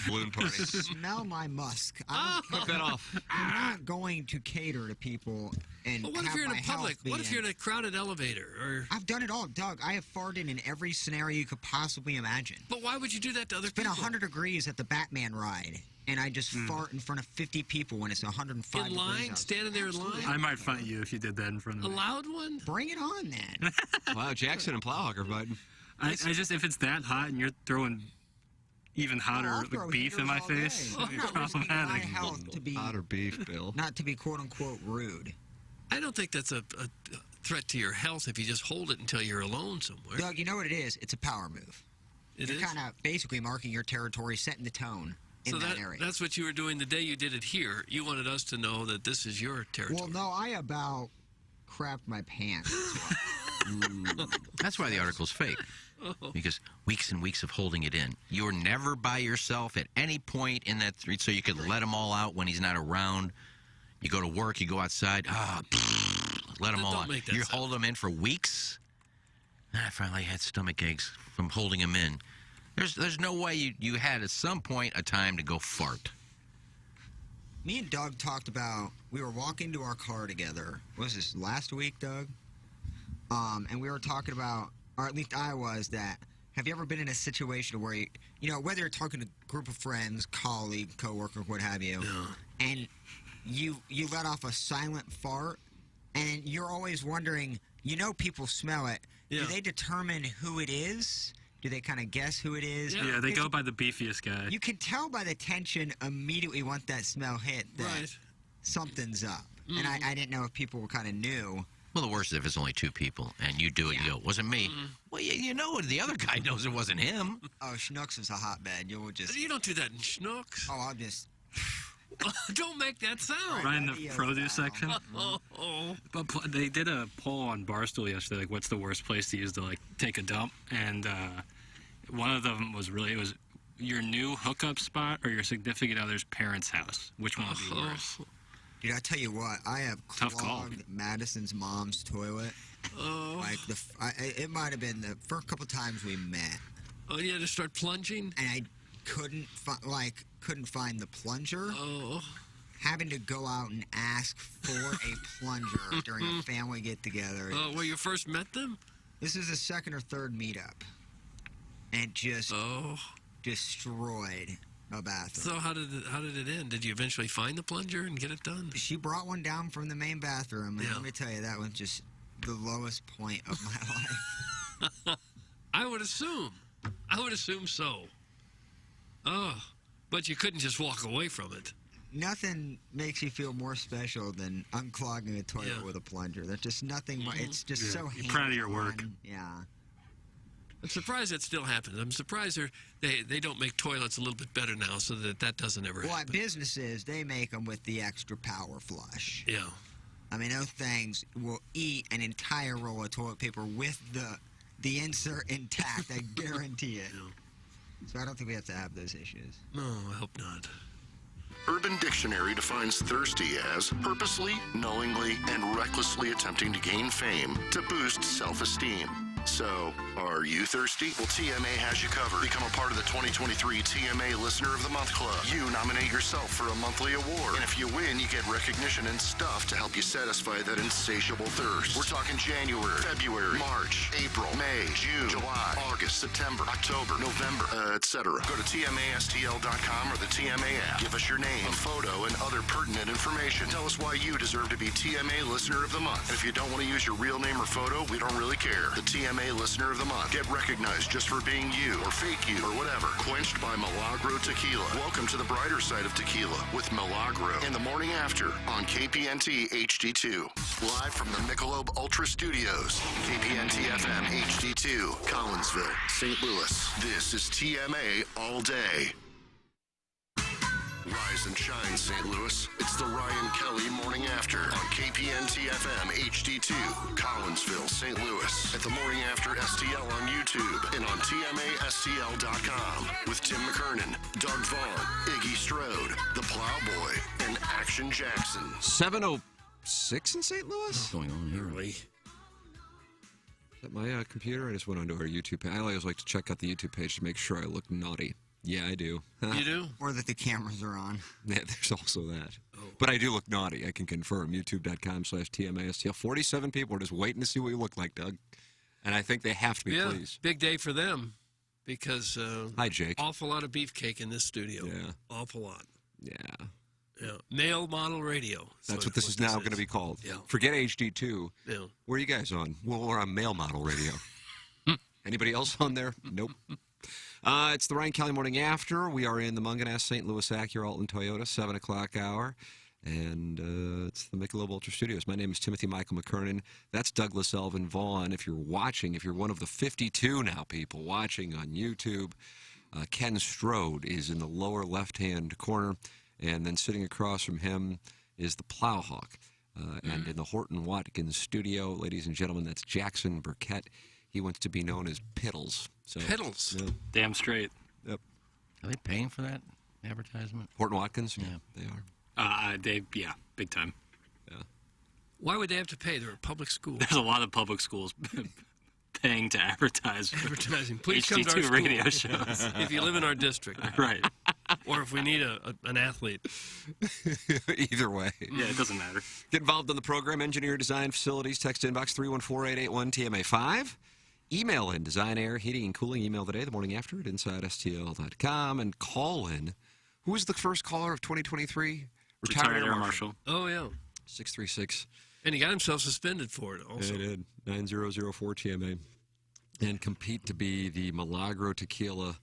balloon party. Smell my musk. Knock that off. I'm not going to cater to people and Well, what if have you're in my a public? health be What if you're in a crowded elevator? Or I've done it all, Doug. I have farted in every scenario you could possibly imagine. but why would you do that to other It's been people? 100 degrees at the Batman ride, and I just fart in front of 50 people when it's 105 in degrees line, out. standing there in line. I might fight you if you did that in front A of me. loud one. Bring it on, then. Wow, Jackson and Plowhawk are fighting. I just, if it's that hot and you're throwing even hotter I'll throw like, beef in heaters my all day. face, I'm you're not risking my problematic. health to be, Otter beef, Bill. not to be quote-unquote rude. I don't think that's a threat to your health if you just hold it until you're alone somewhere. Doug, you know what it is? It's a power move. It You're is? kind of basically marking your territory, setting the tone in So that area. that's what you were doing the day you did it here. You wanted us to know that this is your territory. Well, no, I about crapped my pants. That's why the article's fake. Because weeks and weeks of holding it in. You're never by yourself at any point in that street, so you could let them all out when he's not around. You go to work, you go outside, let them all Don't out. make that You sound. hold them in for weeks. And I finally had stomach aches from holding them in. There's no way you had at some point a time to go fart. Me and Doug talked about, we were walking to our car together. What was this, last week, Doug? And we were talking about, or at least I was, that have you ever been in a situation where, you know, whether you're talking to a group of friends, colleague, coworker, what have you, and you let off a silent fart, and you're always wondering, you know people smell it. Yeah. Do they determine who it is? Do they kind of guess who it is? Yeah. Yeah, they Because go by the beefiest guy. You can tell by the tension immediately once that smell hit that Right. something's up. And I didn't know if people kind of knew. Well, the worst is if it's only two people, and you do it, you go, wasn't me. Well, you know the other guy knows it wasn't him. Oh, Schnucks is a hotbed. You'll just. You don't do that in Schnooks. Oh, I'll just. Don't make that sound. Right in the Radio produce style. section. Oh. But they did a poll on Barstool yesterday, like what's the worst place to use to like take a dump, and one of them was really, it was your new hookup spot or your significant other's parents' house. Which one would be worse? Dude, I tell you what, I have Tough call. clogged Madison's mom's toilet. Oh. Like it might have been the first couple times we met, Oh, you had to start plunging? and I couldn't find the plunger. Oh. Having to go out and ask for a plunger during a family get together. Where you first met them? This is the second or third meetup, and just Oh. destroyed a bathroom. So how did it end? Did you eventually find the plunger and get it done? She brought one down from the main bathroom, and Yeah. let me tell you, that was just the lowest point of my life. I would assume so. Oh. But you couldn't just walk away from it. Nothing makes you feel more special than unclogging a toilet Yeah. with a plunger. There's just nothing. It's just so. You're proud of your work. hands-on. Yeah. I'm surprised that still happens. I'm surprised they don't make toilets a little bit better now so that doesn't ever Well, at happen. businesses, they make them with the extra power flush. Yeah. I mean, those things will eat an entire roll of toilet paper with the insert intact. I guarantee it. Yeah. So I don't think we have to have those issues. No, I hope not. Urban Dictionary defines thirsty as purposely, knowingly, and recklessly attempting to gain fame to boost self-esteem. So, are you thirsty? Well, TMA has you covered. Become a part of the 2023 TMA Listener of the Month Club. You nominate yourself for a monthly award. And if you win, you get recognition and stuff to help you satisfy that insatiable thirst. We're talking January, February, March, April, May, June, July, August, September, October, November, etc. Go to TMASTL.com or the TMA app. Give us your name, a photo, and other pertinent information. Tell us why you deserve to be TMA Listener of the Month. And if you don't want to use your real name or photo, we don't really care. The TMA Listener of the Month. Get recognized just for being you, or fake you, or whatever. Quenched by Milagro Tequila. Welcome to the brighter side of tequila with Milagro in the morning after on KPNT HD2. Live from the Michelob Ultra Studios. KPNT FM HD2, Collinsville, St. Louis. This is TMA All Day. Rise and shine, St. Louis. It's the Ryan Kelly Morning After on KPNT FM HD2, Collinsville, St. Louis. At the Morning After STL on YouTube and on TMASTL.com with Tim McKernan, Doug Vaughn, Iggy Strode, The Plowboy, and Action Jackson. 7:06 in St. Louis? What's going on here? Really? Is that my computer? I just went onto our YouTube page. I always like to check out the YouTube page to make sure I look naughty. Yeah, I do. You do? Or that the cameras are on. Yeah, there's also that. Oh. But I do look naughty. I can confirm. YouTube.com/TMASTL. 47 people are just waiting to see what you look like, Doug. And I think they have to be Yeah, pleased. big day for them because Hi, Jake. awful lot of beefcake in this studio. Yeah. Awful lot. Yeah. Yeah. Male model radio. That's what this is now going to be called. Yeah. Forget HD2. Yeah. Where are you guys on? Well, we're on male model radio. Anybody else on there? Nope. It's the Ryan Kelly Morning After. We are in the Munganess St. Louis Acura Alton Toyota, 7 o'clock hour. And it's the Michelob Ultra Studios. My name is Timothy Michael McKernan. That's Douglas Elvin Vaughn. If you're watching, if you're one of the 52 now people watching on YouTube, Ken Strode is in the lower left-hand corner. And then sitting across from him is the Plowhawk. And in the Horton Watkins studio, ladies and gentlemen, that's Jackson Burkett. He wants to be known as Piddles. So, Piddles. Yeah. Damn straight. Yep. Are they paying for that advertisement? Horton Watkins? Yeah. They are. Yeah, big time. Why would they have to pay? They're a public school. There's a lot of public schools paying to advertise Advertising. Please come to our HD2 school radio shows. if you live in our district, Right. or if we need an athlete. Either way. Yeah, it doesn't matter. Get involved in the program. Engineer Design Facilities. Text inbox 314-881-TMA5. Email in Design Air Heating and Cooling. Email today, the morning after at InsideSTL.com. And call in. Who was the first caller of 2023? Retired Air Marshal. Oh, yeah. 636. And he got himself suspended for it also. They did. 9004 TMA. And compete to be the Milagro Tequila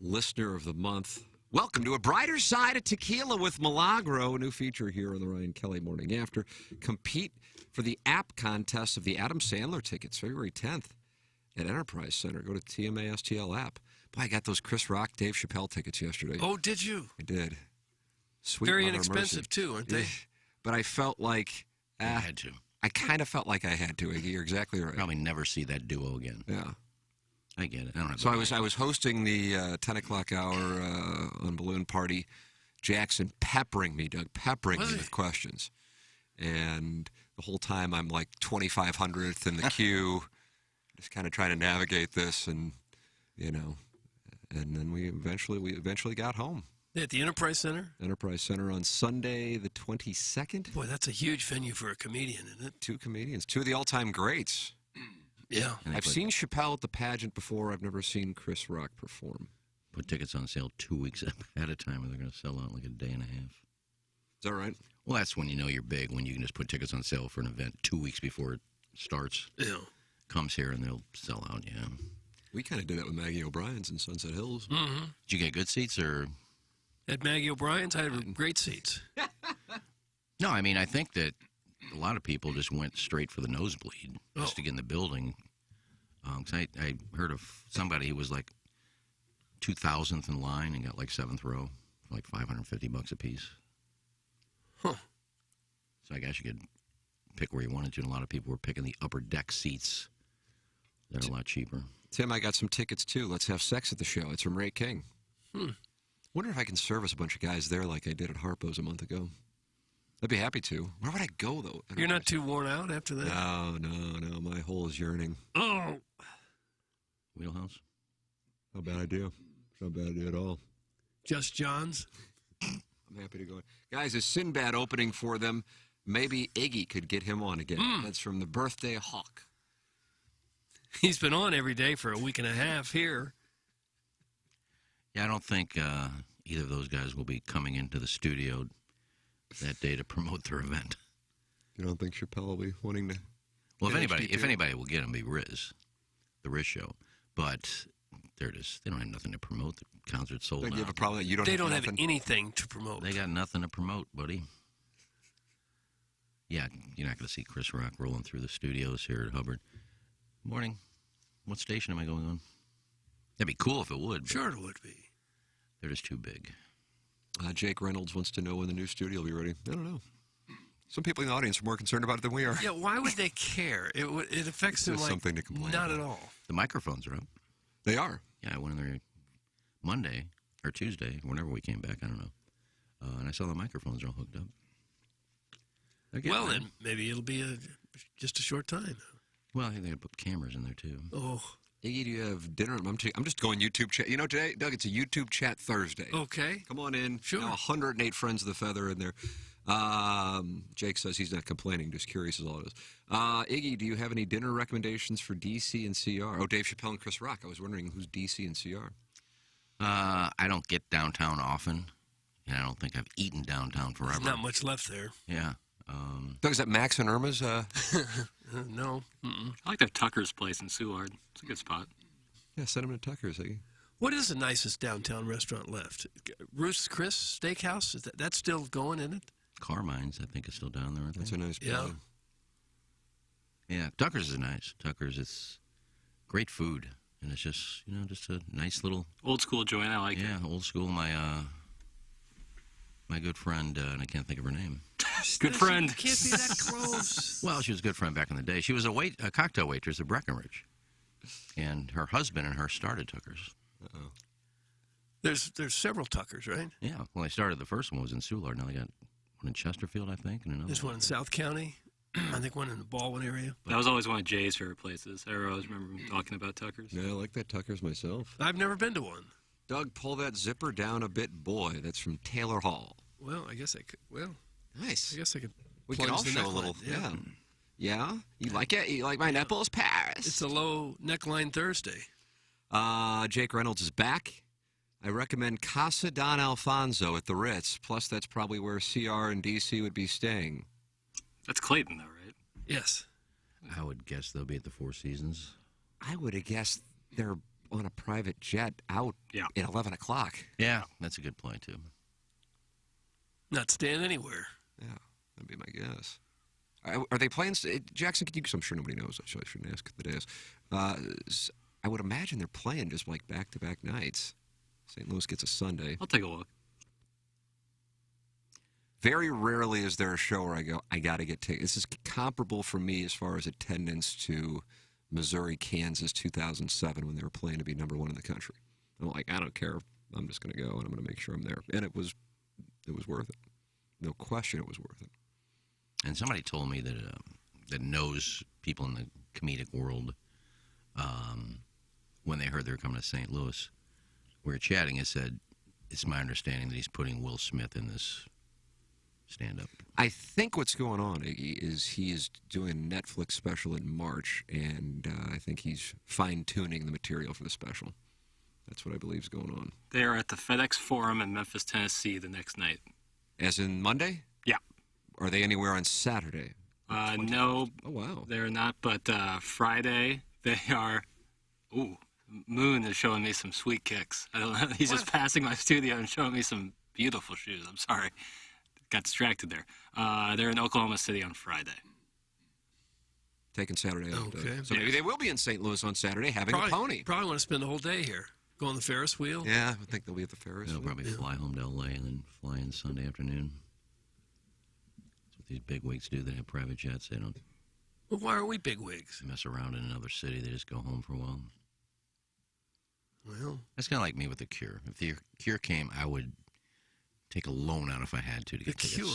Listener of the Month. Welcome to A Brighter Side of Tequila with Milagro, a new feature here on the Ryan Kelly Morning After. Compete for the app contest of the Adam Sandler tickets, February 10th at Enterprise Center. Go to TMA STL app. Boy, I got those Chris Rock, Dave Chappelle tickets yesterday. Oh, did you? I did. Sweet Very Mother inexpensive, Mercy. too, aren't they? But I felt like... I had to. I kind of felt like I had to. Iggy. You're exactly right. Probably never see that duo again. Yeah. I get it. I don't have So I was hosting the 10 o'clock hour on Balloon Party. Jackson peppering me, Doug, peppering me with questions. And the whole time I'm like 2,500th in the queue, just kind of trying to navigate this, and and then we eventually got home. At the Enterprise Center? Enterprise Center on Sunday the 22nd. Boy, that's a huge venue for a comedian, isn't it? 2 comedians, 2 of the all-time greats. Yeah. I've seen Chappelle at the pageant before. I've never seen Chris Rock perform. put tickets on sale 2 weeks ahead of time, and they're going to sell out like a day and a half. Is that right? Well, that's when you know you're big, when you can just put tickets on sale for an event 2 weeks before it starts. Yeah. Comes here and they'll sell out, yeah. We kind of did that with Maggie O'Brien's in Sunset Hills. Mm-hmm. Did you get good seats or? At Maggie O'Brien's, I had great seats. No, I mean, I think that a lot of people just went straight for the nosebleed just to get in the building. 'Cause I heard of somebody who was like 2,000th in line and got like 7th row for like $550 a piece. Huh. So I guess you could pick where you wanted to, and a lot of people were picking the upper deck seats that are a lot cheaper. Tim, I got some tickets too. Let's have sex at the show. It's from Ray King. Wonder if I can service a bunch of guys there like I did at Harpo's a month ago. I'd be happy to. Where would I go, though? You're not too worn out after that? No. My hole is yearning. Oh. Wheelhouse? Not a bad idea. It's not a bad idea at all. Just John's? I'm happy to go. Guys, a Sinbad opening for them. Maybe Iggy could get him on again. That's from the Birthday Hawk. He's been on every day for a week and a half here. Yeah, I don't think either of those guys will be coming into the studio that day to promote their event. You don't think Chappelle will be wanting to? Well, if HDP? anybody will get them, be Riz, the Riz show. But they don't have nothing to promote. The concert's sold Don't you have a out. problem that you don't They have don't have nothing? anything to promote. They got nothing to promote, buddy. Yeah, you're not going to see Chris Rock rolling through the studios here at Hubbard. Morning. What station am I going on? That'd be cool if it would. But Sure it would be. they're just too big. Jake Reynolds wants to know when the new studio will be ready. I don't know. Some people in the audience are more concerned about it than we are. Yeah, why would they care? It affects them It's like something to complain not about. at all. The microphones are up. They are. Yeah, I went in there Monday or Tuesday, whenever we came back. I don't know. And I saw the microphones are all hooked up. They're getting Well, there. then maybe it'll be just a short time. Well, I think they put cameras in there too. Oh, Iggy, do you have dinner? I'm just going YouTube chat. You know, today, Doug, it's a YouTube chat Thursday. Okay. Come on in. Sure. Now 108 Friends of the Feather in there. Jake says he's not complaining, just curious as all it is. Iggy, do you have any dinner recommendations for DC and CR? Oh, Dave Chappelle and Chris Rock. I was wondering who's DC and CR. I don't get downtown often, and I don't think I've eaten downtown forever. There's not much left there. Yeah. Doug, is that Max and Irma's? No. Mm-mm. I like that Tucker's place in Soulard. It's a good spot. Yeah, send him to Tucker's, Iggy. What is the nicest downtown restaurant left? Ruth's Chris Steakhouse? Is that's still going, isn't it? Carmine's, I think, is still down there. That's a nice Yeah. place. Yeah, Tucker's is nice. Tucker's, it's great food, and it's just just a nice little Old school joint. I like it. old school. My good friend, and I can't think of her name. Good friend. You can't be that close. Well, she was a good friend back in the day. She was a cocktail waitress at Breckenridge, and her husband and her started Tucker's. There's several Tuckers, right? Yeah, well, they started, the first one was in Soulard. Now they got one in Chesterfield, I think, and another There's one in South County. I think one in the Baldwin area. That was always one of Jay's favorite places. I always remember him talking about Tucker's. Yeah, I like that Tucker's myself. I've never been to one. Doug, pull that zipper down a bit, boy. That's from Taylor Hall. Well, I guess I could. Well, Nice. I guess I could. We can plunge all the show a neckline. little. Yeah. Yeah? You like it? You like my nipples? Paris. It's a low neckline Thursday. Jake Reynolds is back. I recommend Casa Don Alfonso at the Ritz. Plus, that's probably where CR and DC would be staying. That's Clayton, though, right? Yes. I would guess they'll be at the Four Seasons. I would have guessed they're on a private jet out Yeah. at 11 o'clock. Yeah, that's a good point, too. Not staying anywhere. Yeah, that'd be my guess. Are they playing? Jackson, could you? Cause I'm sure nobody knows. I shouldn't ask the days. I would imagine they're playing just like back-to-back nights. St. Louis gets a Sunday. I'll take a look. Very rarely is there a show where I go, I got to get tickets. This is comparable for me as far as attendance to Missouri, Kansas 2007 when they were playing to be number one in the country. I'm like, I don't care. I'm just going to go and I'm going to make sure I'm there. And it was worth it. No question it was worth it. And somebody told me that that knows people in the comedic world, when they heard they were coming to St. Louis, we were chatting and said, it's my understanding that he's putting Will Smith in this stand-up. I think what's going on, Iggy, is he is doing a Netflix special in March, and I think he's fine-tuning the material for the special. That's what I believe is going on. They are at the FedEx Forum in Memphis, Tennessee the next night. As in Monday? Yeah. Are they anywhere on Saturday? No, Oh, wow. they're not, but Friday they are. Ooh, Moon is showing me some sweet kicks. I don't know. He's just passing my studio and showing me some beautiful shoes. I'm sorry. Got distracted there. They're in Oklahoma City on Friday. Taking Saturday out. Okay. So maybe they will be in St. Louis on Saturday having a pony. Probably want to spend the whole day here. Go on the Ferris wheel. Yeah, I think they'll be at the Ferris. They'll probably fly home to L.A. and then fly in Sunday afternoon. That's what these big wigs do. They have private jets. They don't Well, why are we bigwigs? mess around in another city. They just go home for a while. Well, That's kind of like me with The Cure. If The Cure came, I would take a loan out if I had to The get tickets. Cure.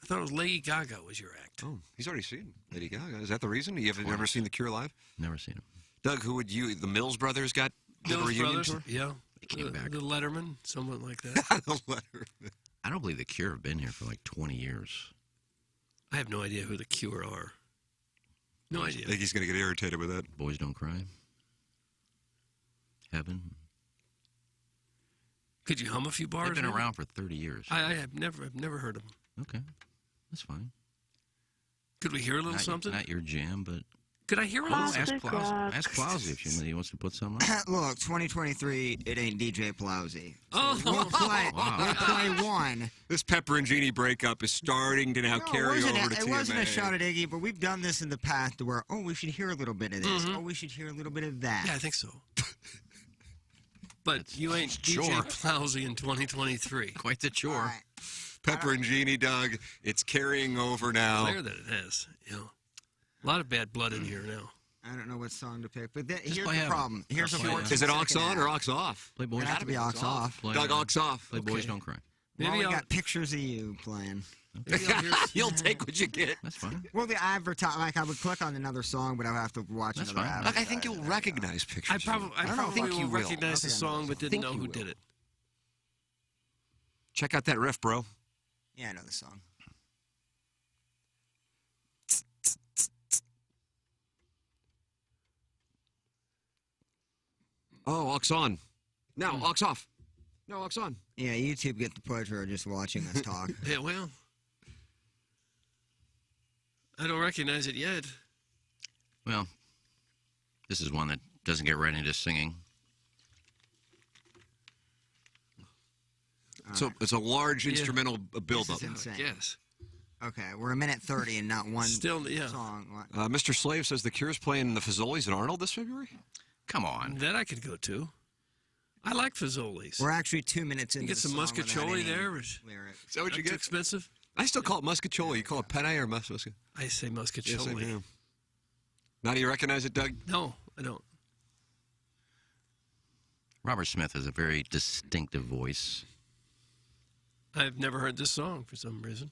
I thought it was Lady Gaga was your act. Oh, he's already seen Lady Gaga. Is that the reason? You have never seen The Cure live? Never seen them. Doug, who would you? The Mills Brothers got the Mills reunion Brothers, tour? yeah. They came back. The Letterman, someone like that. The letter. I don't believe The Cure have been here for like 20 years. I have no idea who the Cure are. No I idea. think he's going to get irritated with that. Boys Don't Cry. Heaven. Could you hum a few bars? They've been maybe? around for 30 years. I have never heard of them. Okay. That's fine. Could we hear a little something? Not your jam, but Could I hear a little ask something? Plowsy. Ask Plowsy if he wants to put something on. Look, 2023, it ain't DJ Plowsy. Oh, We'll play, Wow. we'll play one. This Pepper and Genie breakup is starting to now No, carry over to it TMA. wasn't a shot at Iggy, but we've done this in the past where, oh, we should hear a little bit of this. Oh, we should hear a little bit of that. yeah, I think so. But you ain't chore. DJ Plowsy in 2023. Quite the chore. All right. Pepper and Genie, Doug, it's carrying over now. Clear that it has. You know, a lot of bad blood in here now. I don't know what song to pick, but here's play the Heaven. problem. Here's a Just play 14 Is it aux second on ad. or aux off? Play Boys It'd have to be aux off. Play, Doug, aux off. Play Boys Okay. Don't Cry. Well, Maybe we I'll, got pictures of you playing. maybe I'll hear. You'll take what you get. That's fine. Well, the advertise, like I would click on another song, but I would have to watch That's another fine. Look, I advertisement. think you'll recognize pictures. I of you. probably, I don't probably think will you will. recognize the I think I song, know but didn't Think know you who will. did it. Check out that riff, bro. Yeah, I know the song. Oh, aux on. No, aux off. No, aux on. Yeah, YouTube get the pleasure of just watching us talk. Yeah, well, I don't recognize it yet. Well, this is one that doesn't get right into singing. So it's a large Yeah. instrumental build-up. This is insane. Yes. Okay, we're a minute 30 and not one Still, yeah. song. What? Mr. Slave says the Cure's playing the Fazoli's in Arnold this February. Come on. That I could go to. I like Fazoli's. We're actually 2 minutes into You get the some song without muscatoli any there. lyrics. Is that what Not you too get? expensive. I still call it muscatoli. You call it penne or muscat? I say Yes, I muscatoli. do. Now do you recognize it, Doug? No, I don't. Robert Smith has a very distinctive voice. I've never heard this song for some reason.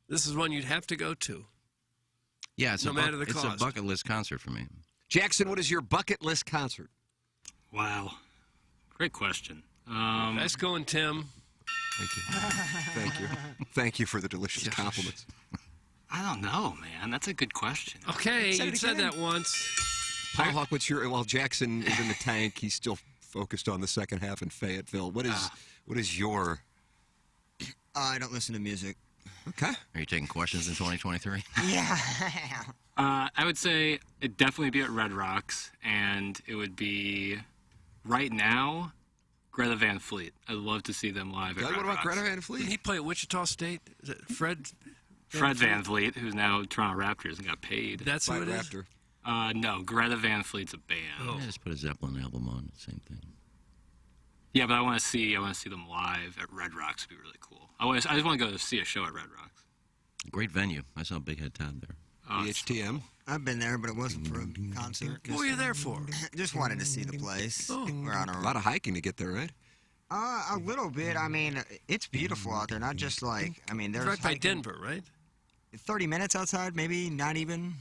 This is one you'd have to go to. Yeah, it's No a matter the it's cost. a bucket list concert for me. Jackson, what is your bucket list concert? Wow. Great question. Nice going, Tim. Thank you. Thank you. Thank you for the delicious compliments. I don't know, man. That's a good question. Okay, Said you it said again. that once. Paul Hawk, what's your? While Jackson is in the tank, he's still focused on the second half in Fayetteville. What is your? I don't listen to music. Okay. Are you taking questions in 2023? Yeah. I would say it'd definitely be at Red Rocks, and it would be right now Greta Van Fleet. I'd love to see them live at Doug, Red what about Rocks. Greta Van Did Fleet? he play at Wichita State? Is it Fred? Fred Van Vliet, who's now Toronto Raptors and got paid. That's who By it is? Raptor. No, Greta Van Fleet's a band. Oh. Yeah, just put a Zeppelin album on. Same thing. Yeah, but I want to see them live at Red Rocks. Would be really cool. I just want to go to see a show at Red Rocks. Great venue. I saw Big Head Todd there. BHTM. I've been there, but it wasn't for a concert. What were you there for? Just wanted to see the place. Oh. We're on A a lot of hiking to get there, right? a little bit. I mean, it's beautiful out there. Not just like there's Right by hiking- Denver, right? 30 minutes outside, maybe not even.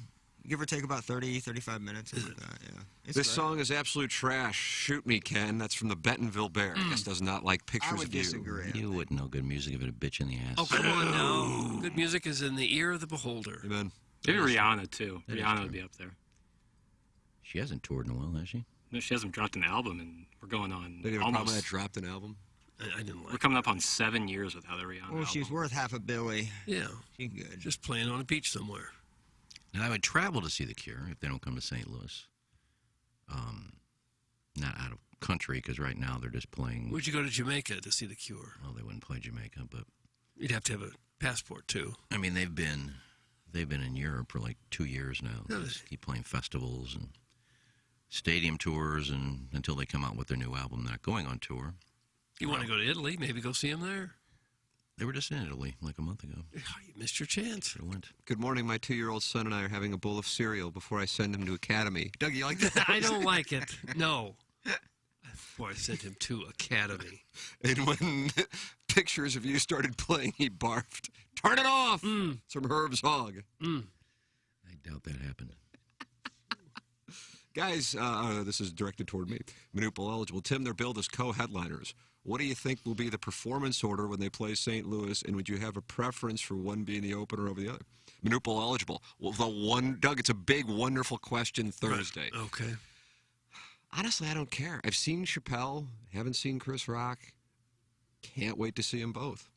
Give or take about 30, 35 minutes. Something like that, yeah. It's This great. song is absolute trash. Shoot me, Ken. That's from the Bentonville Bear. I guess does not like pictures I would of you. disagree. You wouldn't know good music if it a bitch in the ass. Oh, come on now. Good music is in the ear of the beholder. Amen. Maybe Rihanna too. That is Rihanna true. would be up there. She hasn't toured in a while, has she? No, she hasn't dropped an album, and we're going on They didn't have a problem with that almost. dropped an album. I didn't like We're it. coming up on 7 years without a Rihanna Well, album. she's worth half a billy. Yeah, She's good. just playing on a beach somewhere. Now, I would travel to see The Cure if they don't come to St. Louis. Not out of country, because right now they're just playing. Would you go to Jamaica to see The Cure? Well, they wouldn't play Jamaica, but You'd have to have a passport, too. I mean they've been in Europe for like 2 years now. They Really? just keep playing festivals and stadium tours, and until they come out with their new album, not going on tour. You want to go to Italy? Maybe go see him there? They were just in Italy like a month ago. Oh, you missed your chance. Should have went. Good morning. My 2-year-old son and I are having a bowl of cereal before I send him to Academy. Doug, you like that? I don't like it. No. Before I sent him to Academy. And when pictures of you started playing, he barfed. Turn it off! It's from Herb's Hog. I doubt that happened. Guys, this is directed toward me. Manupal eligible. Tim, they're billed as co-headliners. What do you think will be the performance order when they play St. Louis, and would you have a preference for one being the opener over the other? Manupal eligible. Well, Doug, it's a big, wonderful question Thursday. Okay. Honestly, I don't care. I've seen Chappelle, haven't seen Chris Rock. Can't wait to see them both.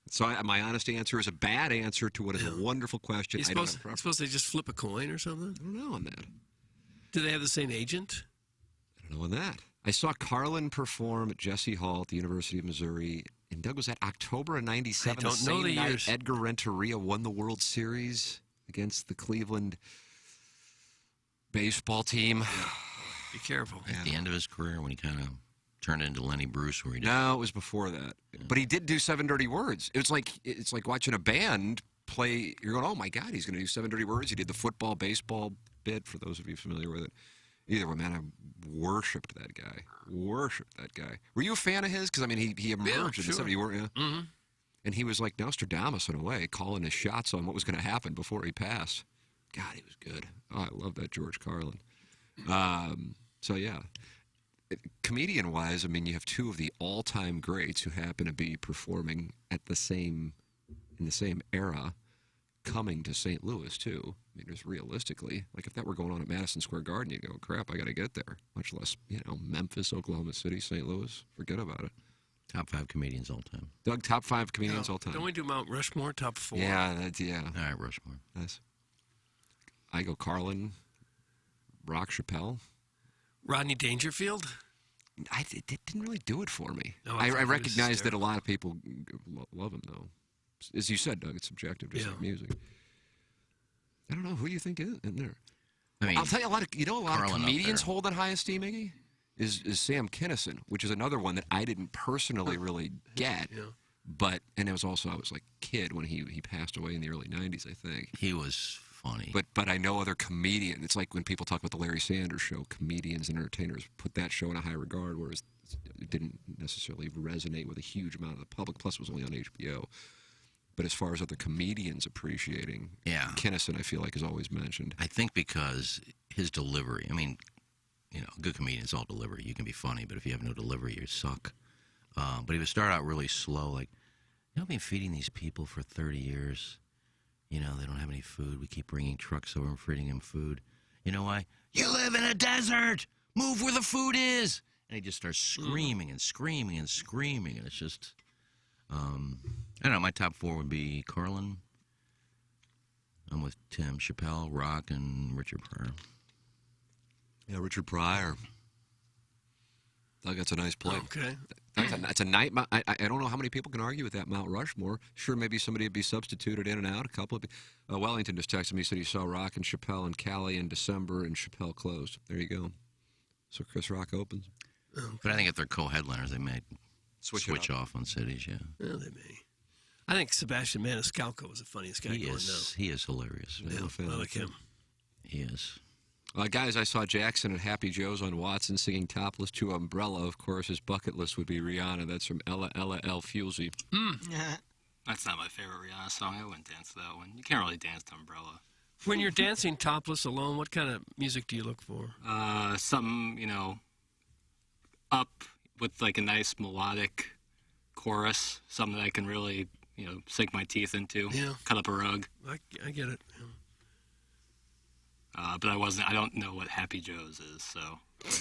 So my honest answer is a bad answer to what is a wonderful question. I don't have a preference. Suppose they just flip a coin or something? I don't know on that. Do they have the same agent? I don't know on that. I saw Carlin perform at Jesse Hall at the University of Missouri. And Doug, was that October of '97? I don't know same the night years. Edgar Renteria won the World Series against the Cleveland baseball team. Be careful. At the end of his career, when he kind of turned into Lenny Bruce, where he did. No, it was before that. But he did do 7 Dirty Words. It's like watching a band play. You're going, oh my God, he's going to do 7 Dirty Words. He did the football, baseball, Spit, for those of you familiar with it. Either way, man, I worshipped that guy. Were you a fan of his? Because, I mean, he emerged in the sure. 70s, weren't you? Mm-hmm. And he was like Nostradamus in a way, calling his shots on what was going to happen before he passed. God, he was good. Oh, I love that George Carlin. So, yeah. Comedian-wise, I mean, you have two of the all-time greats who happen to be performing in the same era, coming to St. Louis, too. I mean, just realistically, like if that were going on at Madison Square Garden, you go, crap, I got to get there. Much less, Memphis, Oklahoma City, St. Louis. Forget about it. Top 5 comedians all time. Doug, top 5 comedians all time. Don't we do Mount Rushmore, top 4? Yeah. All right, Rushmore. Nice. I go Carlin, Rock, Chappelle. Rodney Dangerfield? It didn't really do it for me. No, I thought he was recognize that a hysterical. lot of people love him, though. As you said, Doug, it's subjective, just Yeah. like music. I don't know. Who do you think is in there? I mean, I'll tell you a lot of Carlin up comedians there. hold in high esteem, Iggy, is Sam Kinison, which is another one that I didn't personally really get. Yeah. But, and it was also, I was like a kid when he passed away in the early 90s, I think. he was funny. But I know other comedians. It's like when people talk about the Larry Sanders Show, comedians and entertainers put that show in a high regard, whereas it didn't necessarily resonate with a huge amount of the public. Plus, it was only on HBO. But as far as other comedians appreciating, Yeah. Kinison, I feel like, is always mentioned. I think because his delivery, I mean, good comedians all delivery. You can be funny, but if you have no delivery, you suck. But he would start out really slow, like, I've been feeding these people for 30 years. They don't have any food. We keep bringing trucks over and feeding them food. You know why? You live in a desert! Move where the food is! And he just starts screaming and screaming and screaming. And it's just, I don't know, my top 4 would be Carlin. I'm with Tim, Chappelle, Rock, and Richard Pryor. Yeah, Richard Pryor. Doug, that's a nice play. Okay. That's a night. I don't know how many people can argue with that Mount Rushmore. Sure, maybe somebody would be substituted in and out. A couple of Wellington just texted me, said he saw Rock and Chappelle and Cali in December, and Chappelle closed. There you go. So Chris Rock opens. But I think if they're co-headliners, they might Switch it up. off on cities, yeah. Yeah, they may. I think Sebastian Maniscalco was the funniest guy He going is hilarious. now. Yeah, I like him. He is. Guys, I saw Jackson at Happy Joe's on Watson singing Topless to Umbrella. Of course, his bucket list would be Rihanna. That's from Ella L. Fulsey. That's not my favorite Rihanna song. I wouldn't dance to that one. You can't really dance to Umbrella. When you're dancing topless alone, what kind of music do you look for? Something, up with like a nice melodic chorus, something that I can really, sink my teeth into. Yeah. Cut up a rug. I get it. Yeah. But I don't know what Happy Joe's is, so.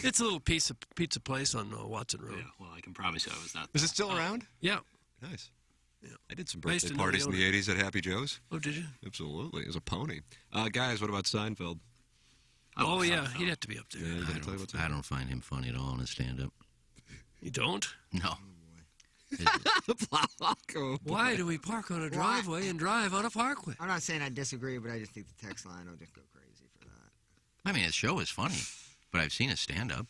It's a little pizza place on Watson Road. Yeah, well, I can promise you I was not. Is it still around? Yeah. Nice. Yeah. I did some I used birthday to know parties the in the 80s at Happy Joe's. Oh, did you? Absolutely. As a pony. Guys, what about Seinfeld? Oh, yeah. He'd have to be up there. Yeah, you gotta tell you what's up. I don't find him funny at all in his stand-up. You don't? No. Why do we park on a driveway and drive on a parkway? I'm not saying I disagree, but I just think the text line will just go crazy for that. I mean, his show is funny, but I've seen his stand-up,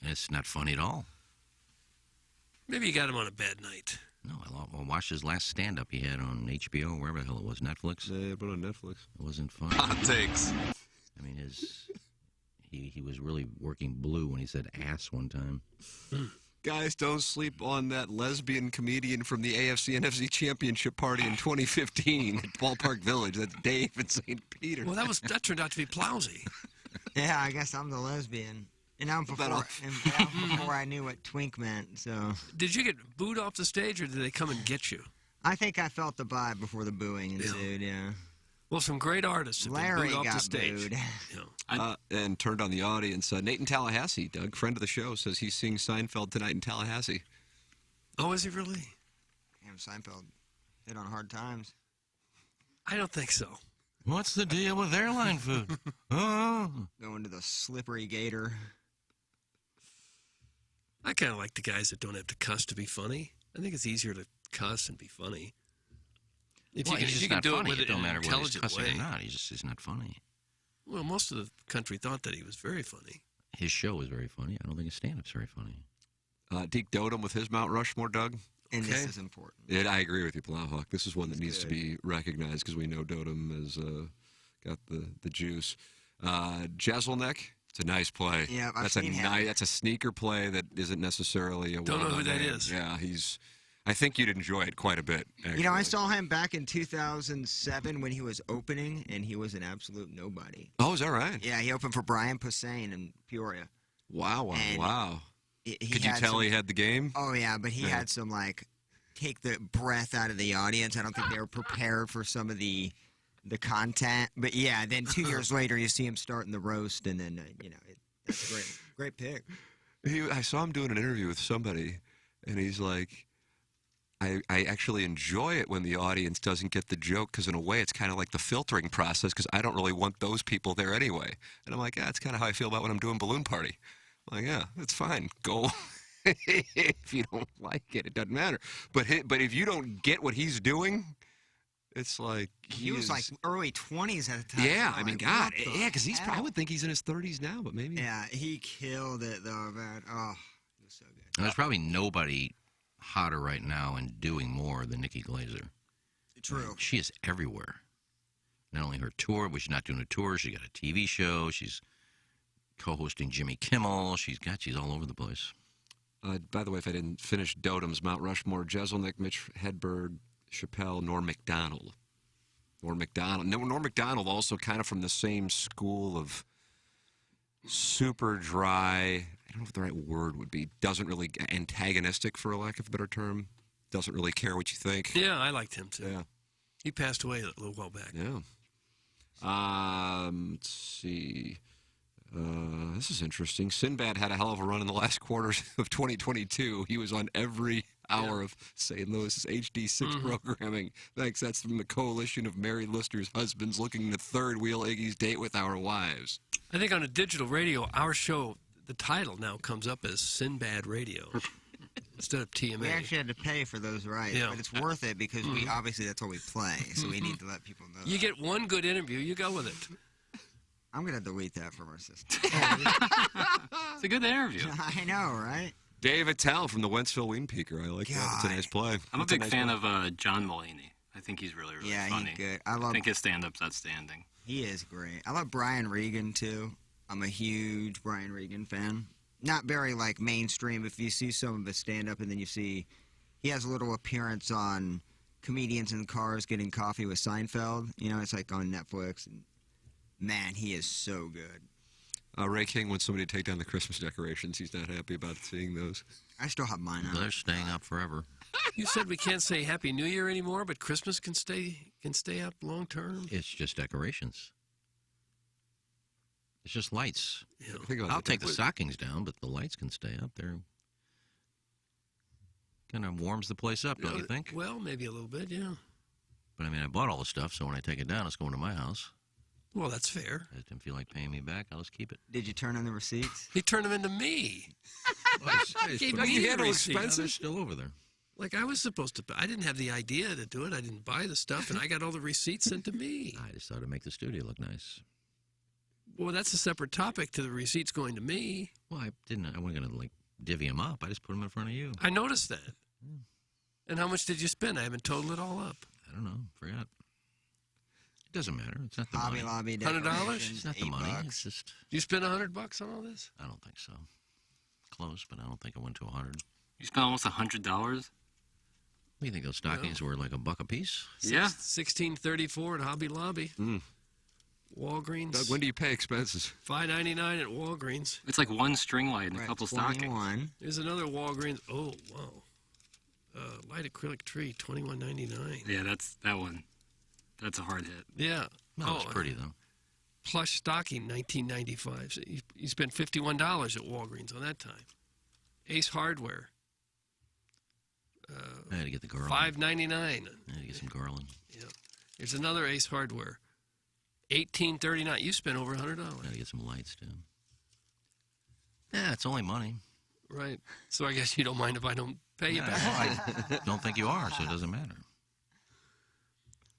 and it's not funny at all. Maybe you got him on a bad night. No, I watched his last stand-up he had on HBO, wherever the hell it was, Netflix. Yeah, but on Netflix. It wasn't funny. Hot takes. I mean, he was really working blue when he said ass one time. Guys, don't sleep on that lesbian comedian from the AFC NFC Championship party in 2015 at Ballpark Village. That's Dave in St. Peter. Well, that turned out to be Plowsy. Yeah, I guess I'm the lesbian. And that was before I knew what twink meant, so. Did you get booed off the stage, or did they come and get you? I think I felt the vibe before the booing ensued, yeah. Well, some great artists have Larry been booed off the got stage. booed. Yeah. And turned on the audience. Nate in Tallahassee, Doug, friend of the show, says he's seeing Seinfeld tonight in Tallahassee. Oh, is he really? Damn, Seinfeld hit on hard times. I don't think so. What's the deal with airline food? Oh. Going to the slippery gator. I kind of like the guys that don't have to cuss to be funny. I think it's easier to cuss and be funny. If Well, you he's just can not do funny. it with It don't an matter whether he's intelligent cussing way. or not. He's not funny. Well, most of the country thought that he was very funny. His show is very funny. I don't think his stand-up's very funny. Deke Dotem with his Mount Rushmore, Doug. And this Okay. is important. Yeah, I agree with you, Plowhawk. This is one that needs to be recognized because we know Dotem has got the juice. Jeselnik. It's a nice play. Yeah, I've that's seen him. That's a sneaker play that isn't necessarily a Don't know who that well-known name. is. Yeah, I think you'd enjoy it quite a bit. Actually. You know, I saw him back in 2007 when he was opening, and he was an absolute nobody. Oh, is that right? Yeah, he opened for Brian Posehn in Peoria. Wow! And Wow! He Could you had tell some- he had the game? Oh yeah, but he Yeah. had some like take the breath out of the audience. I don't think they were prepared for some of the content. But yeah, then 2 years later, you see him starting the roast, and then that's great, great pick. I saw him doing an interview with somebody, and he's like, I actually enjoy it when the audience doesn't get the joke, because in a way it's kind of like the filtering process, because I don't really want those people there anyway. And I'm like, yeah, that's kind of how I feel about when I'm doing Balloon Party. I'm like, yeah, that's fine. Go. If you don't like it, it doesn't matter. But if you don't get what he's doing, it's like He was is- like early 20s at the time. yeah, I'm I mean, like, God, what the yeah, because I hell? would think he's in his 30s now, but maybe. Yeah, he killed it though, man. Oh, it was so good. There's probably nobody hotter right now and doing more than Nikki Glazer. True. She is everywhere. Not only her tour, but she's not doing a tour. She got a TV show. She's co-hosting Jimmy Kimmel. She's all over the place. By the way, if I didn't finish Dotem's Mount Rushmore, Jeselnik, Mitch Hedberg, Chappelle, Norm Macdonald. Norm Macdonald also kind of from the same school of super dry. I don't know if the right word would be. Doesn't really antagonistic, for a lack of a better term. Doesn't really care what you think. Yeah, I liked him too. Yeah. He passed away a little while back. Yeah. Let's see. This is interesting. Sinbad had a hell of a run in the last quarters of 2022. He was on every hour of St. Louis's HD6 programming. Thanks. That's from the Coalition of Married Listeners' Husbands looking to third wheel Iggy's date with our wives. I think on a digital radio, our show, the title now comes up as Sinbad Radio instead of TMA. We actually had to pay for those rights, Yeah. but it's worth it because we obviously that's what we play, so we need to let people know. You get one good interview, you go with it. I'm gonna delete that from our system. It's a good interview. I know, right? Dave Attell from the Wentzville Wienpeaker. I like that. It's a God. nice play. I'm a It's big nice fan play. of John Mulaney. I think he's really, really Yeah, funny. he's good. I I love. think his stand-up's outstanding. He is great. I love Brian Regan too. I'm a huge Brian Regan fan. Not very like mainstream. If you see some of his stand-up, and then you see, he has a little appearance on Comedians in Cars Getting Coffee with Seinfeld. You know, it's like on Netflix. And man, he is so good. Ray King wants somebody to take down the Christmas decorations. He's not happy about seeing those. I still have mine They're out. staying up forever. You said we can't say Happy New Year anymore, but Christmas can stay up long term. It's just decorations. It's just lights. Yeah. Think about I'll that. take the stockings down, but the lights can stay up there. Kind of warms the place up, don't you think? Well, maybe a little bit, yeah. But I mean, I bought all the stuff, so when I take it down, it's going to my house. Well, that's fair. I didn't feel like paying me back. I'll just keep it. Did you turn in the receipts? He turned them into me. Gave Like me you the handle receipt. expenses? They're still over there. Like I was supposed to. I didn't have the idea to do it. I didn't buy the stuff, and I got all the receipts sent to me. I just thought it'd make the studio look nice. Well, that's a separate topic to the receipts going to me. Well, I wasn't going to, like, divvy them up. I just put them in front of you. I noticed that. And how much did you spend? I haven't totaled it all up. I don't know. Forgot. It doesn't matter. It's not the Hobby money. Lobby $100? decorations, It's not the money. It's $8. just, You spend $100 on all this? I don't think so. Close, but I don't think it went to 100. You spent almost $100. You think those stockings were like $1 a piece? Yeah. $16.34 at Hobby Lobby. Walgreens. Doug, when do you pay expenses? $5.99 at Walgreens. It's like one string light and a Right, couple stockings. 21. There's another Walgreens. Oh wow. Light acrylic tree, $21.99. Yeah, that one. That's a hard hit. Yeah. No, it's pretty, though. Plush stocking, $19.95. So you spent $51 at Walgreens on that time. Ace Hardware, I had to get the garland. $5.99. I had to get some garland. Yeah. There's another Ace Hardware, $18.39. You spent over $100. I had to get some lights, too. Yeah, it's only money. Right. So I guess you don't mind if I don't pay you back. I don't think you are, so it doesn't matter.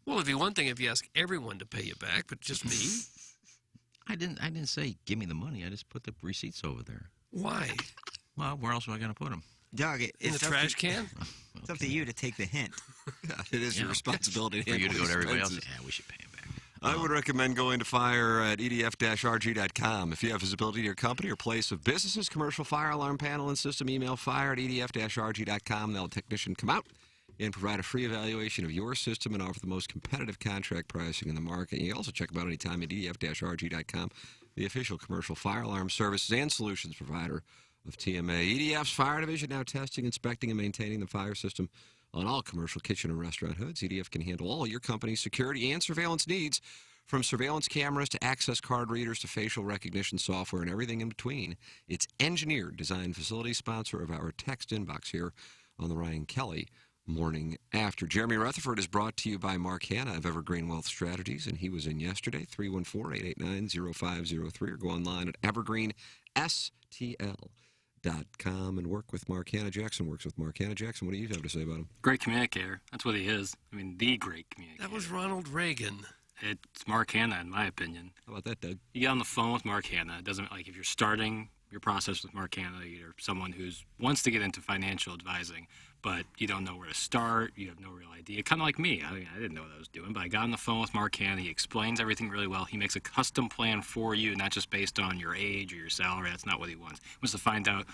Well, it'd be one thing if you ask everyone to pay you back, but just me? I didn't say give me the money. I just put the receipts over there. Why? Well, where else am I going to put them? Doug, In the it's up trash to, can? It's up to you to take the hint. Yeah, it is your Yeah. responsibility For you to handle go to everybody else. expenses. Yeah, we should pay him back. I would recommend going to fire at edf-rg.com. If you have visibility to your company or place of business's commercial fire alarm panel and system, email fire at edf-rg.com. They'll have a technician come out and provide a free evaluation of your system and offer the most competitive contract pricing in the market. You can also check them out anytime at edf-rg.com, the official commercial fire alarm services and solutions provider of TMA. EDF's fire division now testing, inspecting, and maintaining the fire system on all commercial kitchen and restaurant hoods. EDF can handle all your company's security and surveillance needs, from surveillance cameras to access card readers to facial recognition software and everything in between. It's engineered, designed facility, sponsor of our text inbox here on the Ryan Kelly Morning After. Jeremy Rutherford is brought to you by Mark Hanna of Evergreen Wealth Strategies, and he was in yesterday, 314-889-0503, or go online at evergreenstl.com and work with Mark Hanna. Jackson works with Mark Hanna. Jackson, what do you have to say about him? Great communicator. That's what he is. I mean, the great communicator. That was Ronald Reagan. It's Mark Hanna, in my opinion. How about that, Doug? You get on the phone with Mark Hanna. It doesn't, like, if you're starting your process with Mark Hanna, you're someone who wants to get into financial advising, but you don't know where to start. You have no real idea. Kind of like me. I mean, I didn't know what I was doing, but I got on the phone with Mark Hanna. He explains everything really well. He makes a custom plan for you, not just based on your age or your salary. That's not what he wants. He wants to find out,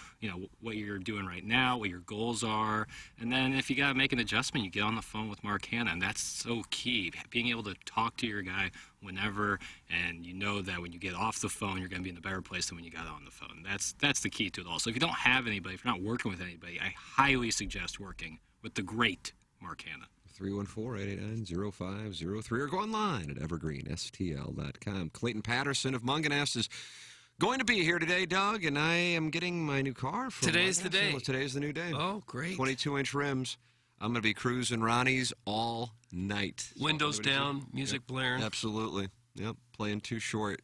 what you're doing right now, what your goals are, and then if you got to make an adjustment, you get on the phone with Mark Hanna, and that's so key. Being able to talk to your guy whenever, and you know that when you get off the phone, you're going to be in a better place than when you got on the phone. That's the key to it all. So if you don't have anybody, if you're not working with anybody, I highly suggest working with the great Mark Hanna. 314-889-0503, or go online at evergreenstl.com. Clayton Patterson of Munganess is going to be here today, Doug, and I am getting my new car. Today's the day. Today's the new day. Oh, great. 22-inch rims. I'm going to be cruising Ronnie's all night. Windows down, music blaring. Absolutely. Yep, playing Too Short.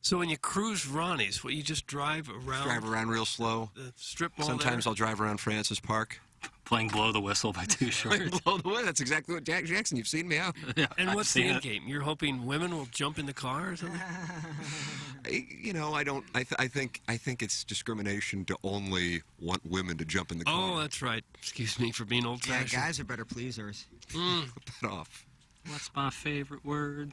So when you cruise Ronnie's, you just drive around? Drive around real slow. The strip mall Sometimes there? I'll drive around Francis Park. Playing Blow the Whistle by Too Short. Blow the way. That's exactly what Jackson, you've seen me out. Yeah, And what's I've the seen end it. game? You're hoping women will jump in the car or something? I don't. I think it's discrimination to only want women to jump in the car. Oh, that's right. Excuse me for being Yeah, old-fashioned. guys are better pleasers. Put that off. What's my favorite word?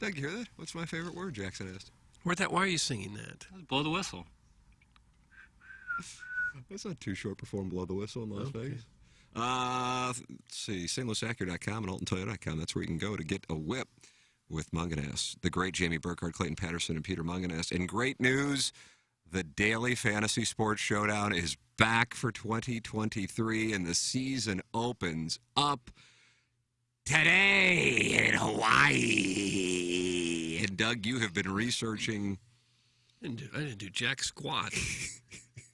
Doug, you hear that? What's my favorite word? Jackson asked. Why are you singing that? Blow the Whistle. That's not Too Short. Perform Blow the Whistle in Las Vegas. Let's see, stlouisacura.com and altontoyota.com. That's where you can go to get a whip with Munganess. The great Jamie Burkhardt, Clayton Patterson, and Peter Munganess. And great news, the Daily Fantasy Sports Showdown is back for 2023, and the season opens up today in Hawaii. And Doug, you have been researching. I didn't do jack squat.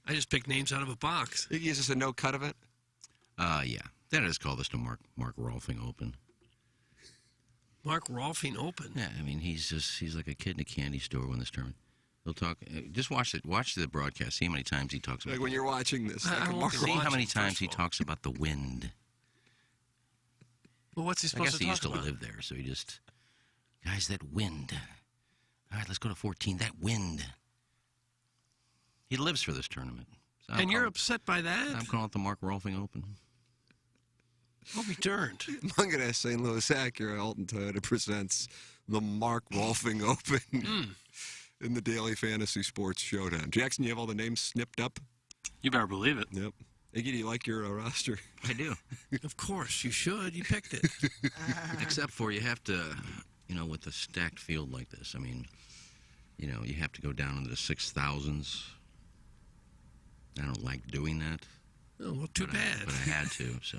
I just picked names out of a box. Is this a no-cut event? Yeah. That is called the Mark Rolfing Open. Mark Rolfing Open. Yeah, I mean, he's like a kid in a candy store when this tournament. He'll talk. Just watch the broadcast. See how many times he talks about. Like when you're watching this. I Like a won't Mark be See Rolfing. how many First times of he all. talks about the wind. Well, what's he I supposed guess to he talk used to about? live there, so he just, guys, that wind. All right, let's go to 14. That wind. He lives for this tournament. So And you're upset by that? I'm calling it the Mark Rolfing Open. I'll be darned. Munganess St. Louis Acura Alton Toyota presents the Mark Rolfing Open in the Daily Fantasy Sports Showdown. Jackson, you have all the names snipped up? You better believe it. Yep. Iggy, do you like your roster? I do. Of course, you should. You picked it. Except for you have to, with a stacked field like this, I mean, you have to go down into the 6,000s. I don't like doing that. Oh, well, too bad. But I had to, so.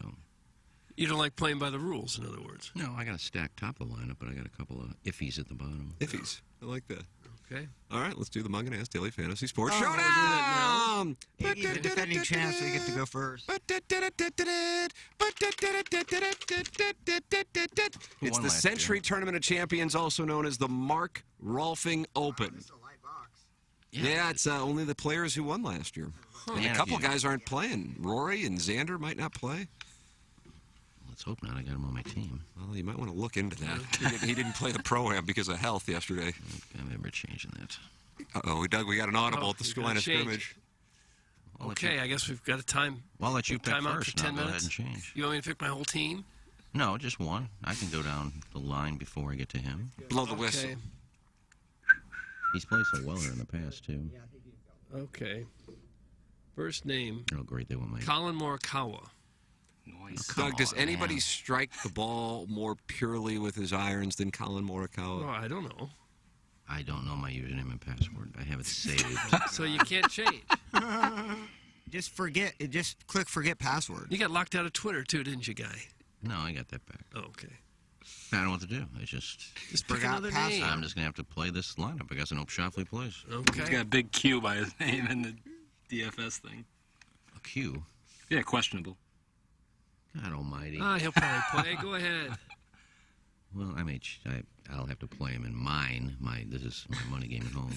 You don't like playing by the rules, in other words. No, I got a stacked top of the lineup, but I got a couple of iffies at the bottom. Iffies. I like that. Okay. All right, let's do the Munganess Daily Fantasy Sports Oh, we're Showdown! Iggy's the defending champ, so you get to go first. It's won the last Century year? Tournament of Champions, also known as the Mark Rolfing Open. Yeah, it's only the players who won last year. And a Man, couple if you- guys aren't playing. Rory and Xander might not play. Let's hope not. I got him on my team. Well, you might want to look into that. He didn't play the Pro-Am because of health yesterday. I remember changing that. Uh-oh, Doug, we got an audible Oh, at the we school got line of change. scrimmage. I'll let Okay, I guess we've got a time. Well, I'll let you pick time out first. for 10 and I'll go ahead minutes. and change. You want me to pick my whole team? No, just one. I can go down the line before I get to him. Blow the whistle. Okay. He's played so well here in the past, too. Okay. First name, Oh, great. They won my... Colin Morikawa. Nice. Doug, does on, anybody man. strike the ball more purely with his irons than Colin Morikawa? Well, I don't know. I don't know my username and password. I have it saved. So you can't change. Just click forget password. You got locked out of Twitter too, didn't you, guy? No, I got that back. Oh, okay. I don't know what to do. It's just... Just pick Forgot another password. name. I'm just going to have to play this lineup. I guess I hope Shoffley plays. He's Okay. got a big Q by his name in the DFS thing. A Q. Yeah, questionable. God almighty. Ah, he'll probably play. Go ahead. Well, I'll have to play him in mine. This is my money game at home.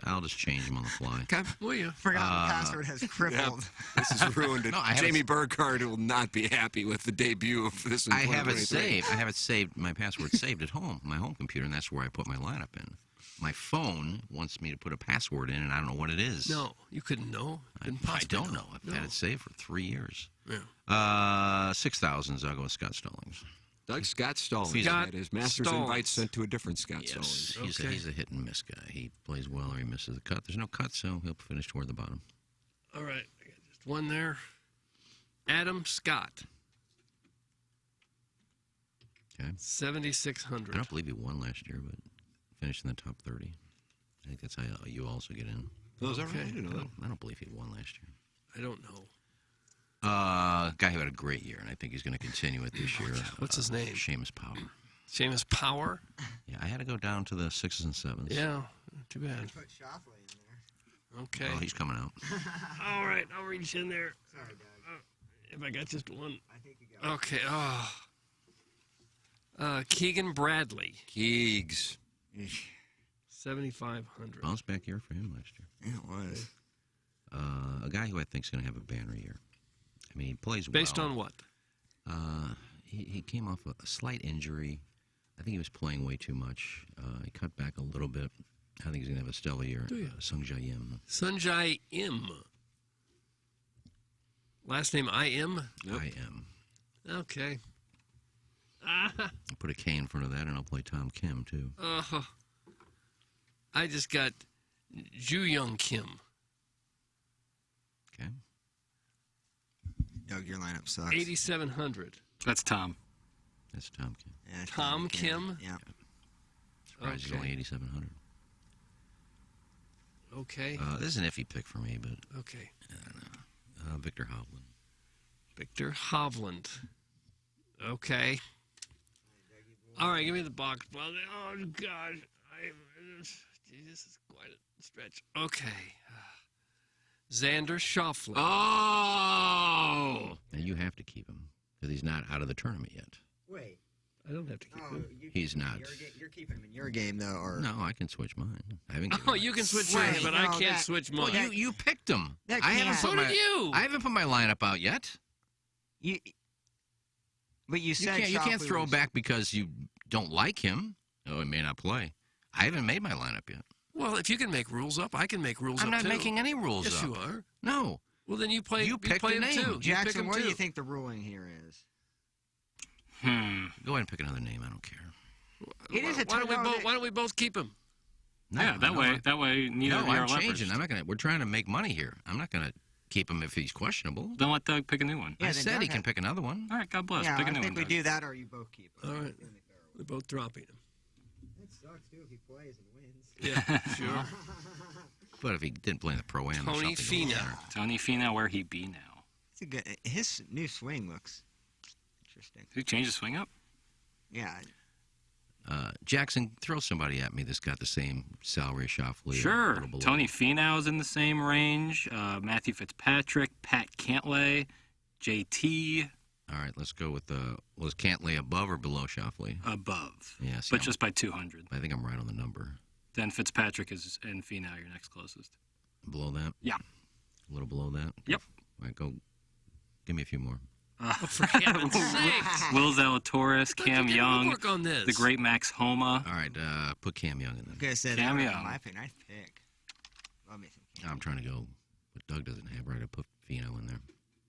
I'll just change him on the fly. Okay. Will you? Forgotten password has crippled. This is ruined. No, I have Jamie Burkhardt will not be happy with the debut of this in I have it 2023. saved. I have it saved. My password saved at home, my home computer, and that's where I put my lineup in. My phone wants me to put a password in, and I don't know what it is. No, you couldn't know. Couldn't I possibly don't know. I've had it saved for 3 years. Yeah. 6,000. I'll go with Scott Stallings. Doug Scott Stallings. Scott That is Masters Stallings. invites sent to a different Scott Stallings. Okay. He's a hit and miss guy. He plays well or he misses the cut. There's no cut, so he'll finish toward the bottom. All right. I got just one there. Adam Scott. Okay. 7,600. I don't believe he won last year, but finished in the top 30. I think that's how you also get in. Oh, is that Okay. right? I didn't know that. I don't believe he won last year. I don't know. Guy who had a great year, and I think he's going to continue it this year. What's his name? Seamus Power. Seamus Power. Yeah, I had to go down to the 6s and 7s. Yeah. Too bad. Put Shoffley in there. Okay. Oh, he's coming out. All right. I'll reach in there. Sorry, Doug. If I got just one. I think you got Okay. Oh. Keegan Bradley. Keegs. 7,500. Bounce back year for him last year. Yeah, it was. A guy who I think is going to have a banner year. I mean, he plays Based well. on what? He came off a slight injury. I think he was playing way too much. He cut back a little bit. I think he's going to have a stellar year. Do you? Sung Jae Im. Sunjay Im. Last name I-M? I am. Okay. I'll put a K in front of that, and I'll play Tom Kim, too. I just got Ju Young Kim. Okay. Doug, your lineup sucks. 8,700. That's Tom. That's Tom Kim. Yeah, Tom Kim? Yeah. Surprised he's Okay. only 8,700. Okay. This is an iffy pick for me, but Okay. Victor Hovland. Victor Hovland. Okay. All right, give me the box. Oh, God. This is quite a stretch. Okay. Xander Schauffele. Oh! Now, you have to keep him, because he's not out of the tournament yet. Wait. I don't have to keep him. He's not. You're keeping him in your game, though, or No, I can switch mine. I haven't given Oh, mine. you can switch Wait, yours, but I no, can't that- switch Well, mine. you picked him. That I haven't can't- put So my, did you. I haven't put my lineup out yet. you. But you You said can't Shoffley throw was- back because you don't like him. Oh, he may not play. I haven't made my lineup yet. Well, if you can make rules up, I can make rules I'm up not too. making any rules Yes, up. you are. No. Well, then you play. You picked play a him name. too. You pick Jackson, him what do too. you think the ruling here is? Go ahead and pick another name. I don't care. It is a Why don't we both keep him? No, Yeah, that no, way neither No, of you are I'm changing. leveraged. I'm not gonna. We're trying to make money here. I'm not gonna keep him if he's questionable. Don't let Doug pick a new one. Yeah, I then said Doug he can has- pick another one. All right, God bless. Yeah, pick a I new think one, we Doug. do that, or you both keep him. All right. We're both dropping him. It sucks too if he plays and wins. Yeah, sure. But if he didn't play in the pro am, Tony Finau. Tony Finau, where he be now? It's a good. His new swing looks interesting. Did he change the swing up? Yeah. Jackson, throw somebody at me that's got the same salary as Shoffley. or a Sure. little below. Tony Finau's in the same range. Matthew Fitzpatrick, Pat Cantlay, JT All right, let's go with was Cantlay above or below Shoffley? above. Yeah, see, But just by 200. I think I'm right on the number. Then Fitzpatrick is and Finau your next closest. Below that? Yeah. A little below that? Yep. All right, go. Give me a few more. For heaven's sakes. Will Zalatoris, Don't Cam you get Young, work on this. the great Max Homa. All right, put Cam Young in there. Like I said, Cam that was Young. my pick. Nice pick. Love me some Cam. I'm trying to go what Doug doesn't have, right? I put Finau in there.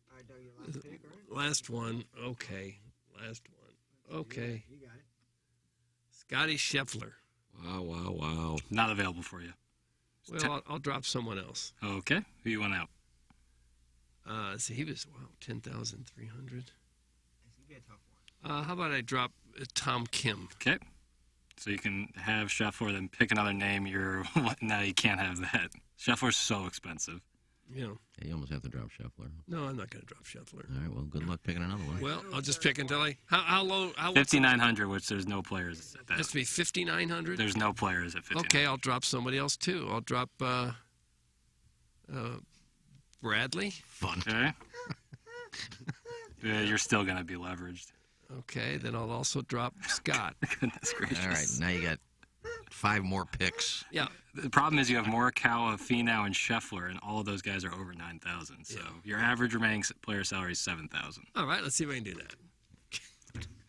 All right, Doug, your last pick, right? Last one. Okay. Last one. Okay. Scotty Scheffler. Wow. Not available for you. Well, I'll drop someone else. Okay. Who you want out? See, he was 10,300. How about I drop Tom Kim? Okay. So you can have Scheffler, then pick another name. Now you can't have that. Scheffler's so expensive. You know, Yeah, you almost have to drop Scheffler. no, I'm not going to drop Scheffler. All right, well, good luck picking another one. Well, I'll just pick until how low? How 5,900, which there's no players at that. Has to be 5,900. There's no players at 5,900. Okay, I'll drop somebody else too. I'll drop Bradley. Fun. Okay. Yeah, you're still going to be leveraged. Okay, then I'll also drop Scott. Goodness gracious. All right, now you got 5 more picks. Yeah, The problem is you have Morikawa, Finau, and Scheffler, and all of those guys are over 9,000. So your average remaining player salary is 7,000. all right. Let's see if I can do that.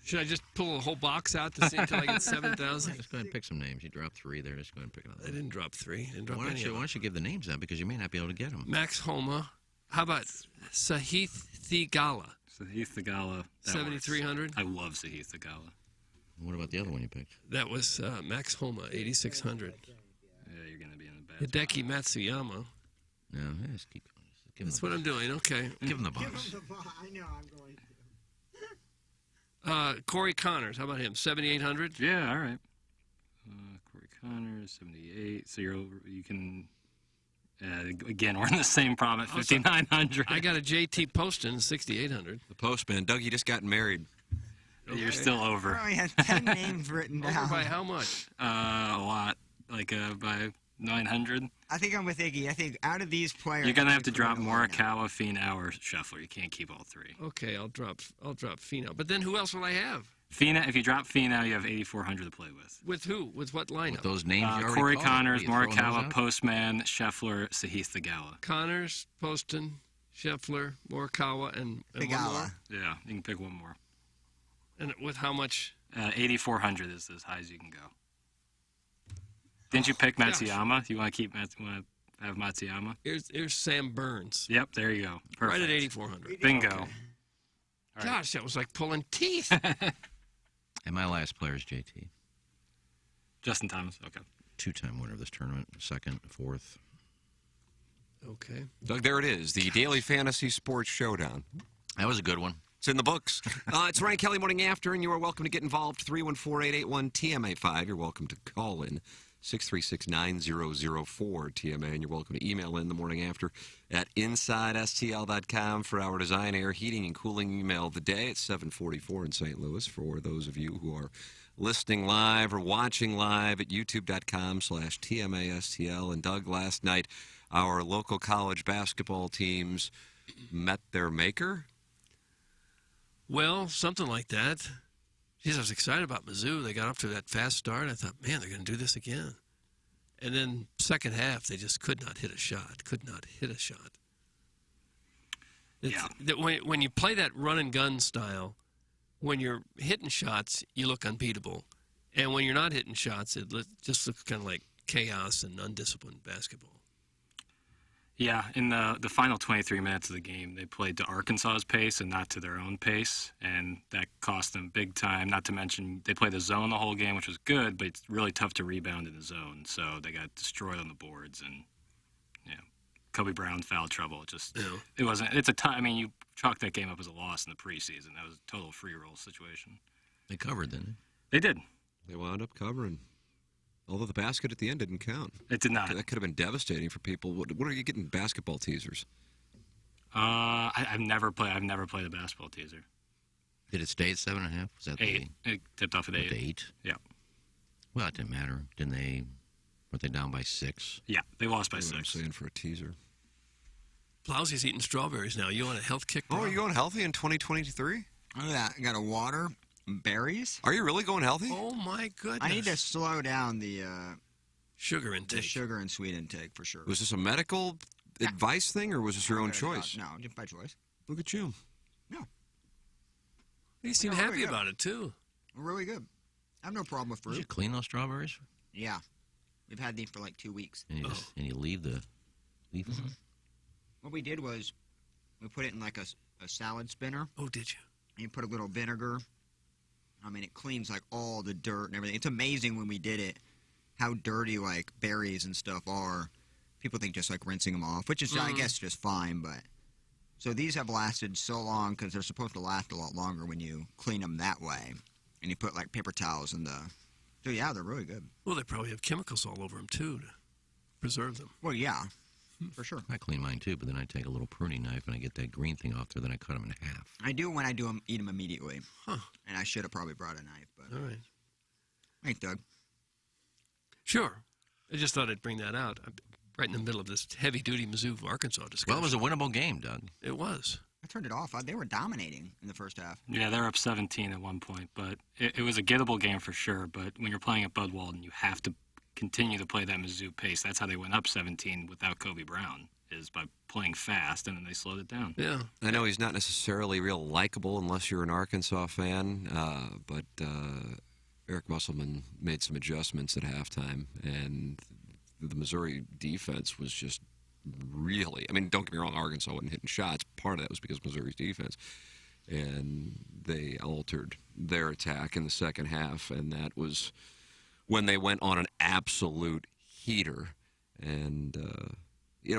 Should I just pull a whole box out to see until I get 7,000? Just go ahead and pick some names. You dropped 3 there. Just go ahead and pick another I one. didn't drop 3. Didn't drop Why any don't of them. you give the names out because you may not be able to get them. Max Homa. How about Sahith Theegala? Sahith Theegala. 7,300. I love Sahith Theegala. What about the other one you picked? That was Max Homa, 8,600. Yeah, you're going to be in a bad Hideki Matsuyama. No, just keep going. Just give That's him what I'm doing. Okay. the, give him the box. I know I'm going to. Corey Connors. How about him? 7,800. Yeah, all right. Corey Connors, 78. So you can. Again, we're in the same problem at 5,900. I got a JT Poston, 6,800. The postman. Doug, you just got married. You're still I over. only had 10 names written Over down. by how much? A lot. Like by 900. I think I'm with Iggy. I think out of these players, You're going to have to only drop three are going now. Morikawa, Finau, or Scheffler. You can't keep all 3. Okay, I'll drop Finau. But then who else will I have? Finau, if you drop Finau, you have 8,400 to play with. With who? With what lineup? With those names you already Corey called. Connors, What are you throwing those Morikawa, out? Postman, Scheffler, Sahith Theegala. Connors, Poston, Scheffler, Morikawa, and one more. Theegala. Yeah, you can pick one more. And with how much? 8,400 is as high as you can go. Didn't you pick gosh. Matsuyama? You want to have Matsuyama? Here's Sam Burns. Yep, there you go. Perfect. Right at 8,400. Bingo. Okay. All right. Gosh, that was like pulling teeth. And my last player is JT. Justin Thomas. Okay. 2-time winner of this tournament. 2nd, 4th. Okay. Doug, there it is. The Daily Fantasy Sports Showdown. That was a good one. It's in the books. It's Ryan Kelly Morning After, and you are welcome to get involved. 314-881-TMA5. You're welcome to call in 636-9004-TMA, and you're welcome to email in the morning after at InsideSTL.com for our design, air, heating, and cooling email of the day. It's 7:44 in St. Louis for those of you who are listening live or watching live at youtube.com/TMASTL. And Doug, last night, our local college basketball teams met their maker. Well, something like that. Geez, I was excited about Mizzou. They got off to that fast start. I thought, man, they're going to do this again. And then second half, they just could not hit a shot. Yeah. When you play that run and gun style, when you're hitting shots, you look unbeatable. And when you're not hitting shots, just looks kind of like chaos and undisciplined basketball. Yeah, in the final 23 minutes of the game, they played to Arkansas's pace and not to their own pace, and that cost them big time. Not to mention they played the zone the whole game, which was good, but it's really tough to rebound in the zone. So they got destroyed on the boards, and Kobe Brown foul trouble. It wasn't. It's a time. I mean, you chalk that game up as a loss in the preseason. That was a total free roll situation. They covered, didn't They did. They wound up covering. Although the basket at the end didn't count. It did not. That could have been devastating for people. What are you getting basketball teasers? I've never played a basketball teaser. they? Did it stay at 7.5? Was that 8. It tipped off at the 8. 8? Yeah. Well, it didn't matter. Didn't they? Weren't they down by 6? Yeah, they lost by That's what I'm 6. saying for a teaser. Plowsy's eating strawberries now. You want a health kick? Oh, bro? are you going healthy in 2023? Look at that. I got a water, berries. Are you really going healthy? Oh my goodness! I need to slow down the sugar intake. sugar and sweet intake for sure. Was this a medical advice thing, or was this your own choice? No, just by choice. Look at you. You seem No, happy really good. about it too. Really good. I have no problem with Did you fruit. clean those strawberries? Yeah. We've had these for like 2 weeks. And you leave the leaf on? What we did was we put it in like a salad spinner. Oh, did you? And you put a little vinegar I mean, it cleans like all the dirt and everything. It's amazing when we did it, how dirty like berries and stuff are. People think just like rinsing them off, which is I guess just fine. But so these have lasted so long because they're supposed to last a lot longer when you clean them that way, and you put like paper towels in the. So yeah, they're really good. Well, they probably have chemicals all over them too to preserve them. Well, yeah, for sure. I clean mine too, but then I take a little pruning knife and I get that green thing off there. Then I cut them in half. I do when I do them, eat them immediately. Huh. And I should have probably brought a knife, but All right. thanks, Doug. Sure. I just thought I'd bring that out. I'm right in the middle of this heavy-duty Mizzou Arkansas discussion. Well, it was a winnable game, Doug. It was. I turned it off. They were dominating in the first half. Yeah, they're up 17 at one point, but it was a gettable game for sure. But when you're playing at Bud Walton, you have to continue to play that Mizzou pace. That's how they went up 17 without Kobe Brown, is by playing fast, and then they slowed it down. Yeah. I know he's not necessarily real likable unless you're an Arkansas fan, but Eric Musselman made some adjustments at halftime, and the Missouri defense was just really, I mean, don't get me wrong, Arkansas wasn't hitting shots. Part of that was because of Missouri's defense. And they altered their attack in the second half, and that was when they went on an absolute heater. And,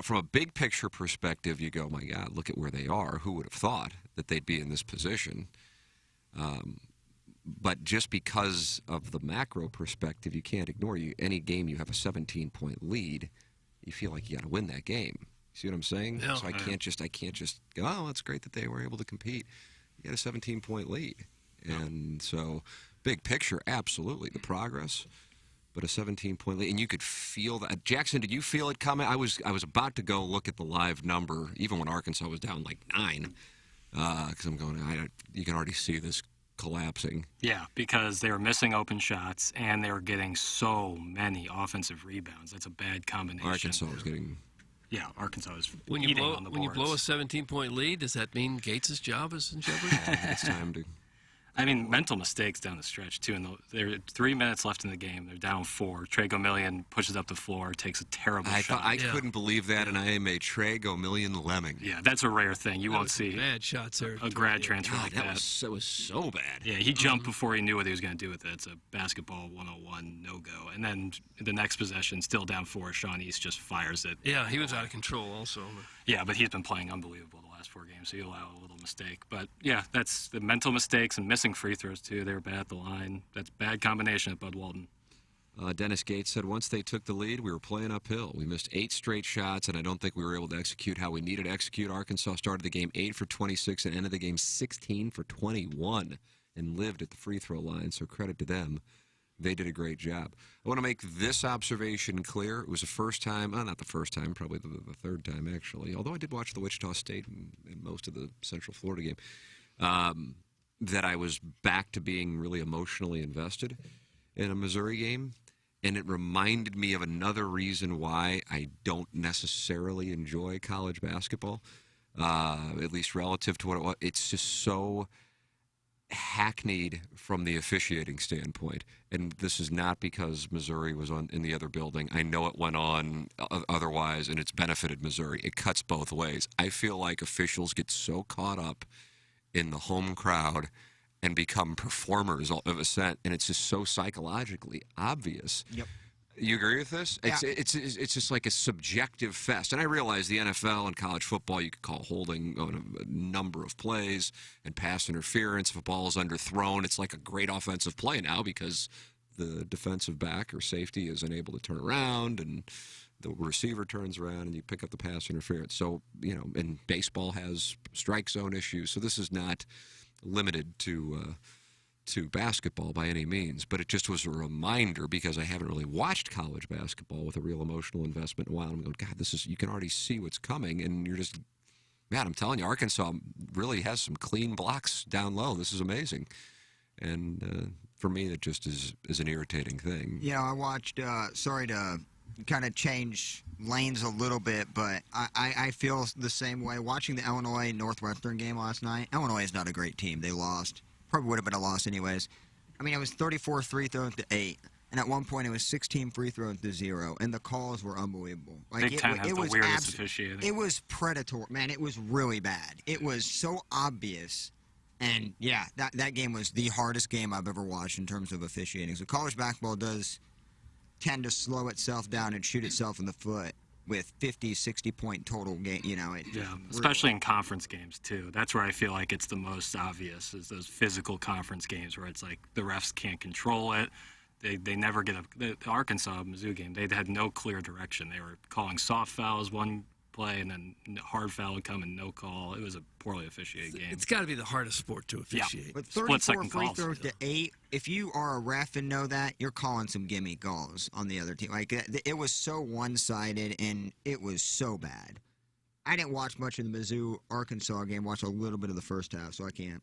from a big picture perspective, you go, my God, look at where they are. Who would have thought that they'd be in this position? But just because of the macro perspective, you can't ignore any game you have a 17-point lead. You feel like you got to win that game. See what I'm saying? Yeah. So I can't just go, oh, it's great that they were able to compete. You got a 17-point lead. And so big picture, absolutely, the progress, but a 17-point lead. And you could feel that. Jackson, did you feel it coming? I was about to go look at the live number, even when Arkansas was down like 9, because I'm going, you can already see this collapsing. Yeah, because they were missing open shots, and they were getting so many offensive rebounds. That's a bad combination. Arkansas was getting... Yeah, Arkansas is When you eating blow on the when you boards. blow a 17-point lead, does that mean Gates' job is in jeopardy? It's time to... I mean, mental mistakes down the stretch, too. And there are 3 minutes left in the game. They're down 4. Trey Gomillion pushes up the floor, takes a terrible shot. I couldn't believe that, and I am a Trey Gomillion lemming. Yeah, that's a rare thing. You won't see Bad shots there. a grad transfer God, like that that. was so bad. Yeah, he jumped before he knew what he was going to do with it. It's a basketball 101 no-go. And then the next possession, still down 4, Sean East just fires it. Yeah, he was out of control also. Yeah, but he's been playing unbelievable the last 4 games, so you allow a little mistake. But, yeah, that's the mental mistakes and missing free throws, too. They were bad at the line. That's bad combination at Bud Walton. Dennis Gates said, once they took the lead, we were playing uphill. We missed 8 straight shots, and I don't think we were able to execute how we needed to execute. Arkansas started the game 8 for 26 and ended the game 16 for 21 and lived at the free throw line, so credit to them. They did a great job. I want to make this observation clear. It was the first time, not the first time, probably the third time, actually, although I did watch the Wichita State and most of the Central Florida game, that I was back to being really emotionally invested in a Missouri game. And it reminded me of another reason why I don't necessarily enjoy college basketball, at least relative to what it was. It's just so hackneyed from the officiating standpoint. And this is not because Missouri was in the other building. I know it went on otherwise, and it's benefited Missouri. It cuts both ways. I feel like officials get so caught up in the home crowd and become performers of a set, and it's just so psychologically obvious. Yep. You agree with this? Yeah. It's just like a subjective fest. And I realize the NFL and college football, you could call holding on a number of plays and pass interference. If a ball is underthrown, it's like a great offensive play now because the defensive back or safety is unable to turn around and the receiver turns around and you pick up the pass interference. So, and baseball has strike zone issues. So this is not limited to basketball by any means, but it just was a reminder because I haven't really watched college basketball with a real emotional investment in a while. I'm going, God, you can already see what's coming, and you're just, man, I'm telling you, Arkansas really has some clean blocks down low. This is amazing. And for me, that just is an irritating thing. I watched, sorry to kind of change lanes a little bit, but I feel the same way. Watching the Illinois-Northwestern game last night, Illinois is not a great team. They lost. Probably would have been a loss anyways. I mean, it was 34 free throws to 8, and at one point it was 16 free throws to 0, and the calls were unbelievable. Big Ten has the weirdest officiating. It was predatory, man. It was really bad. It was so obvious, And yeah, that game was the hardest game I've ever watched in terms of officiating. So college basketball does tend to slow itself down and shoot itself in the foot with 50, 60-point total game. You know, Yeah, especially in conference games too. That's where I feel like it's the most obvious is those physical conference games where it's like the refs can't control it. They never get the Arkansas Mizzou game. They had no clear direction. They were calling soft fouls one play and then hard foul would come and no call. It was a poorly officiated game. It's got to be the hardest sport to officiate. But Split 34 second free calls. throws to 8, if you are a ref and know that, you're calling some gimme calls on the other team. Like, it was so one-sided, and it was so bad. I didn't watch much of the Mizzou-Arkansas game, watched a little bit of the first half, so I can't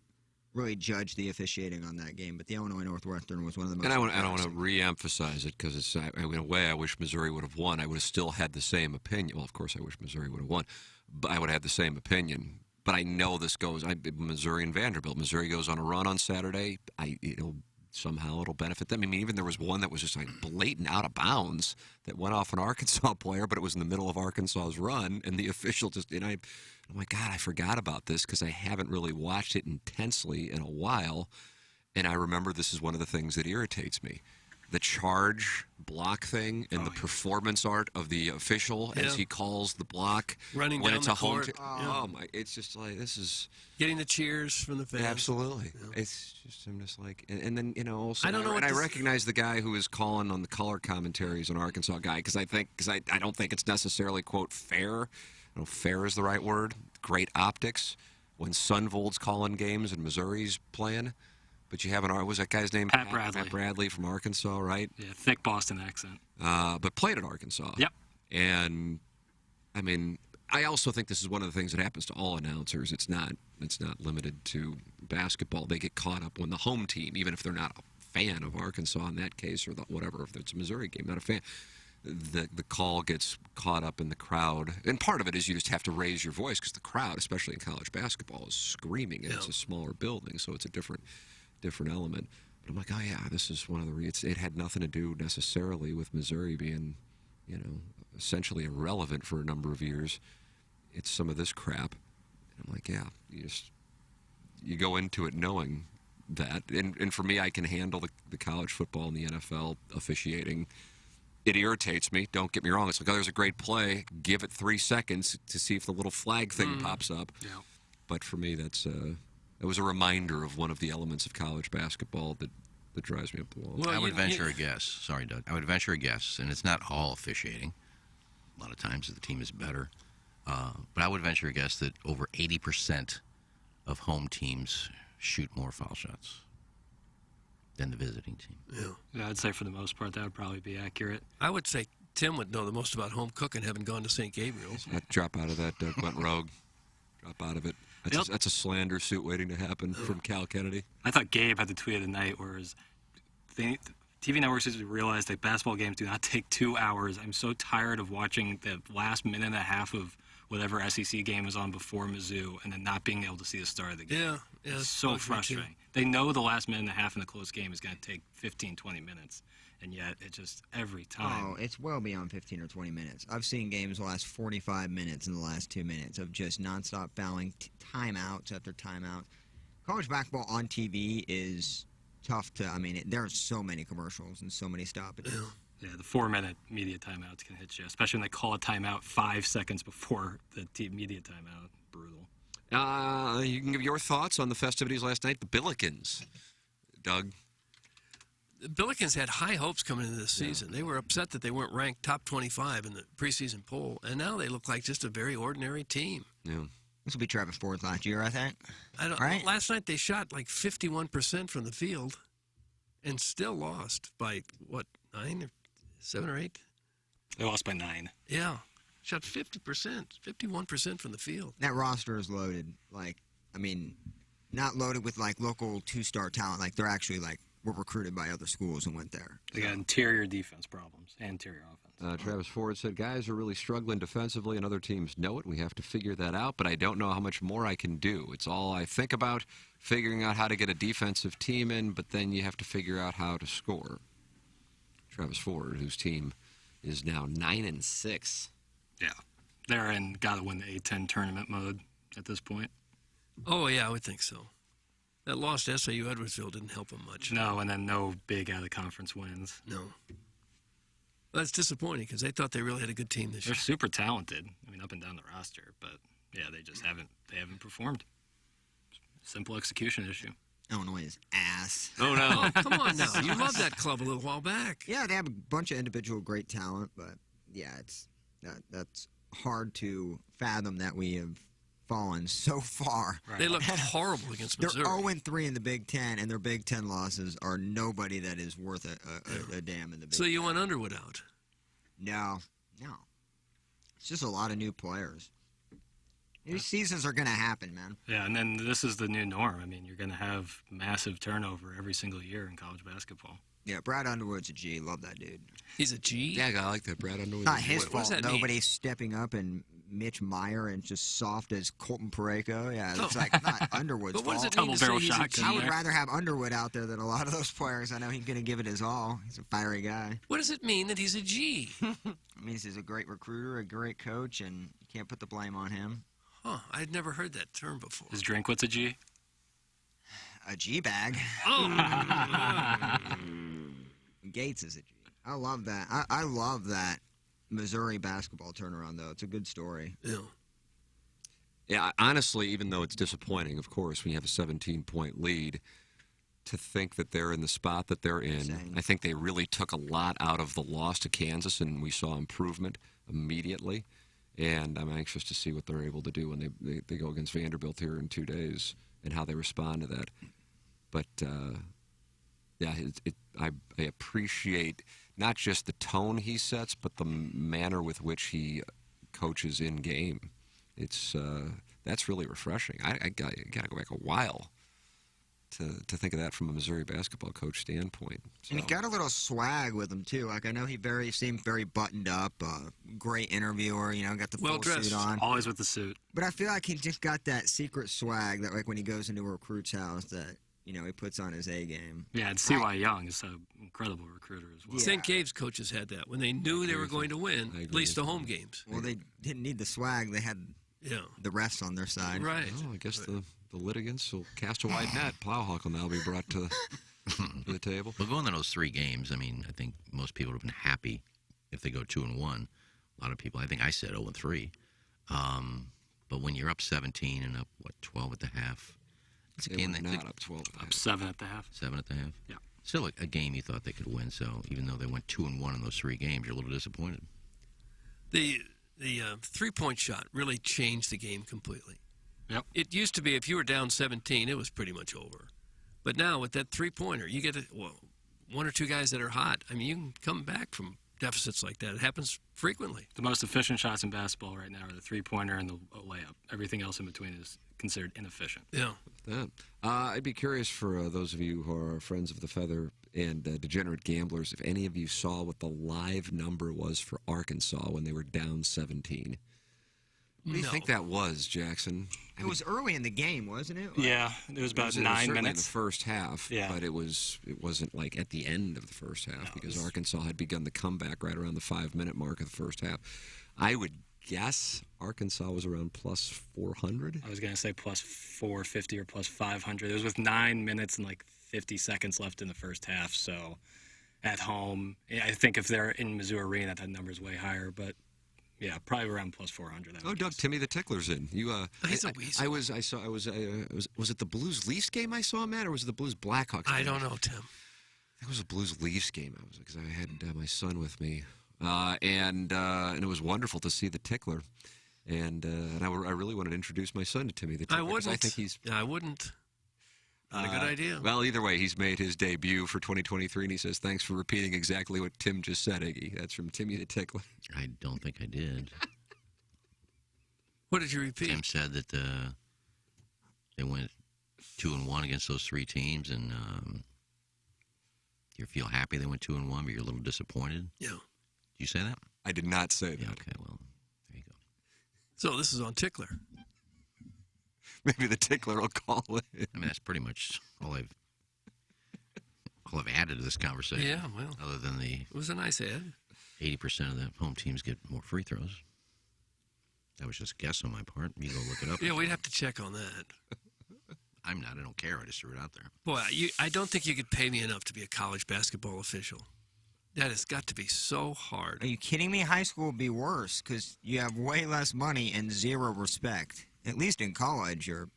really judge the officiating on that game. But the Illinois Northwestern was one of the most And I want to embarrassing. re-emphasize it because it's in a way I wish Missouri would have won. I would have still had the same opinion. Well, of course, I wish Missouri would have won, but I would have had the same opinion. But I know this goes. Missouri and Vanderbilt. Missouri goes on a run on Saturday. It'll benefit them. I mean, even there was one that was just like blatant out of bounds that went off an Arkansas player, but it was in the middle of Arkansas's run, and the official just I'm like, God, I forgot about this because I haven't really watched it intensely in a while, and I remember this is one of the things that irritates me. The charge block thing and the performance art of the official as he calls the block Running when down it's the a home court. team. Oh my! It's just like this is Getting the cheers from the fans. absolutely. It's just I'm just like, and then also I don't know what and I this- recognize the guy who is calling on the color commentaries, an Arkansas guy, because I don't think it's necessarily quote fair. I don't know if fair is the right word. Great optics when Sunvold's calling games and Missouri's playing. But you have what was that guy's name? Pat Bradley. Pat Bradley from Arkansas, right? Yeah, thick Boston accent. But played at Arkansas. Yep. And I mean, I also think this is one of the things that happens to all announcers. It's not limited to basketball. They get caught up when the home team, even if they're not a fan of Arkansas in that case, or whatever, if it's a Missouri game, not a fan. The call gets caught up in the crowd, and part of it is you just have to raise your voice because the crowd, especially in college basketball, is screaming, and it's a smaller building, so it's a different element. But I'm like, oh yeah, this is one of the. It had nothing to do necessarily with Missouri being, essentially irrelevant for a number of years. It's some of this crap. And I'm like, yeah, you go into it knowing that, and for me, I can handle the college football and the NFL officiating. It irritates me. Don't get me wrong. It's like, oh, there's a great play. Give it 3 seconds to see if the little flag thing pops up. Yeah. But for me, it was a reminder of one of the elements of college basketball that drives me up the wall. Well, I would venture a guess. Sorry, Doug. I would venture a guess, and it's not all officiating. A lot of times the team is better. But I would venture a guess that over 80% of home teams shoot more foul shots than the visiting team. Yeah, I'd say for the most part that would probably be accurate. I would say Tim would know the most about home cooking, having gone to St. Gabriel's. Drop out of that, Doug went rogue. Drop out of it. That's a slander suit waiting to happen from Cal Kennedy. I thought Gabe had the tweet of the night, whereas TV networks need to realize that basketball games do not take 2 hours. I'm so tired of watching the last minute and a half of whatever SEC game was on before Mizzou and then not being able to see the start of the game. Yeah. It's so frustrating. They know the last minute and a half in the close game is going to take 15, 20 minutes, and yet it just every time. Oh, it's well beyond 15 or 20 minutes. I've seen games last 45 minutes in the last 2 minutes of just nonstop fouling, timeouts after timeout. College basketball on TV is tough to. I mean, there are so many commercials and so many stoppages. Yeah, the 4-minute media timeouts can hit you, especially when they call a timeout 5 seconds before the media timeout. Brutal. You can give your thoughts on the festivities last night. The Billikens, Doug. The Billikens had high hopes coming into this season. They were upset that they weren't ranked top 25 in the preseason poll, and now they look like just a very ordinary team. Yeah. This will be Travis Ford's last year, I think. Right? Last night they shot like 51% from the field and still lost by, 9 or 7 or 8? They lost by 9. Yeah. Shot 50%, 51% from the field. That roster is loaded. Not loaded with local 2-star talent. They're actually were recruited by other schools and went there. They got interior defense problems and interior offense. Travis Ford said, guys are really struggling defensively and other teams know it. We have to figure that out, but I don't know how much more I can do. It's all I think about, figuring out how to get a defensive team in, but then you have to figure out how to score. Travis Ford, whose team is now 9-6. Yeah. They're in got to win the A-10 tournament mode at this point. Oh, yeah, I would think so. That loss to SIU Edwardsville didn't help them much. No, and then no big out of conference wins. No. That's disappointing because they thought they really had a good team this They're year. super talented. I mean, up and down the roster, but yeah, they just haven't performed. Simple execution issue. Illinois is ass. Oh, no. Oh, come on now. You loved that club a little while back. Yeah, they have a bunch of individual great talent, but yeah, that's hard to fathom that we have fallen so far. Right. They looked horrible against They're Missouri. 0-3 in the Big Ten, and their Big Ten losses are nobody that is worth a damn in the Big So Ten. you want Underwood out. No. It's just a lot of new players. These seasons are going to happen, man. Yeah, and then this is the new norm. I mean, you're going to have massive turnover every single year in college basketball. Yeah, Brad Underwood's a G. Love that dude. He's a G? Yeah, I like that. Brad Underwood. Not his what does fault. that mean? Nobody's stepping up, and Mitch Meyer and just soft as Colton Parayko. Yeah, it's like not Underwood's But what does fault. it mean to say Double-barrel he's a shotgun. G? I would rather have Underwood out there than a lot of those players. I know he's going to give it his all. He's a fiery guy. What does it mean that he's a G? It means he's a great recruiter, a great coach, and you can't put the blame on him. Huh, I'd never heard that term before. Is Drinkwitz a G? A G bag. Gates is a G. I love that. I love that Missouri basketball turnaround, though. It's a good story. Yeah. Yeah, honestly, even though it's disappointing, of course, when you have a 17-point lead, to think that they're in the spot that they're in, Insane. I think they really took a lot out of the loss to Kansas, and we saw improvement immediately. And I'm anxious to see what they're able to do when they go against Vanderbilt here in 2 days and how they respond to that. But, yeah, I appreciate not just the tone he sets, but the manner with which he coaches in game. It's that's really refreshing. I got to go back a while to think of that from a Missouri basketball coach standpoint. So. And he got a little swag with him, too. Like, I know he seemed very buttoned up, great interviewer, got the full Well-dressed. suit on. Always with the suit. But I feel like he just got that secret swag that, like, when he goes into a recruit's house that, he puts on his A game. Yeah, and C.Y. Young is an incredible recruiter as well. Yeah. St. Gabe's coaches had that. When they knew they were going to win, I at agree least the with home you. games. Well, they didn't need the swag. They had Yeah. the refs on their side. Right. Well, I guess the litigants will cast a wide net. Plowhawk will now be brought to the table. Well, going to those 3 games, I mean, I think most people would have been happy if they go 2-1. A lot of people, I think I said 0-3. But when you're up 17 and up, 12 at the half, it's a They game were that not up 12 at the Up half. 7 at the half. 7 at the half. Yeah. Still a game you thought they could win. So even though they went 2-1 in those 3 games, you're a little disappointed. The 3-point shot really changed the game completely. Yep. It used to be if you were down 17, it was pretty much over. But now with that 3-pointer, you get 1 or 2 guys that are hot. I mean, you can come back from deficits like that. It happens frequently. The most efficient shots in basketball right now are the 3-pointer and the layup. Everything else in between is considered inefficient. Yeah. That. I'd be curious for those of you who are friends of the Feather and degenerate gamblers, if any of you saw what the live number was for Arkansas when they were down 17. What do you No. think that was, Jackson? It was early in the game, wasn't it? Yeah, it was about It was 9 certainly minutes. in the first half, Yeah. but it wasn't like at the end of the first half No, because it was- Arkansas had begun the comeback right around the 5-minute mark of the first half. I would guess Arkansas was around plus 400. I was going to say plus 450 or plus 500. It was with 9 minutes and like 50 seconds left in the first half. So at home, I think if they're in Mizzou Arena, that number's way higher. But yeah, probably around plus 400. I would Oh, Doug, guess. Timmy the Tickler's in. You, He's a weasel. was it the Blues Leafs game I saw him at, or was it the Blues Blackhawks game? I don't know, Tim. It was a Blues Leafs game. I was because I had my son with me, and it was wonderful to see the Tickler, and I really wanted to introduce my son to Timmy the Tickler. I 'cause wouldn't. I think he's I wouldn't. Not a good idea. Well, either way, he's made his debut for 2023, and he says, "Thanks for repeating exactly what Tim just said, Iggy." That's from Timmy the Tickler. I don't think I did. What did you repeat? Tim said that they went 2-1 against those 3 teams, and you feel happy they went 2-1, but you're a little disappointed. Yeah. Did you say that? I did not say that. Yeah. Okay. Well, there you go. So this is on Tickler. Maybe the Tickler will call it. I mean, that's pretty much all I've added to this conversation. Yeah, well, Other than the it was a nice ad. 80% of the home teams get more free throws. That was just a guess on my part. You go look it up. Yeah, we'd have to check on that. I'm not. I don't care. I just threw it out there. Boy, I don't think you could pay me enough to be a college basketball official. That has got to be so hard. Are you kidding me? High school would be worse because you have way less money and zero respect. At least in college, you're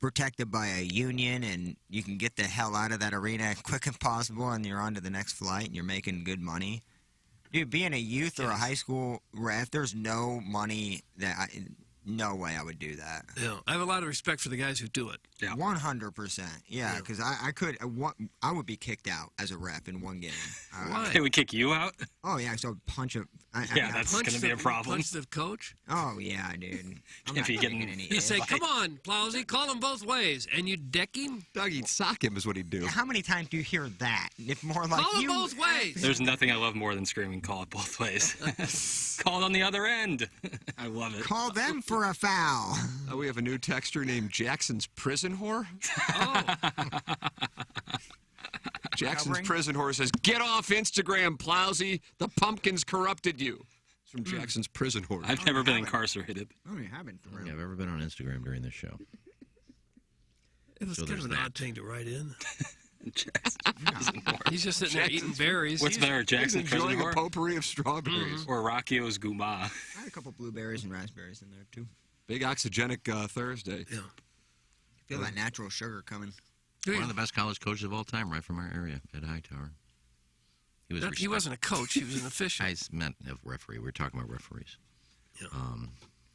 protected by a union and you can get the hell out of that arena as quick as possible and you're on to the next flight and you're making good money. Dude, being a youth or a high school ref, there's no money no way I would do that. Yeah, I have a lot of respect for the guys who do it. Yeah. 100%. Yeah, because I would be kicked out as a ref in one game. Why? They would kick you out? Oh, yeah, so punch a... Yeah, that's going to be a problem. Punch the coach? Oh, yeah, dude. I'm If not you get taking in- any You say, hits. come on, Plowsy, call him both ways. And you deck him? Doug, he'd sock him is what he'd do. How many times do you hear that? If more like Call him you... both ways. There's nothing I love more than screaming, call it both ways. Call it on the other end. I love it. Call them for a foul. We have a new texter named Jackson's Prison Whore. Oh, Jackson's Covering? Prison Whore says, "Get off Instagram, Plowsy. The pumpkins corrupted you." It's from Jackson's Prison Whore. I've never been incarcerated. I don't even have it. I don't think I've ever been on Instagram during this show. it was So kind of there's an that. odd thing to write in. Jackson He's just sitting there eating berries. What's better, He's Jackson Prison enjoying a Whore potpourri of strawberries. or Rocchio's Guma? I had a couple blueberries and raspberries in there, too. Big oxygenic Thursday. Yeah. Feel that natural sugar coming. One of the best college coaches of all time, right from our area, Ed Hightower. He was. He wasn't a coach. He was an official. I meant a referee. We were talking about referees. Yeah.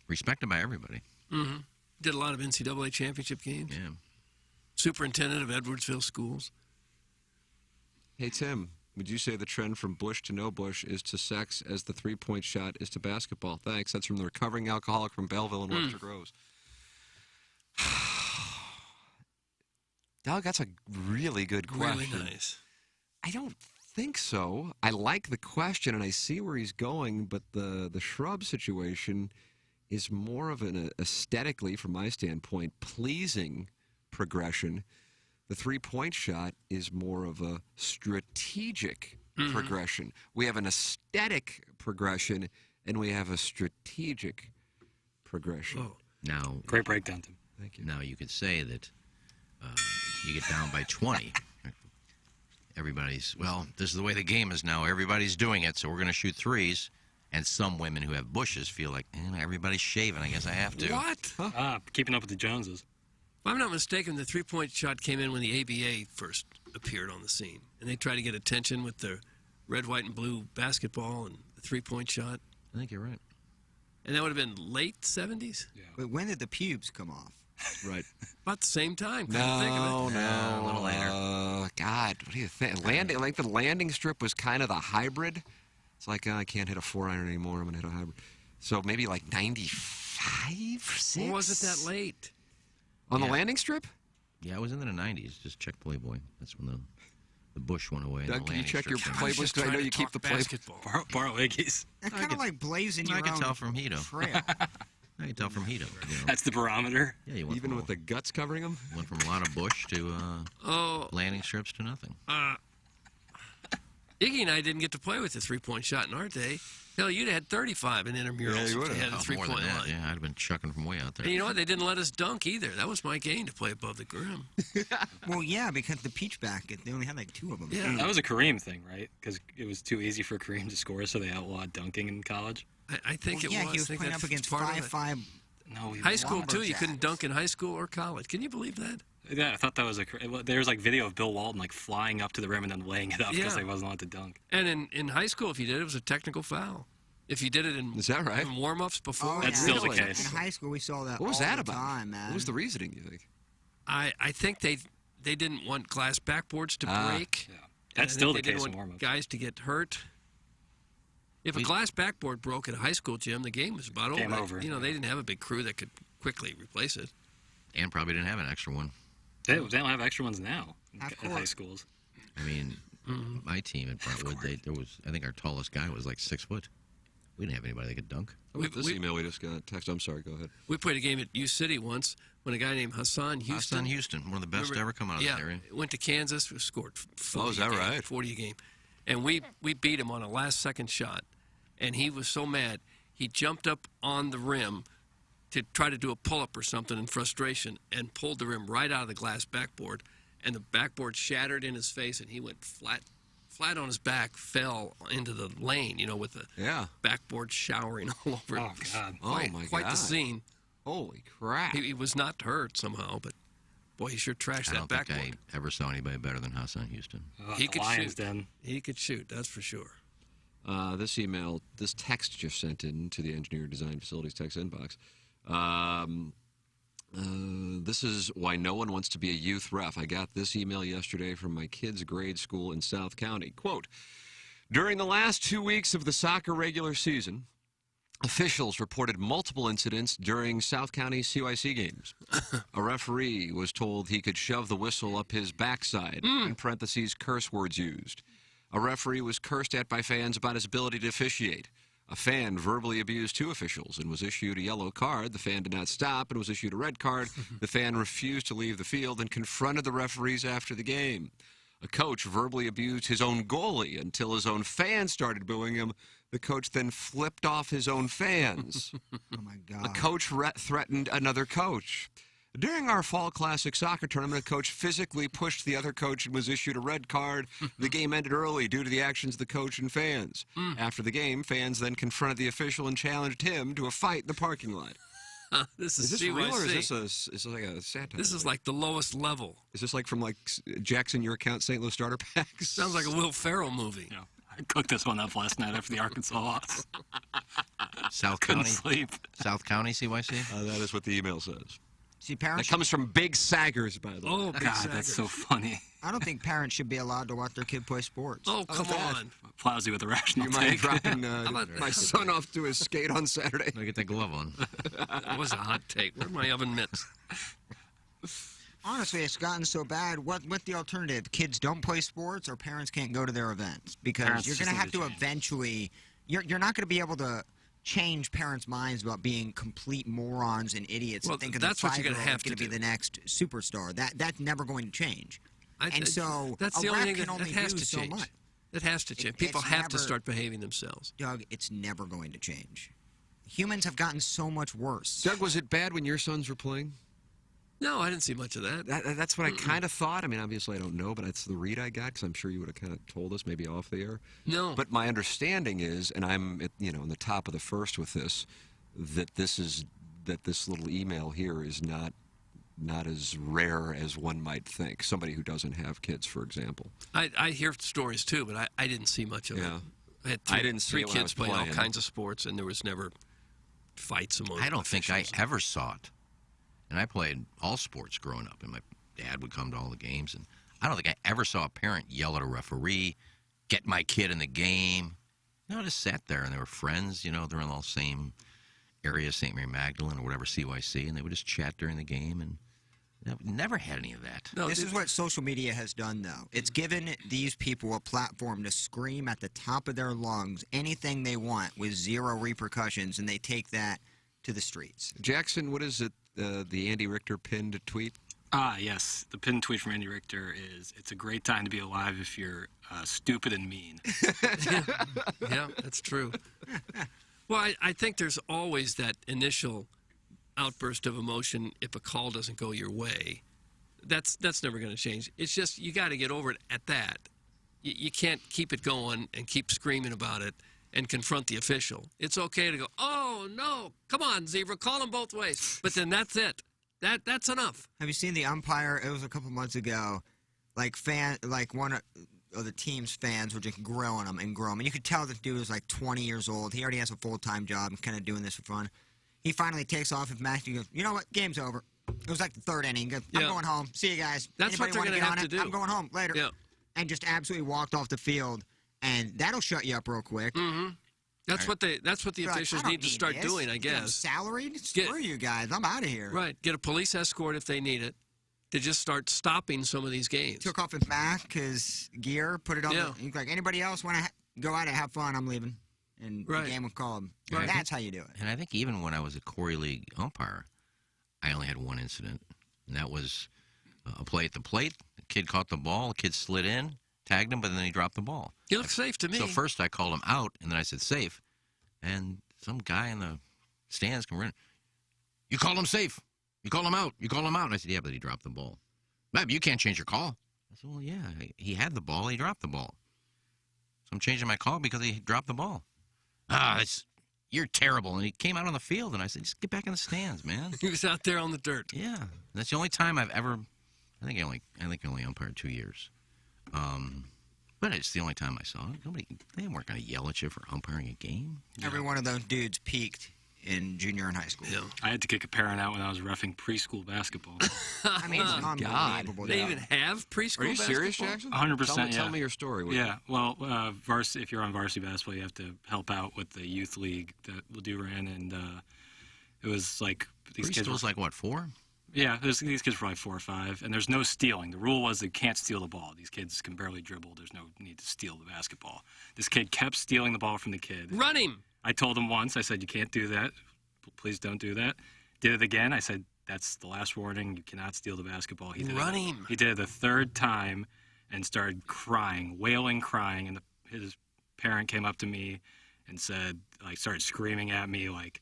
Respected by everybody. Mm-hmm. Did a lot of NCAA championship games. Yeah. Superintendent of Edwardsville schools. Hey, Tim, would you say the trend from Bush to no Bush is to sex as the three-point shot is to basketball? Thanks. That's from the recovering alcoholic from Belleville and Webster Groves. Doug, that's a really good question. Really nice. I don't think so. I like the question, and I see where he's going, but the shrub situation is more of an aesthetically, from my standpoint, pleasing progression. The three-point shot is more of a strategic progression. We have an aesthetic progression, and we have a strategic progression. Oh. Now, Great breakdown, Tim. Thank you. now you could say that you get down by 20. Everybody's, well, this is the way the game is now. Everybody's doing it, so we're going to shoot threes. And some women who have bushes feel like, everybody's shaving. I guess I have to. What? Keeping up with the Joneses. If I'm not mistaken, the three-point shot came in when the ABA first appeared on the scene. And they tried to get attention with the red, white, and blue basketball and the three-point shot. I think you're right. And that would have been late 70s? But when did the pubes come off? Right. About the same time. Come to think of No, it. a little later. God, what do you think? The landing strip was kind of the hybrid. It's like, I can't hit a 4-iron anymore. I'm going to hit a hybrid. So maybe like 95, 6? Or was it that late? On the Yeah. landing strip? Yeah, it was in the 90s. Just check Playboy. That's when the bush went away. and Doug, the can you landing check your strips Playboy? went away. Just Because I know trying you to keep talk the Playboy. basketball. Borrow Iggy's. That's kind of like blazing your I could own tell from Hito. trail. I can tell from Hito. You know. That's the barometer. Yeah, you went Even from, with the guts covering them? went from a lot of bush to Oh, landing strips to nothing. Iggy and I didn't get to play with the three-point shot in our day. Hell, you'd have had 35 in intramurals Yeah, you if would've. you had a Oh, more three-point than that. line. Yeah, I'd have been chucking from way out there. And you know what? They didn't let us dunk either. That was my game, to play above the rim. Well, yeah, because the peach basket, they only had like 2 of them. Yeah. That was a Kareem thing, right? Because it was too easy for Kareem to score, so they outlawed dunking in college. I think Well, it yeah, was. he was I think playing that's up against part of it. 5'5". No, he High school, too. You Lumberjacks. couldn't dunk in high school or college. Can you believe that? Yeah, I thought that was there was like video of Bill Walton like flying up to the rim and then laying it up because Yeah. he wasn't allowed to dunk. And in high school, if you did it, was a technical foul. If you did it in Is that right? warm-ups before, Oh, That's yeah. still the Really? case. In high school, we saw that What was all that the about? time, man. What was the reasoning, you think? I think they didn't want glass backboards to break. Yeah. And That's I still think the they case didn't in want warm-ups. guys to get hurt. If a glass backboard broke at a high school gym, the game was about Game over. over, You know, yeah. they didn't have a big crew that could quickly replace it. And probably didn't have an extra one. They don't have extra ones now Half at court. high schools. I mean, my team at Brentwood, I think our tallest guy was like 6 foot. We didn't have anybody that could dunk. How about this we- email we just got? Text. I'm sorry. Go ahead. We played a game at U City once when a guy named Hassan Houston. Hassan Houston, one of the best to ever come out of yeah, that area. went to Kansas, scored 40 Oh, is that a game, right? 40 a game. And we beat him on a last-second shot. And he was so mad, he jumped up on the rim, to try to do a pull-up or something in frustration and pulled the rim right out of the glass backboard, and the backboard shattered in his face, and he went flat on his back, fell into the lane, with the Yeah. backboard showering all over it. Oh, God. Quite the scene. Holy crap. He was not hurt somehow, but boy, he sure trashed I that don't backboard. think I ever saw anybody better than Hassan Houston. He The could Lions shoot. Den. He could shoot, that's for sure. This text just sent in to the Engineer Design Facilities text inbox. This is why no one wants to be a youth ref. I got this email yesterday from my kid's grade school in South County. Quote, during the last 2 weeks of the soccer regular season, officials reported multiple incidents during South County CYC games. A referee was told he could shove the whistle up his backside, in parentheses, curse words used. A referee was cursed at by fans about his ability to officiate. A fan verbally abused 2 officials and was issued a yellow card. The fan did not stop and was issued a red card. The fan refused to leave the field and confronted the referees after the game. A coach verbally abused his own goalie until his own fans started booing him. The coach then flipped off his own fans. Oh my A God. coach threatened another coach. During our Fall Classic soccer tournament, a coach physically pushed the other coach and was issued a red card. The game ended early due to the actions of the coach and fans. After the game, fans then confronted the official and challenged him to a fight in the parking lot. This Is is this CYC. real or is this like a satire? This is like the lowest level. Is this like from Jackson Your Account St. Louis starter packs? Sounds like a Will Ferrell movie. Yeah. I cooked this one up last night after the Arkansas loss. South Couldn't County, sleep. South County CYC. That is what the email says. See, That parents. comes from Big Saggers, by the way. Oh, Big God, Saggers. that's so funny. I don't think parents should be allowed to watch their kid play sports. Oh, come that? on. Plowsy with a rational You mind take. dropping about my son off to his skate on Saturday? I get that glove on. That was a hot take. Where's my oven mitts? Honestly, it's gotten so bad. What the alternative? Kids don't play sports, or parents can't go to their events because Parents you're just going to need have to to change. eventually. You're not going to be able to change parents' minds about being complete morons and idiots Well, and thinking that's the what you're gonna 5-year-old have is going to to be do. the next superstar. That's never going to change. And so that's a the only ref thing can that only has do to so change. much. That has to change. It- People it's have to never- start behaving themselves. Doug, it's never going to change. Humans have gotten so much worse. Doug, was it bad when your sons were playing? No, I didn't see much of that. That's what I kind of thought. I mean, obviously I don't know, but that's the read I got because I'm sure you would have kind of told us maybe off the air. No. But my understanding is, and I'm in the top of the first with this, that this little email here is not as rare as one might think. Somebody who doesn't have kids, for example. I hear stories too, but I didn't see much of Yeah. it. I had I didn't see three it when I kids was playing all playing. kinds of sports, and there was never fights among I don't think I officials. ever saw it. And I played all sports growing up, and my dad would come to all the games. And I don't think I ever saw a parent yell at a referee, get my kid in the game. I just sat there, and they were friends. They're in all the same area, St. Mary Magdalene or whatever, CYC, and they would just chat during the game. And I've never had any of that. No, This did- is what social media has done, though. It's given these people a platform to scream at the top of their lungs anything they want with zero repercussions, and they take that to the streets. Jackson, what is it? The Andy Richter pinned tweet. Yes. The pinned tweet from Andy Richter is, "It's a great time to be alive if you're stupid and mean." Yeah, that's true. Well, I think there's always that initial outburst of emotion if a call doesn't go your way. That's never going to change. It's just you got to get over it at that. You can't keep it going and keep screaming about it and confront the official. It's okay to go, "Oh no, come on, Zebra, call them both ways." But then that's it. That's enough. Have you seen the umpire? It was a couple months ago. One of the team's fans were just grilling him and grilling him. And you could tell the dude was like 20 years old. He already has a full-time job and kind of doing this for fun. He finally takes off his mask and goes, "You know what? Game's over." It was like the third inning. He goes, "I'm Yeah. going home. See you guys. That's what Anybody they're wanna gonna get have on to it? do. I'm going home later." Yeah. And just absolutely walked off the field. And that'll shut you up real quick. That's what the You're like, officials "I don't need to start this. doing, I You know, guess. salaried? Screw you guys. I'm out of here. Right. Get a police escort if they need it to just start stopping some of these games. Took off his mask, his gear, put it on. Yeah. He's like, "Anybody else want to go out and have fun? I'm leaving." And Right. the game was called. Right. That's how you do it. And I think even when I was a Corey League umpire, I only had one incident, and that was a play at the plate. The kid caught the ball, the kid slid in, tagged him, but then he dropped the ball. He looks safe to me. So first I called him out, and then I said safe. And some guy in the stands come in. You called him safe. You called him out. You called him out. And I said, yeah, but he dropped the ball. But you can't change your call. I said, well, yeah, he had the ball. He dropped the ball. So I'm changing my call because he dropped the ball. You're terrible. And he came out on the field, and I said, just get back in the stands, man. He was out there on the dirt. Yeah. That's the only time I've ever, I think I only umpired 2 years. But it's the only time I saw it. They weren't going to yell at you for umpiring a game. Every one of those dudes peaked in junior and high school. Yeah. I had to kick a parent out when I was reffing preschool basketball. I mean, it's unbelievable. They dog. even have preschool Are you serious, basketball? Jackson? 100%, yeah. Tell me your story. will you? Yeah, well, if you're on varsity basketball, you have to help out with the youth league that Ladue ran, and it was like these kids were Preschool's like, what, 4? Yeah, these kids were like 4 or 5, and there's no stealing. The rule was they can't steal the ball. These kids can barely dribble. There's no need to steal the basketball. This kid kept stealing the ball from the kid. Run him. I told him once, I said, you can't do that. Please don't do that. Did it again. I said, that's the last warning. You cannot steal the basketball. He did Run it. him. He did it the third time and started crying, wailing, crying. And his parent came up to me and said, like, started screaming at me, like,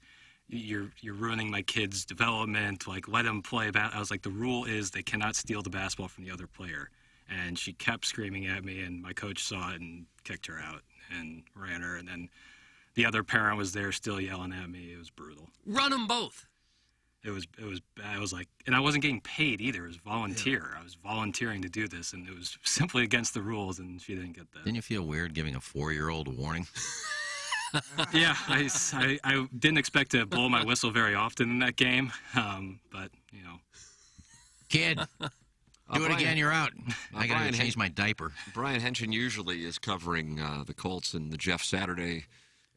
you're ruining my kid's development. Like, let him play. I was like, the rule is they cannot steal the basketball from the other player. And she kept screaming at me, and my coach saw it and kicked her out and ran her. And then the other parent was there still yelling at me. It was brutal. Run them both. It was bad. I was like, and I wasn't getting paid either. It was volunteer. I was volunteering to do this, and it was simply against the rules, and she didn't get that. Didn't you feel weird giving a 4-year-old a warning? Yeah, I didn't expect to blow my whistle very often in that game, but, you know. Kid, do it again, you're out. I got Brian to change my diaper. Brian Henson usually is covering the Colts, and the Jeff Saturday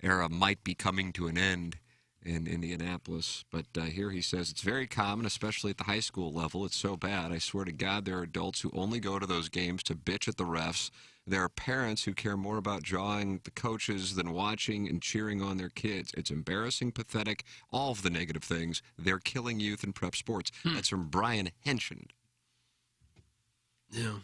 era might be coming to an end in Indianapolis. But here he says it's very common, especially at the high school level. It's so bad. I swear to God, there are adults who only go to those games to bitch at the refs. There are parents who care more about jawing the coaches than watching and cheering on their kids. It's embarrassing, pathetic, all of the negative things. They're killing youth in prep sports. That's from Brian Henson. Yeah.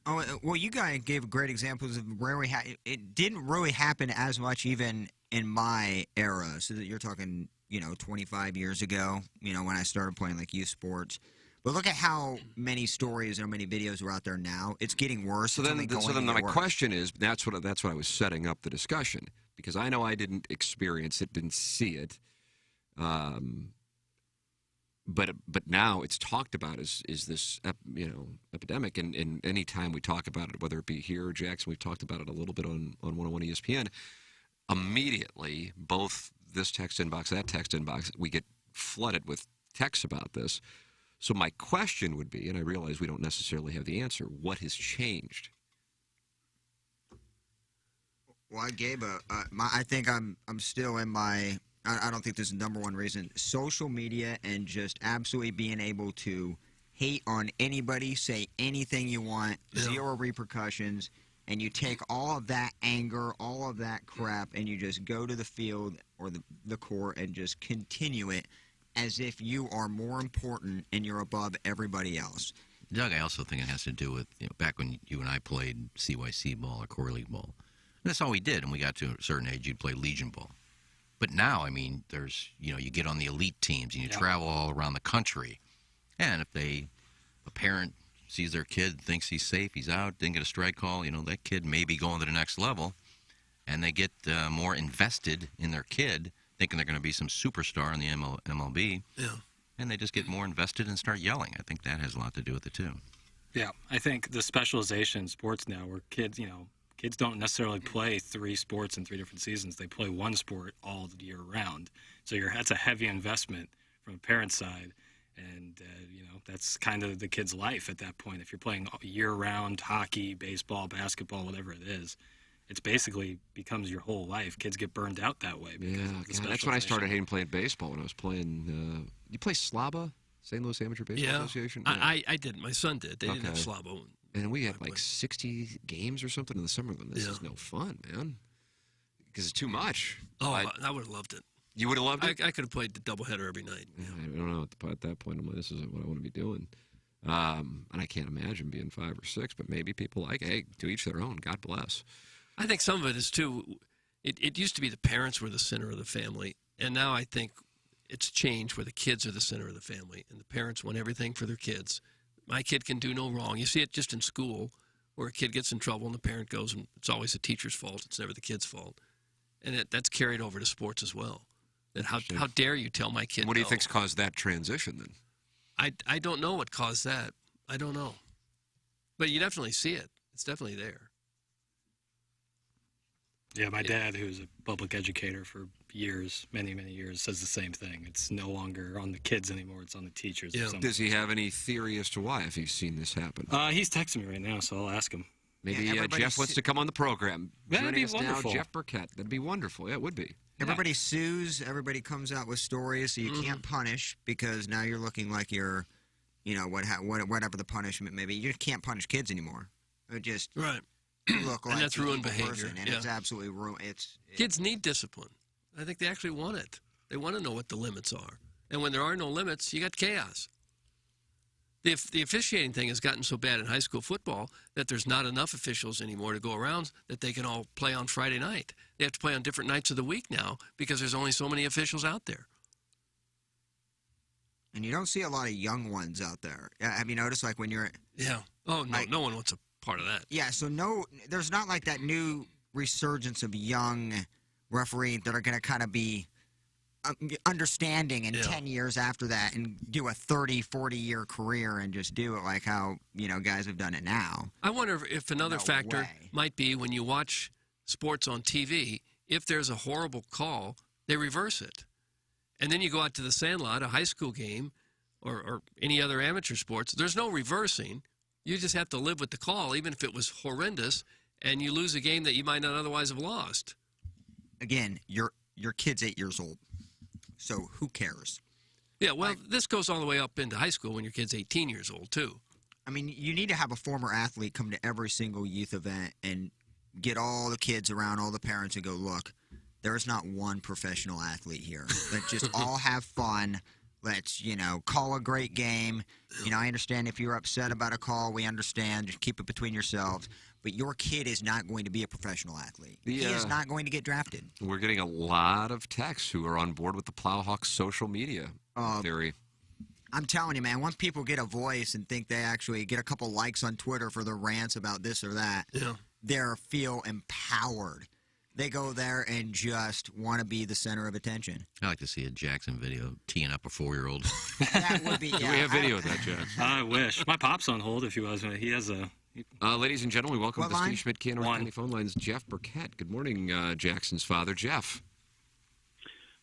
Oh, well, you guys gave great examples of where it didn't really happen as much even in my era. So that you're talking, 25 years ago, when I started playing like youth sports. But look at how many stories and how many videos are out there now. It's getting worse. So It's then, only going to my get worse. question is, that's what I was setting up the discussion, because I know I didn't experience it, didn't see it, but now it's talked about as this epidemic, and any time we talk about it, whether it be here or Jackson, we've talked about it a little bit on 101 ESPN. Immediately, both this text inbox, that text inbox, we get flooded with texts about this. So my question would be, and I realize we don't necessarily have the answer, what has changed? Well, I gave I think I'm still in my. I don't think this is the number one reason. Social media and just absolutely being able to hate on anybody, say anything you want, zero repercussions, and you take all of that anger, all of that crap, and you just go to the field or the court and just continue it as if you are more important and you're above everybody else. Doug, I also think it has to do with, back when you and I played CYC ball or Core League ball. That's all we did. And we got to a certain age, you'd play Legion ball. But now, I mean, there's, you get on the elite teams and you travel all around the country. And if a parent sees their kid, thinks he's safe, he's out, didn't get a strike call, that kid may be going to the next level. And they get more invested in their kid, thinking they're going to be some superstar in the MLB. Yeah. And they just get more invested and start yelling. I think that has a lot to do with it, too. Yeah, I think the specialization in sports now where kids don't necessarily play 3 sports in 3 different seasons. They play one sport all year round. So that's a heavy investment from a parent's side. And, that's kind of the kid's life at that point. If you're playing year-round hockey, baseball, basketball, whatever it is, it's basically becomes your whole life. Kids get burned out that way. Yeah, Because of the God, that's when I started specialization. hating playing baseball, when I was playing, you play Slaba? St. Louis Amateur Baseball Yeah. Association? I did. My son did. They didn't have Okay. Slabo. And we had like 60 games or something in the summer. This Yeah. is no fun, man. Because it's too much. Oh, I would have loved it. You would have loved I it? could have played the doubleheader every night. Yeah, I don't know. At that point, I'm like, this isn't what I want to be doing. And I can't imagine being 5 or 6, but maybe people like, hey, to each their own. God bless. I think some of it is, too, it used to be the parents were the center of the family. And now I think it's changed where the kids are the center of the family and the parents want everything for their kids. My kid can do no wrong. You see it just in school where a kid gets in trouble and the parent goes and it's always the teacher's fault. It's never the kid's fault. And that's carried over to sports as well. That how dare you tell my kid What do you no? think's caused that transition then? I don't know what caused that. I don't know. But you definitely see it. It's definitely there. Yeah, my dad, who's a public educator for years, many, many years, says the same thing. It's no longer on the kids anymore. It's on the teachers. Yeah. Does he have any theory as to why, if he's seen this happen? He's texting me right now, so I'll ask him. Maybe Yeah, everybody Jeff wants to come on the program. That'd Joining be us wonderful. now, Jeff Burkett. That'd be wonderful. Yeah, it would be. Everybody sues. Everybody comes out with stories, so you can't punish because now you're looking like you're, whatever the punishment may be. You can't punish kids anymore. It just Right. you look like And that's an ruined evil behavior, person, and yeah. it's absolutely ruined. It's Kids need discipline. I think they actually want it. They want to know what the limits are. And when there are no limits, you got chaos. The officiating thing has gotten so bad in high school football that there's not enough officials anymore to go around that they can all play on Friday night. They have to play on different nights of the week now because there's only so many officials out there. and you don't see a lot of young ones out there. Have you noticed, like when you're Yeah. Oh, no, Like- no one wants a part of that. Yeah, so there's not like that new resurgence of young referees that are going to kind of be understanding in Yeah. 10 years after that and do a 30, 40-year career and just do it like how, guys have done it now. I wonder if another No factor way. might be when you watch sports on TV, if there's a horrible call, they reverse it. And then you go out to the sandlot, a high school game, or any other amateur sports, there's no reversing. You just have to live with the call, even if it was horrendous, and you lose a game that you might not otherwise have lost. Again, your kid's 8 years old, so who cares? Yeah, well, this goes all the way up into high school when your kid's 18 years old, too. I mean, you need to have a former athlete come to every single youth event and get all the kids around, all the parents, and go, look, there is not one professional athlete here. Let's just all have fun. Let's, call a great game. I understand if you're upset about a call, we understand. Just keep it between yourselves. But your kid is not going to be a professional athlete. He is not going to get drafted. We're getting a lot of texts who are on board with the Plowhawks social media theory. I'm telling you, man, once people get a voice and think they actually get a couple likes on Twitter for their rants about this or that, Yeah. they feel empowered. They go there and just want to be the center of attention. I like to see a Jackson video teeing up a 4-year-old. That would be. Do we have video of that, Jack? I wish. My pop's on hold if he was. He has a. Ladies and gentlemen, we welcome What to the line? Steve Schmidt Cantor One. County phone lines Jeff Burkett. Good morning, Jackson's father, Jeff.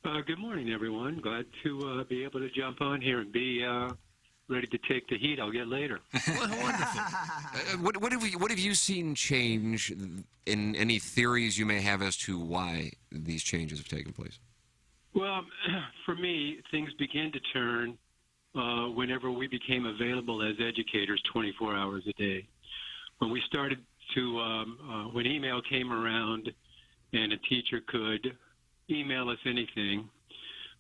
Good morning, everyone. Glad to be able to jump on here and be ready to take the heat I'll get later. Well, wonderful. What have you seen change in any theories you may have as to why these changes have taken place? Well, for me, things began to turn whenever we became available as educators 24 hours a day. When we started to, when email came around and a teacher could email us anything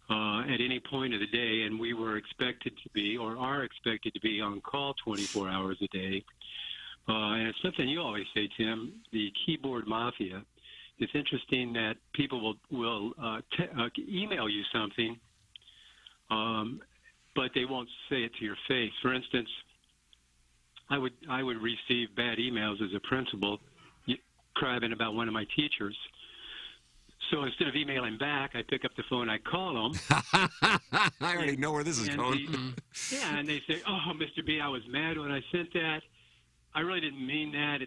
at any point of the day, and we were expected to be or are expected to be on call 24 hours a day. And it's something you always say, Tim, the keyboard mafia. It's interesting that people will email you something, but they won't say it to your face. For instance, I would receive bad emails as a principal crabbing about one of my teachers. So instead of emailing back, I pick up the phone, I call them. I already know where this is and going. and they say, "Oh, Mr. B, I was mad when I sent that. I really didn't mean that."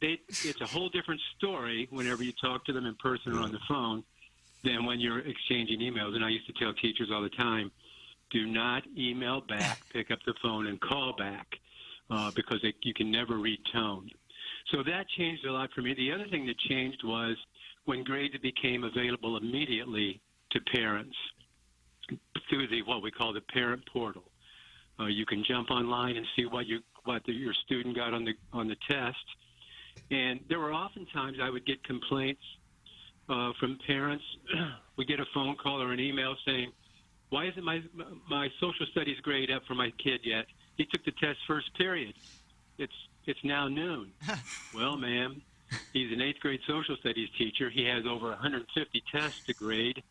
It's a whole different story whenever you talk to them in person or on the phone than when you're exchanging emails. And I used to tell teachers all the time, do not email back, pick up the phone and call back because you can never read tone. So that changed a lot for me. The other thing that changed was when grades became available immediately to parents through what we call the parent portal. You can jump online and see what your student got on the test. And there were oftentimes I would get complaints from parents. We get a phone call or an email saying, "Why isn't my social studies grade up for my kid yet? He took the test first period. It's now noon." Well, ma'am, he's an 8th grade social studies teacher. He has over 150 tests to grade.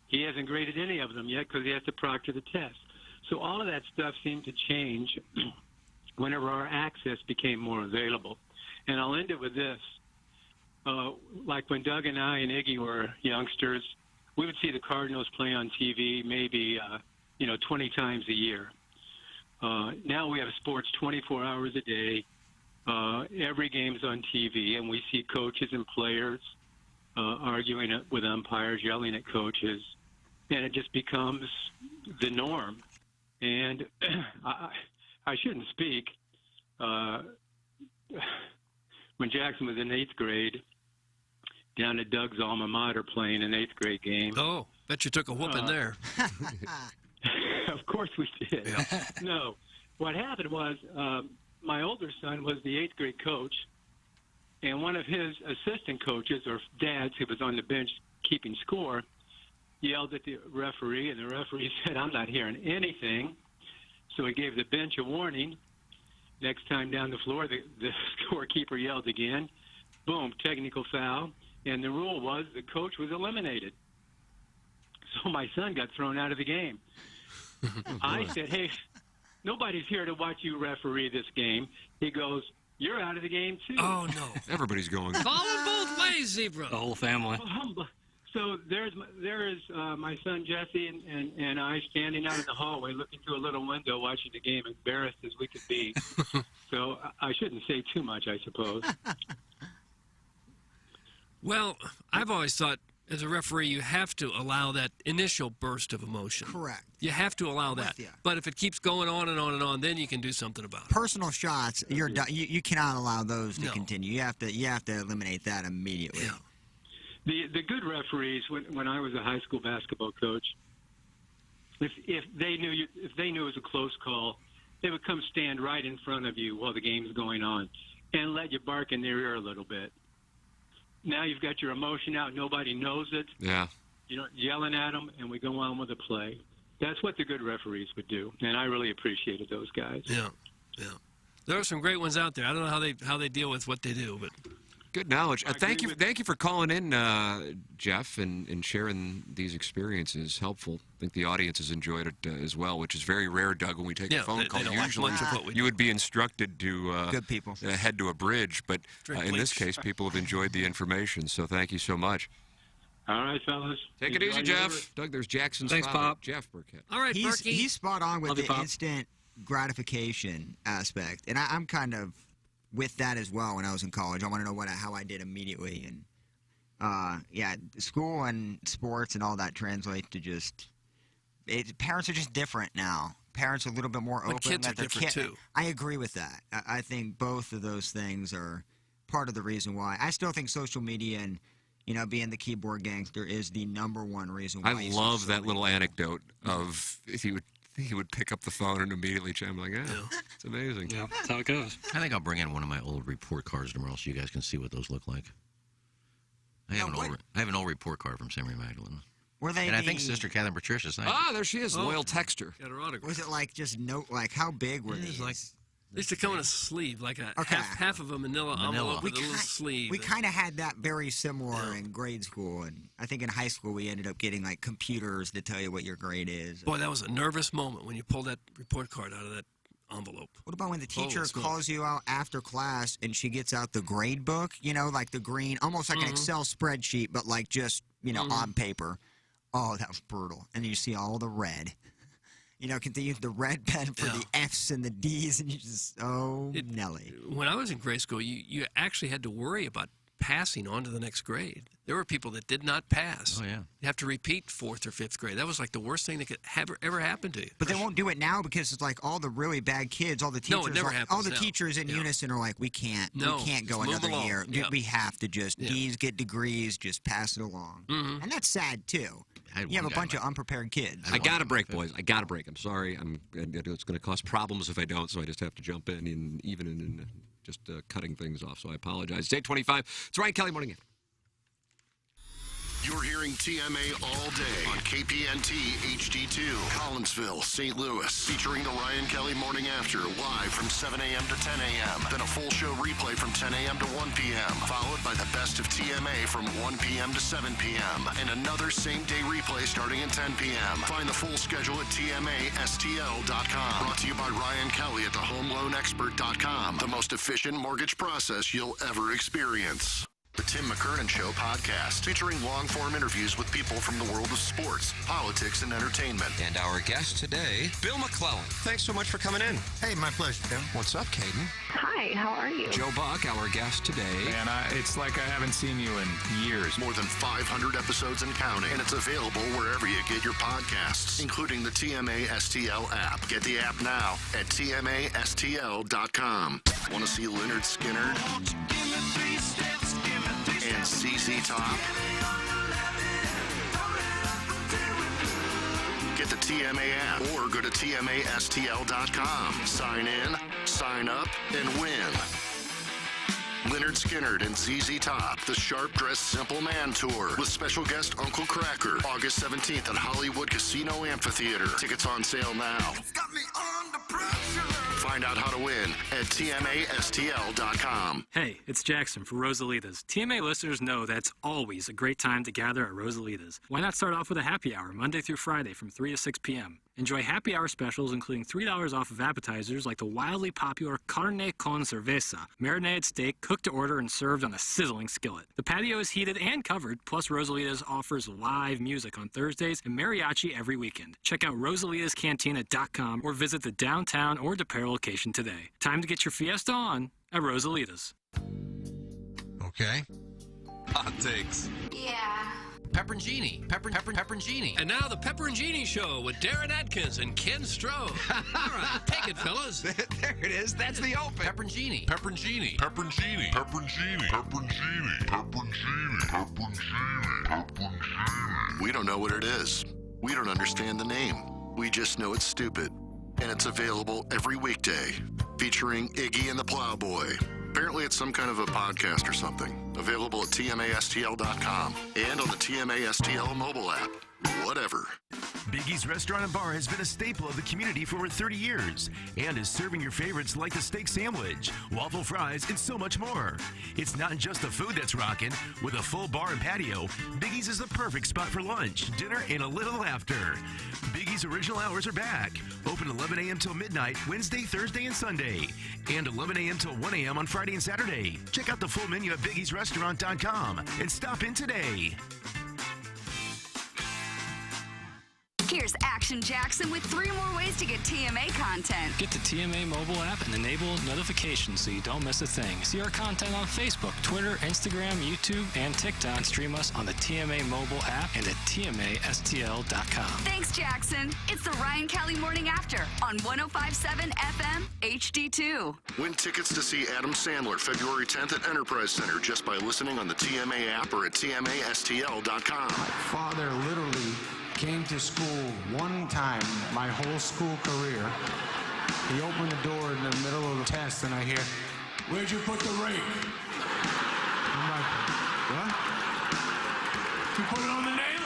he hasn't graded any of them yet because he has to proctor the test. So all of that stuff seemed to change whenever our access became more available. And I'll end it with this. Like when Doug and I and Iggy were youngsters, we would see the Cardinals play on TV maybe, 20 times a year. Now we have sports 24 hours a day. Every game's on TV, and we see coaches and players arguing with umpires, yelling at coaches, and it just becomes the norm. And I shouldn't speak. When Jackson was in 8th grade, down at Doug's alma mater playing an 8th grade game. Oh, bet you took a whooping there. Of course we did. Yeah. No. What happened was my older son was the 8th grade coach, and one of his assistant coaches or dads who was on the bench keeping score yelled at the referee, and the referee said, "I'm not hearing anything." So he gave the bench a warning. Next time down the floor, the scorekeeper yelled again. Boom, technical foul. And the rule was the coach was eliminated. So my son got thrown out of the game. I said, "Hey, nobody's here to watch you referee this game." He goes, "You're out of the game, too." Oh, no. Everybody's going. Call it both ways, Zebra. The whole family. So there is my son Jesse and I standing out in the hallway looking through a little window watching the game, embarrassed as we could be. So I shouldn't say too much, I suppose. Well, I've always thought, as a referee, you have to allow that initial burst of emotion. Correct. You have to allow that. With ya. But if it keeps going on and on and on, then you can do something about it. Personal shots, you're done. You cannot allow those to No. continue. You have to eliminate that immediately. Yeah. The good referees, when I was a high school basketball coach, if they knew it was a close call, they would come stand right in front of you while the game's going on and let you bark in their ear a little bit. Now you've got your emotion out. Nobody knows it. Yeah. You're not yelling at them, and we go on with the play. That's what the good referees would do, and I really appreciated those guys. Yeah. There are some great ones out there. I don't know how they deal with what they do, but Good knowledge. I Thank agree you. with- Thank you for calling in, Jeff, and sharing these experiences. Helpful. I think the audience has enjoyed it as well, which is very rare, Doug. When we take yeah, a phone they call, don't like usually much of what we you do. would be instructed to Good people. head to a bridge, but Drink in this bleach. case, people have enjoyed the information. So thank you so much. All right, fellas. Take it Enjoy easy, your Jeff. work. Doug, there's Jackson's Thanks, father, Pop. Jeff Burkett. All right, Berkey. He's spot on with Love you, the Pop. instant gratification aspect, and I'm kind of with that as well. When I was in college, I want to know how I did immediately, and school and sports and all that translate to just parents are just different now. Parents are a little bit more But open. kids that are their different, too. I agree with that. I think both of those things are part of the reason why. I still think social media and being the keyboard gangster is the number one reason why. I you see love so that many little people. anecdote of he would pick up the phone and immediately chime like, it's amazing. Yeah, that's how it goes. I think I'll bring in one of my old report cards tomorrow so you guys can see what those look like. I have an old report card from St. Mary Magdalene. Were they? And I think Sister Catherine Patricia signed it. Ah, there she is, loyal texter. Got her autograph. Was it like just how big were It was these? like- They used to come in a sleeve, like a Okay. half of a manila envelope with a little sleeve. We kind of had that very similar in grade school, and I think in high school we ended up getting like computers to tell you what your grade is. Boy, that was a nervous moment when you pulled that report card out of that envelope. What about when the teacher smokes. calls you out after class and she gets out the grade book? Like the green, almost like an Excel spreadsheet, but like just on paper. Oh, that was brutal. And you see all the red. Can they use the red pen for the F's and the D's, and you just Nelly. When I was in grade school, you actually had to worry about passing on to the next grade. There were people that did not pass. Oh, yeah. You have to repeat 4th or 5th grade. That was like the worst thing that could ever happen to you. But they won't do it now because it's like all the really bad kids, all the teachers, No, it never happens all the now. teachers in Yeah. unison are like, we can't No, go just move another along. year. Yeah. We have to just Yeah. D's get degrees, just pass it along, and that's sad too. I had You have one a guy bunch of unprepared kids. I got to break, boys. I got to break. I'm sorry. It's going to cause problems if I don't, so I just have to jump in, even in just cutting things off. So I apologize. It's 8:25. It's Ryan Kelly Morning. You're hearing TMA all day on KPNT HD2, Collinsville, St. Louis, featuring the Ryan Kelly Morning After, live from 7 a.m. to 10 a.m. Then a full show replay from 10 a.m. to 1 p.m., followed by the best of TMA from 1 p.m. to 7 p.m., and another same-day replay starting at 10 p.m. Find the full schedule at TMASTL.com. Brought to you by Ryan Kelly at thehomeloanexpert.com, the most efficient mortgage process you'll ever experience. The Tim McKernan Show podcast, featuring long-form interviews with people from the world of sports, politics, and entertainment. And our guest today, Bill McClellan. Thanks so much for coming in. Hey, my pleasure, Tim. What's up, Caden? Hi, how are you? Joe Buck, our guest today. Man, it's like I haven't seen you in years. More than 500 episodes and counting, and it's available wherever you get your podcasts, including the TMA STL app. Get the app now at TMASTL.com. Want to see Leonard Skinner and ZZ Top? Get the TMA app or go to TMASTL.com. Sign in, sign up, and win. Leonard Skinner and ZZ Top, the Sharp Dressed Simple Man Tour, with special guest Uncle Cracker, August 17th at Hollywood Casino Amphitheater. Tickets on sale now. Find out how to win at TMASTL.com. Hey, it's Jackson for Rosalita's. TMA listeners know that's always a great time to gather at Rosalita's. Why not start off with a happy hour Monday through Friday from 3 to 6 p.m.? Enjoy happy hour specials including $3 off of appetizers like the wildly popular Carne con Cerveza, marinated steak cooked to order and served on a sizzling skillet. The patio is heated and covered, plus Rosalita's offers live music on Thursdays and mariachi every weekend. Check out rosalitascantina.com or visit the downtown or DePere location today. Time to get your fiesta on at Rosalita's. Okay. Hot takes. Yeah. Pepperoncini. Pepperoncini. And now the Pepper and Genie Show with Darren Atkins and Ken Stroh. All right, take it, fellas. There it is. That's the open. Pepperoncini. Pepperoncini. Pepperoncini. Pepperoncini. Pepperoncini. Pepperoncini. Pepperoncini. Pepperoncini. We don't know what it is. We don't understand the name. We just know it's stupid. And it's available every weekday, featuring Iggy and the Plowboy. Apparently it's some kind of a podcast or something. Available at TMASTL.com and on the TMASTL mobile app. Whatever. Biggie's Restaurant and Bar has been a staple of the community for over 30 years and is serving your favorites like the steak sandwich, waffle fries, and so much more. It's not just the food that's rocking. With a full bar and patio, Biggie's is the perfect spot for lunch, dinner, and a little laughter. Biggie's original hours are back. Open 11 a.m. till midnight, Wednesday, Thursday, and Sunday. And 11 a.m. till 1 a.m. on Friday and Saturday. Check out the full menu at biggiesrestaurant.com and stop in today. Here's Action Jackson with 3 more ways to get TMA content. Get the TMA mobile app and enable notifications so you don't miss a thing. See our content on Facebook, Twitter, Instagram, YouTube, and TikTok. Stream us on the TMA mobile app and at TMASTL.com. Thanks, Jackson. It's the Ryan Kelly Morning After on 105.7 FM HD2. Win tickets to see Adam Sandler February 10th at Enterprise Center just by listening on the TMA app or at TMASTL.com. My father literally came to school one time my whole school career. He opened the door in the middle of the test and I hear, "Where'd you put the rake?" I'm like, "What? You put it on the nail?"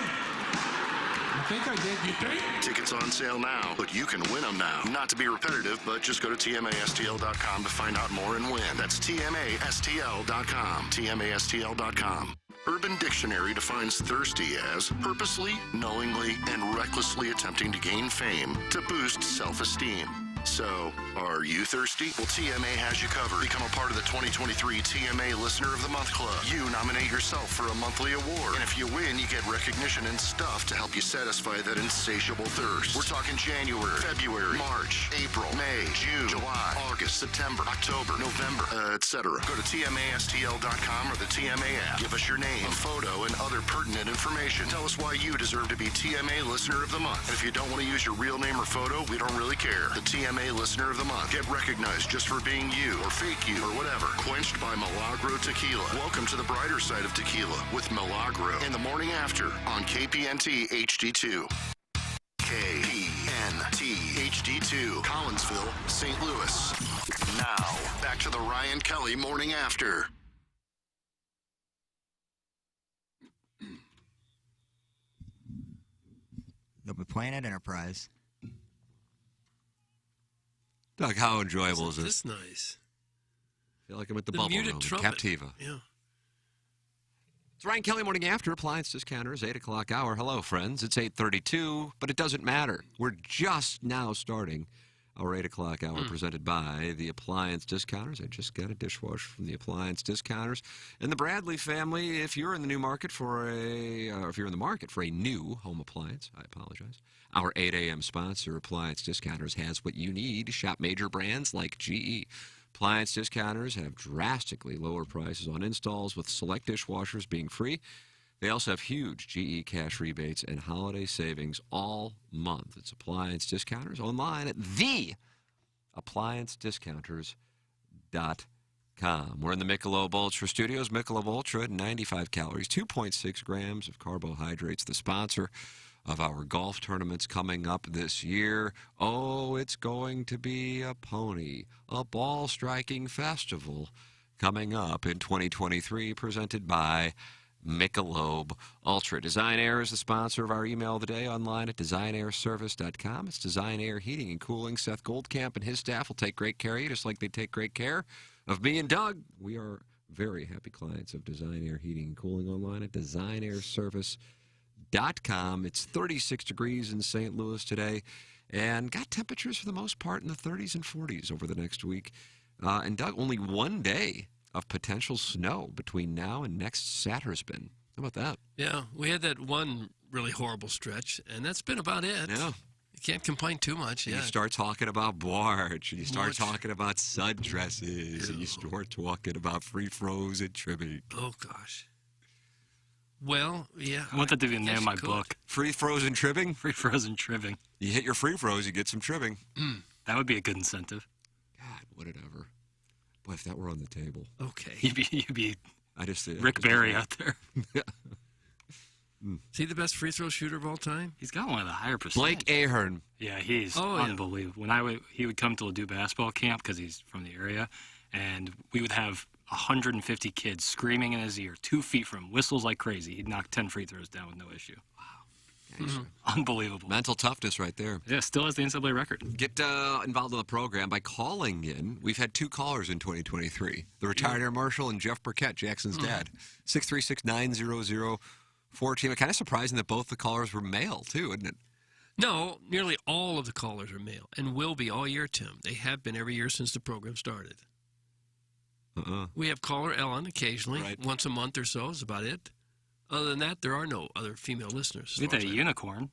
I think I did. You think? Tickets on sale now, but you can win them now. Not to be repetitive, but just go to TMASTL.com to find out more and win. That's TMASTL.com. TMASTL.com. Urban Dictionary defines thirsty as purposely, knowingly, and recklessly attempting to gain fame to boost self-esteem. So, are you thirsty? Well, TMA has you covered. Become a part of the 2023 TMA Listener of the Month Club. You nominate yourself for a monthly award. And if you win, you get recognition and stuff to help you satisfy that insatiable thirst. We're talking January, February, March, April, May, June, July, August, September, October, November, etc. Go to TMASTL.com or the TMA app. Give us your name, a photo, and other pertinent information. Tell us why you deserve to be TMA Listener of the Month. And if you don't want to use your real name or photo, we don't really care. The TMA Listener of the Month. Get recognized just for being you or fake you or whatever. Quenched by Milagro Tequila. Welcome to the brighter side of tequila with Milagro in the morning after on KPNT HD2. KPNT HD2, Collinsville, St. Louis. Now, back to the Ryan Kelly Morning After. It'll be playing at Enterprise. Doug, how enjoyable is Isn't this? this nice? I feel like I'm at the The bubble muted room, trumpet. Captiva. Yeah. It's Ryan Kelly Morning After, Appliance Discounters, 8 o'clock hour. Hello, friends. It's 8:32, but it doesn't matter. We're just now starting our 8 o'clock hour presented by the Appliance Discounters. I just got a dishwasher from the Appliance Discounters. And the Bradley family, if you're in the market for a new home appliance, I apologize. Our 8 a.m. sponsor, Appliance Discounters, has what you need. Shop major brands like GE. Appliance Discounters have drastically lower prices on installs, with select dishwashers being free. They also have huge GE cash rebates and holiday savings all month. It's Appliance Discounters online at theappliancediscounters.com. We're in the Michelob Ultra Studios. Michelob Ultra, 95 calories, 2.6 grams of carbohydrates, the sponsor of our golf tournaments coming up this year. Oh, it's going to be a ball striking festival coming up in 2023, presented by Michelob Ultra. Design Air is the sponsor of our email of the day, online at designairservice.com. It's Design Air Heating and Cooling. Seth Goldcamp and his staff will take great care of you, just like they take great care of me and Doug. We are very happy clients of Design Air Heating and Cooling, online at designairservice.com. It's 36 degrees in St. Louis today, and got temperatures for the most part in the 30s and 40s over the next week. And Doug, only one day of potential snow between now and next Saturday. How about that? Yeah, we had that one really horrible stretch, and that's been about it. Yeah. You can't complain too much. And Yeah. you start talking about Barch, and you start March. talking about sud dresses, and you start talking about free frozen trimming. Oh, gosh. Well, yeah. I want that to be the guess name of you my could. book. Free frozen trimming? Free frozen trimming. You hit your free froze, you get some trimming. That would be a good incentive. God, would it ever? Boy, if that were on the table. Okay. You'd be I just Rick Barry out there. Is he the best free throw shooter of all time? He's got one of the higher percent. Blake Ahern. Yeah, he's Oh, yeah. unbelievable. He would come to Ladue basketball camp because he's from the area, and we would have 150 kids screaming in his ear, 2 feet from him, whistles like crazy. He'd knock 10 free throws down with no issue. Unbelievable. Mental toughness right there. Yeah, still has the NCAA record. Get involved in the program by calling in. We've had 2 callers in 2023. The retired Air Marshal and Jeff Burkett, Jackson's dad. 636-9004-team. Kind of surprising that both the callers were male, too, isn't it? No, nearly all of the callers are male and will be all year, Tim. They have been every year since the program started. We have caller Ellen occasionally, once a month or so is about it. Other than that, there are no other female listeners. We had a unicorn.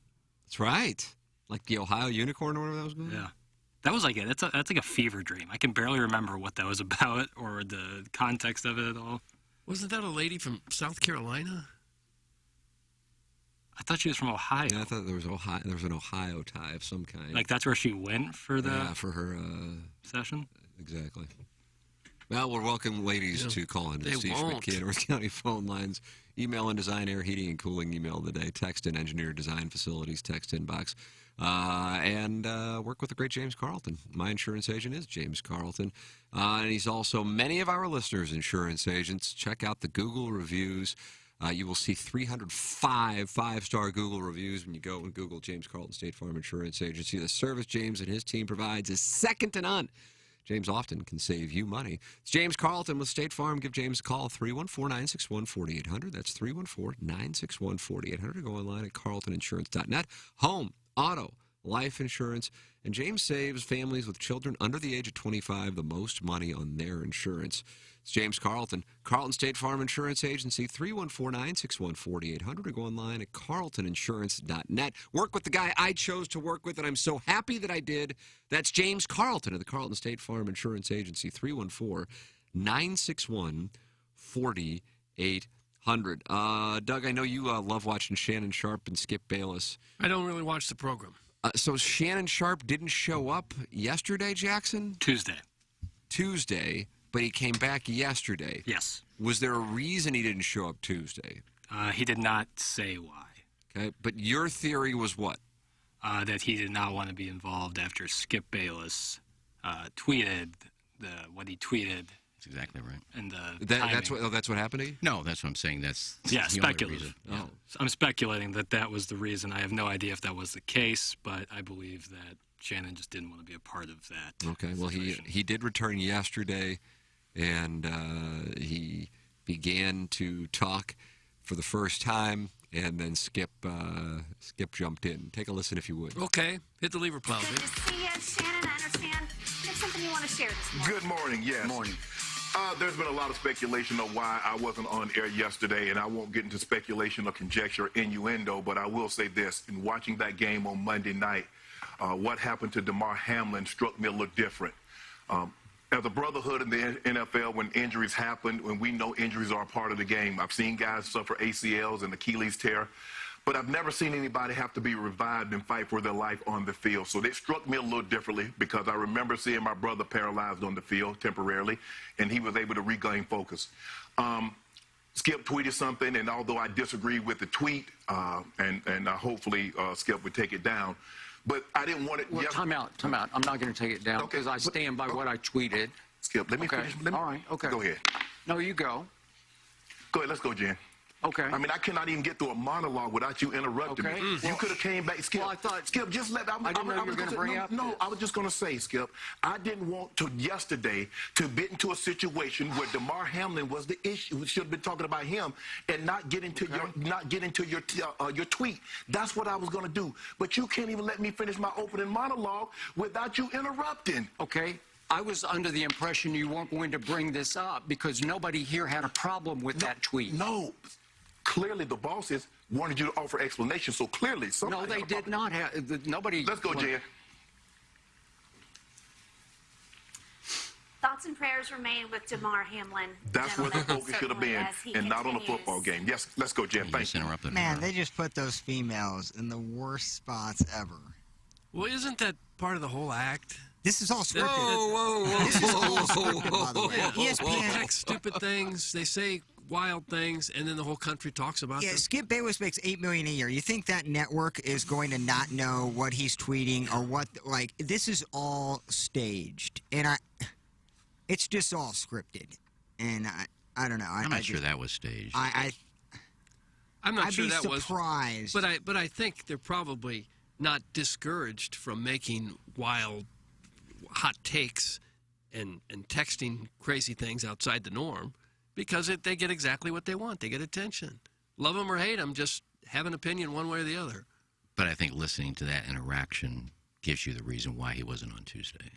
That's right. Like the Ohio Unicorn or whatever that was called? Yeah. That was like that's like a fever dream. I can barely remember what that was about or the context of it at all. Wasn't that a lady from South Carolina? I thought she was from Ohio. Yeah, I thought there was an Ohio tie of some kind. Like that's where she went for the for her session? Exactly. Well, we'll welcome ladies to call into the Steve Schmidt Kia North County phone lines. Email and Design Air Heating and Cooling email of the day. Text in Engineer Design Facilities text inbox. And work with the great James Carlton. My insurance agent is James Carlton. And he's also many of our listeners' insurance agents. Check out the Google reviews. You will see 305 five-star Google reviews when you go and Google James Carlton State Farm Insurance Agency. The service James and his team provides is second to none. James often can save you money. It's James Carlton with State Farm. Give James a call, 314-961-4800. That's 314-961-4800. Go online at carltoninsurance.net. Home, auto, life insurance. And James saves families with children under the age of 25 the most money on their insurance. It's James Carlton, Carlton State Farm Insurance Agency, 314-961-4800, or go online at carltoninsurance.net. Work with the guy I chose to work with, and I'm so happy that I did. That's James Carlton of the Carlton State Farm Insurance Agency, 314-961-4800. Doug, I know you love watching Shannon Sharp and Skip Bayless. I don't really watch the program. So Shannon Sharp didn't show up yesterday, Jackson? Tuesday, but he came back yesterday. Yes. Was there a reason he didn't show up Tuesday? He did not say why. Okay, but your theory was what? That he did not want to be involved after Skip Bayless tweeted what he tweeted That's exactly right. And That's what happened to you? No, that's what I'm saying. That's yeah, the only speculative. reason. Yeah. I'm speculating that was the reason. I have no idea if that was the case, but I believe that Shannon just didn't want to be a part of that. Okay. Well, situation. he did return yesterday, and he began to talk for the first time, and then Skip jumped in. Take a listen if you would. Okay. Hit the lever plow. Good to see you, Shannon. I understand there's something you want to share this morning. Good morning, yes. Morning. There's been a lot of speculation of why I wasn't on air yesterday, and I won't get into speculation or conjecture or innuendo, but I will say this. In watching that game on Monday night, what happened to Damar Hamlin struck me a little different. As a brotherhood in the NFL, when injuries happen, when we know injuries are a part of the game, I've seen guys suffer ACLs and Achilles tear, but I've never seen anybody have to be revived and fight for their life on the field. So they struck me a little differently because I remember seeing my brother paralyzed on the field temporarily, and he was able to regain focus. Skip tweeted something, and although I disagree with the tweet, and hopefully Skip would take it down, but I didn't want it. Well, time out. I'm not going to take it down because I stand by what I tweeted. Skip, let me finish. All right, okay. Go ahead. No, you go. Go ahead, let's go, Jen. Okay. I mean, I cannot even get through a monologue without you interrupting me. You could have came back. Skip, well, I thought, Skip, just let... I didn't know you were going to bring up No, I was just going to say, Skip, I didn't want to yesterday to get into a situation where Damar Hamlin was the issue. We should have been talking about him and not get into your tweet. That's what I was going to do. But you can't even let me finish my opening monologue without you interrupting. Okay. I was under the impression you weren't going to bring this up because nobody here had a problem with that tweet. No. Clearly, the bosses wanted you to offer explanation, so clearly somebody... No, they did not have... Nobody... Let's go, Jen. Thoughts and prayers remain with Damar Hamlin. That's where the gentlemen, focus should have certainly, been, as he and not on a continues. football game. Yes, let's go, Jen. Thank you. Man, they just put those females in the worst spots ever. Well, isn't that part of the whole act? This is all scripted. Whoa. This is all scripted, by the way. ESPN... Text stupid things. They say wild things, and then the whole country talks about them. Skip Bayless makes $8 million a year. You think that network is going to not know what he's tweeting or what? Like, this is all staged, and it's just all scripted. And I don't know. I'm not sure that was staged. I'm not I'd sure be that surprised. was. But I think they're probably not discouraged from making wild, hot takes and texting crazy things outside the norm. Because they get exactly what they want. They get attention. Love them or hate them, just have an opinion one way or the other. But I think listening to that interaction gives you the reason why he wasn't on Tuesday.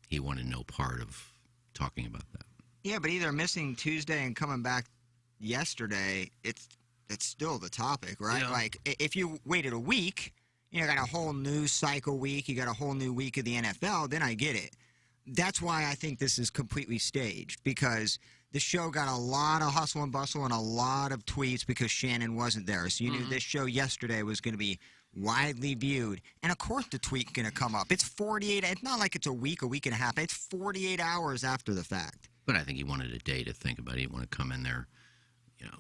He wanted no part of talking about that. Yeah, but either missing Tuesday and coming back yesterday, it's still the topic, right? Yeah. Like, if you waited a week, got a whole news cycle week, you got a whole new week of the NFL, then I get it. That's why I think this is completely staged, because the show got a lot of hustle and bustle and a lot of tweets because Shannon wasn't there. So you knew this show yesterday was going to be widely viewed. And, of course, the tweet's going to come up. It's 48. It's not like it's a week and a half. It's 48 hours after the fact. But I think he wanted a day to think about it. He didn't want to come in there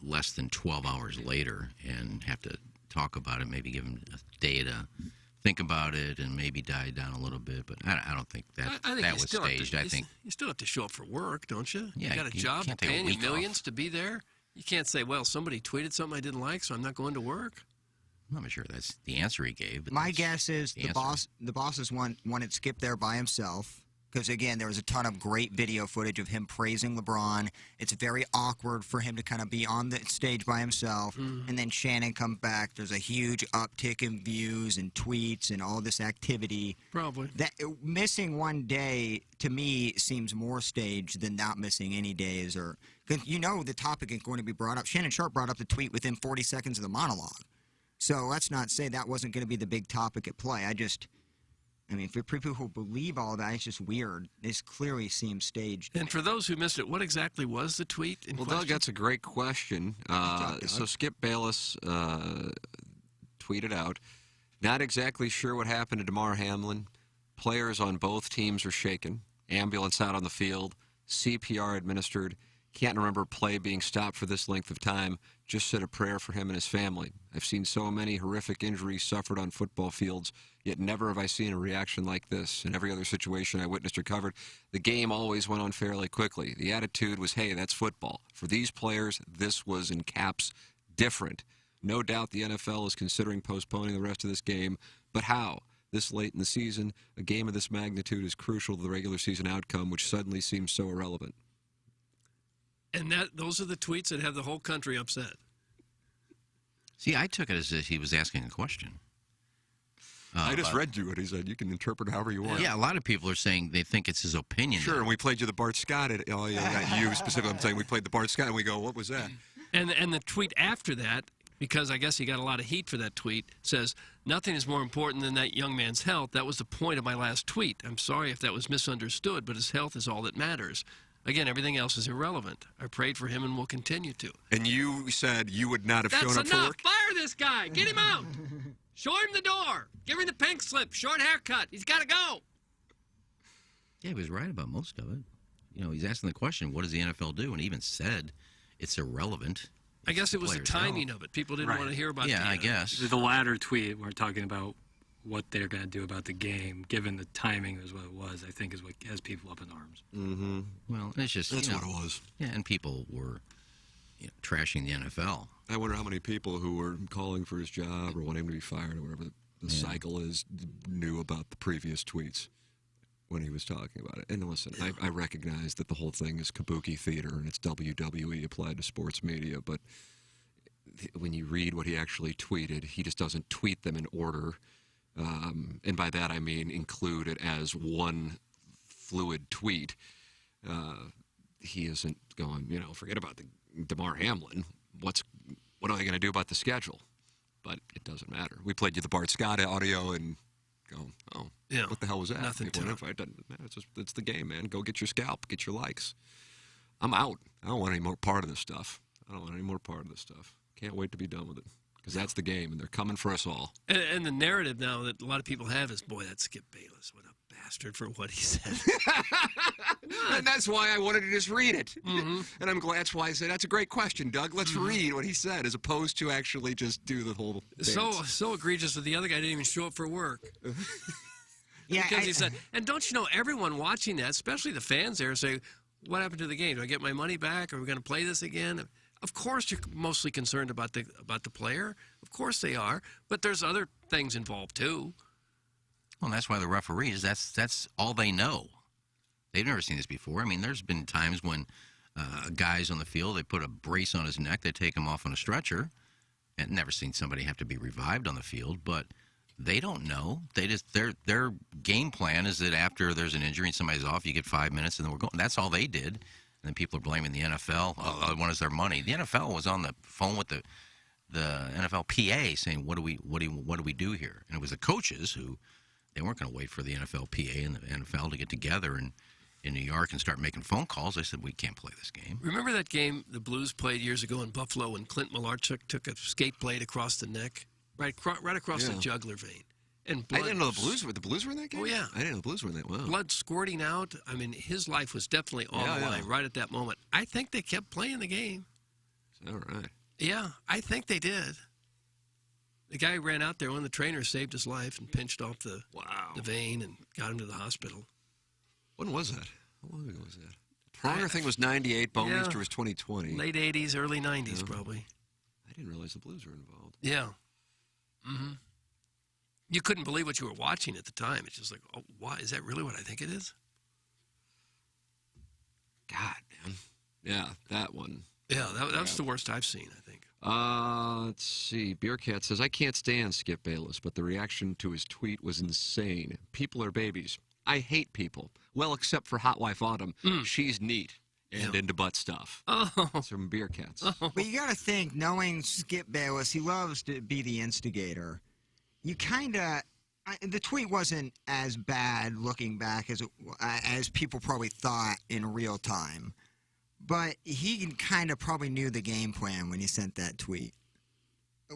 less than 12 hours later and have to talk about it, maybe give him a day to think about it and maybe die down a little bit, but I don't think that was staged. I think you still have to show up for work, don't you? Yeah, you got a you job can't take a paying you week millions off. to be there. You can't say, "Well, somebody tweeted something I didn't like, so I'm not going to work." I'm not sure that's the answer he gave. But my guess is the bosses wanted Skip there by himself. Because, again, there was a ton of great video footage of him praising LeBron. It's very awkward for him to kind of be on the stage by himself. And then Shannon comes back. There's a huge uptick in views and tweets and all this activity. Probably. That missing one day, to me, seems more staged than not missing any days. Because the topic is going to be brought up. Shannon Sharp brought up the tweet within 40 seconds of the monologue. So let's not say that wasn't going to be the big topic at play. I mean, for people who believe all that, it's just weird. This clearly seems staged. And for those who missed it, what exactly was the tweet in question? Doug, that's a great question. So Skip Bayless tweeted out, not exactly sure what happened to Damar Hamlin. Players on both teams are shaken. Ambulance out on the field. CPR administered. Can't remember play being stopped for this length of time. Just said a prayer for him and his family. I've seen so many horrific injuries suffered on football fields, yet never have I seen a reaction like this. In every other situation I witnessed or covered, the game always went on fairly quickly. The attitude was, hey, that's football. For these players, this was, in caps, different. No doubt the NFL is considering postponing the rest of this game, but how? This late in the season, a game of this magnitude is crucial to the regular season outcome, which suddenly seems so irrelevant. And those are the tweets that have the whole country upset. See, I took it as if he was asking a question. I just read you what he said. You can interpret it however you want. Yeah, a lot of people are saying they think it's his opinion. Sure, and we played you the Bart Scott. Oh, yeah, not you specifically. I'm saying we played the Bart Scott, and we go, what was that? And the tweet after that, because I guess he got a lot of heat for that tweet, says, nothing is more important than that young man's health. That was the point of my last tweet. I'm sorry if that was misunderstood, but his health is all that matters. Again, everything else is irrelevant. I prayed for him and will continue to. And you said you would not have shown up That's for enough. work? Fire this guy. Get him out. Show him the door. Give him the pink slip. Short haircut. He's got to go. Yeah, he was right about most of it. You know, he's asking the question, what does the NFL do? And he even said it's irrelevant. I guess it was the player's timing health. of it. People didn't want to hear about Yeah, the I guess. The latter tweet, we're talking about what they're going to do about the game, given the timing is what it was, I think is what has people up in arms. Mm-hmm. Well, it's just... That's you know, what it was. Yeah, and people were trashing the NFL. I wonder how many people who were calling for his job or wanting him to be fired or whatever the cycle is knew about the previous tweets when he was talking about it. And listen, I recognize that the whole thing is kabuki theater and it's WWE applied to sports media, but when you read what he actually tweeted, he just doesn't tweet them in order. And by that I mean include it as one fluid tweet. He isn't going, forget about DeMar Hamlin. What are they going to do about the schedule? But it doesn't matter. We played you the Bart Scott audio and go, yeah, what the hell was that? Nothing to it. It doesn't matter. It's the game, man. Go get your scalp, get your likes. I'm out. I don't want any more part of this stuff. Can't wait to be done with it. Because that's the game, and they're coming for us all. And the narrative now that a lot of people have is, boy, that's Skip Bayless. What a bastard for what he said. And that's why I wanted to just read it. Mm-hmm. And I'm glad that's why I said, that's a great question, Doug. Let's read what he said, as opposed to actually just do the whole dance. So egregious that the other guy didn't even show up for work. Yeah, because he said, and don't you know, everyone watching that, especially the fans there, say, what happened to the game? Do I get my money back? Are we going to play this again? Of course you're mostly concerned about the player. Of course they are. But there's other things involved, too. Well, that's why the referees, that's all they know. They've never seen this before. I mean, there's been times when guys on the field, they put a brace on his neck, they take him off on a stretcher, and never seen somebody have to be revived on the field, but they don't know. They just their game plan is that after there's an injury and somebody's off, you get 5 minutes and then we're going. That's all they did. And then people are blaming the NFL. Oh, what is their money? The NFL was on the phone with the NFL PA saying, what do we do here? And it was the coaches who they weren't going to wait for the NFL PA and the NFL to get together in New York and start making phone calls. They said, we can't play this game. Remember that game the Blues played years ago in Buffalo when Clint Malarchuk took a skate blade across the neck, right across the jugular vein, and blood. I didn't know the Blues were in that game. Oh yeah, I didn't know the Blues were in that. Wow. Blood squirting out. I mean, his life was definitely on the line right at that moment. I think they kept playing the game. All right. Yeah, I think they did. The guy ran out there when the trainer saved his life and pinched off the vein and got him to the hospital. When was that? How long ago was that? Pronger thing was 98. Bowmeister was 2020. Late 80s, early 90s, probably. I didn't realize the Blues were involved. Yeah. Mm-hmm. You couldn't believe what you were watching at the time. It's just like, oh, why? Is that really what I think it is? God, man. Yeah, that one. Yeah, that was the worst I've seen, I think. Let's see. Beercat says, I can't stand Skip Bayless, but the reaction to his tweet was insane. People are babies. I hate people. Well, except for Hot Wife Autumn. She's neat and into butt stuff. Oh. It's from Beercats. But you got to think, knowing Skip Bayless, he loves to be the instigator. You kind of... The tweet wasn't as bad looking back as people probably thought in real time. But he kind of probably knew the game plan when he sent that tweet.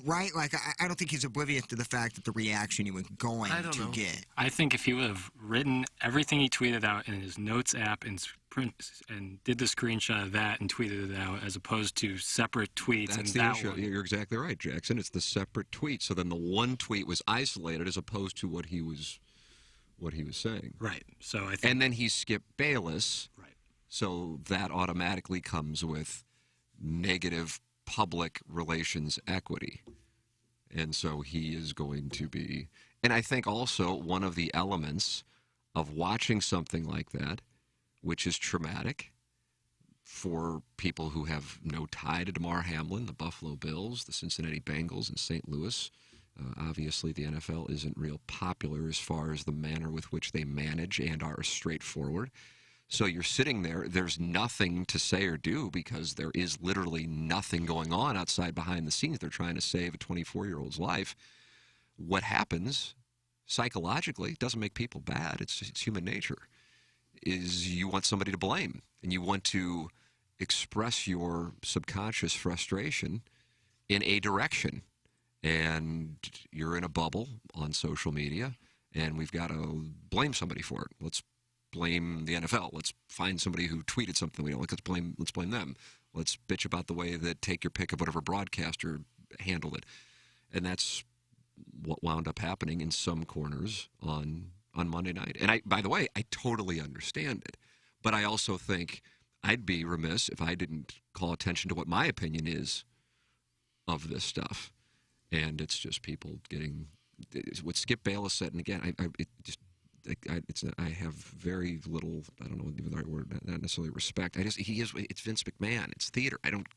right? Like, I don't think he's oblivious to the fact that the reaction he was going to get. I think if he would have written everything he tweeted out in his notes app and did the screenshot of that and tweeted it out, as opposed to separate tweets. That's and the that issue. one. You're exactly right, Jackson. It's the separate tweet. So then the one tweet was isolated as opposed to what he was saying. Right. So I think, and then he skipped Bayless. Right. So that automatically comes with negative public relations equity. And so he is going to be, and I think also one of the elements of watching something like that, which is traumatic for people who have no tie to Damar Hamlin, the Buffalo Bills, the Cincinnati Bengals, and St. Louis. Obviously, the NFL isn't real popular as far as the manner with which they manage and are straightforward. So you're sitting there, there's nothing to say or do because there is literally nothing going on outside behind the scenes. They're trying to save a 24-year-old's life. What happens psychologically doesn't make people bad. It's human nature. Is you want somebody to blame, and you want to express your subconscious frustration in a direction. And you're in a bubble on social media, and we've got to blame somebody for it. Let's blame the NFL. Let's find somebody who tweeted something we don't like. Let's blame them. Let's bitch about the way that take your pick of whatever broadcaster handled it. And that's what wound up happening in some corners on Monday night. And by the way, I totally understand it. But I also think I'd be remiss if I didn't call attention to what my opinion is of this stuff. And it's just people getting what Skip Bayless said. And again, I have very little, I don't know the right word, not necessarily respect. It's Vince McMahon. It's theater. I don't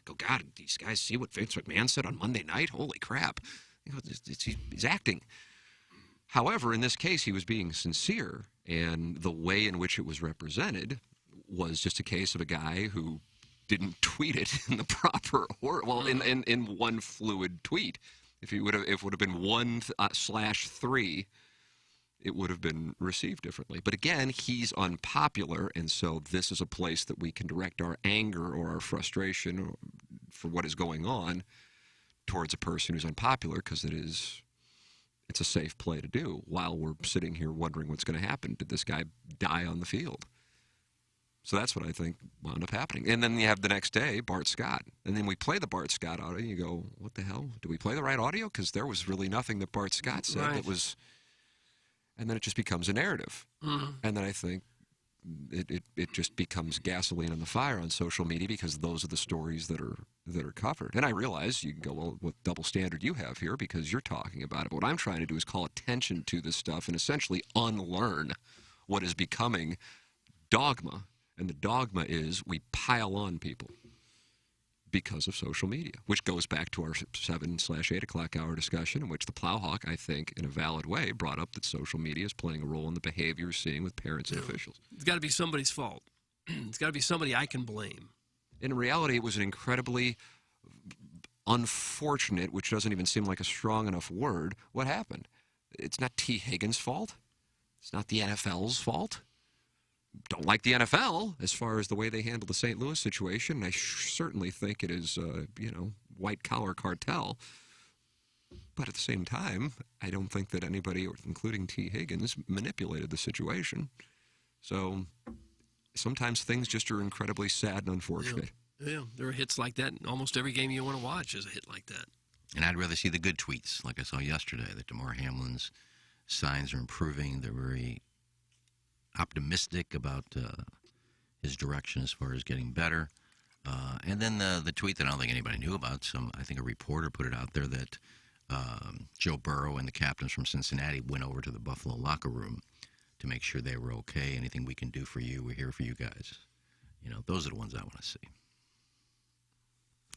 go, God, these guys see what Vince McMahon said on Monday night? Holy crap. He's acting. However, in this case, he was being sincere, and the way in which it was represented was just a case of a guy who didn't tweet it in the proper order. Well, in one fluid tweet. If it would have been 1/3, it would have been received differently. But again, he's unpopular, and so this is a place that we can direct our anger or our frustration for what is going on towards a person who's unpopular, because it's a safe play to do while we're sitting here wondering what's going to happen. Did this guy die on the field? So that's what I think wound up happening. And then you have the next day, Bart Scott. And then we play the Bart Scott audio, and you go, what the hell? Do we play the right audio? Because there was really nothing that Bart Scott said that was... And then it just becomes a narrative. Mm-hmm. And then I think it just becomes gasoline on the fire on social media, because those are the stories that are covered. And I realize you can go, well, what double standard you have here, because you're talking about it. But what I'm trying to do is call attention to this stuff and essentially unlearn what is becoming dogma. And the dogma is we pile on people because of social media, which goes back to our 7/8 o'clock hour discussion, in which the Plowhawk, I think, in a valid way, brought up that social media is playing a role in the behavior we're seeing with parents and officials. It's got to be somebody's fault. It's got to be somebody I can blame. In reality, it was an incredibly unfortunate, which doesn't even seem like a strong enough word, what happened. It's not T. Higgins' fault. It's not the NFL's fault. Don't like the NFL as far as the way they handled the St. Louis situation. And I certainly think it is, white-collar cartel. But at the same time, I don't think that anybody, including T. Higgins, manipulated the situation. So sometimes things just are incredibly sad and unfortunate. Yeah, there are hits like that. Almost every game you want to watch is a hit like that. And I'd rather see the good tweets, like I saw yesterday, that Damar Hamlin's signs are improving. They're very optimistic about his direction as far as getting better. And then the tweet that I don't think anybody knew about, I think a reporter put it out there, that Joe Burrow and the captains from Cincinnati went over to the Buffalo locker room to make sure they were okay. Anything we can do for you, we're here for you guys. Those are the ones I want to see.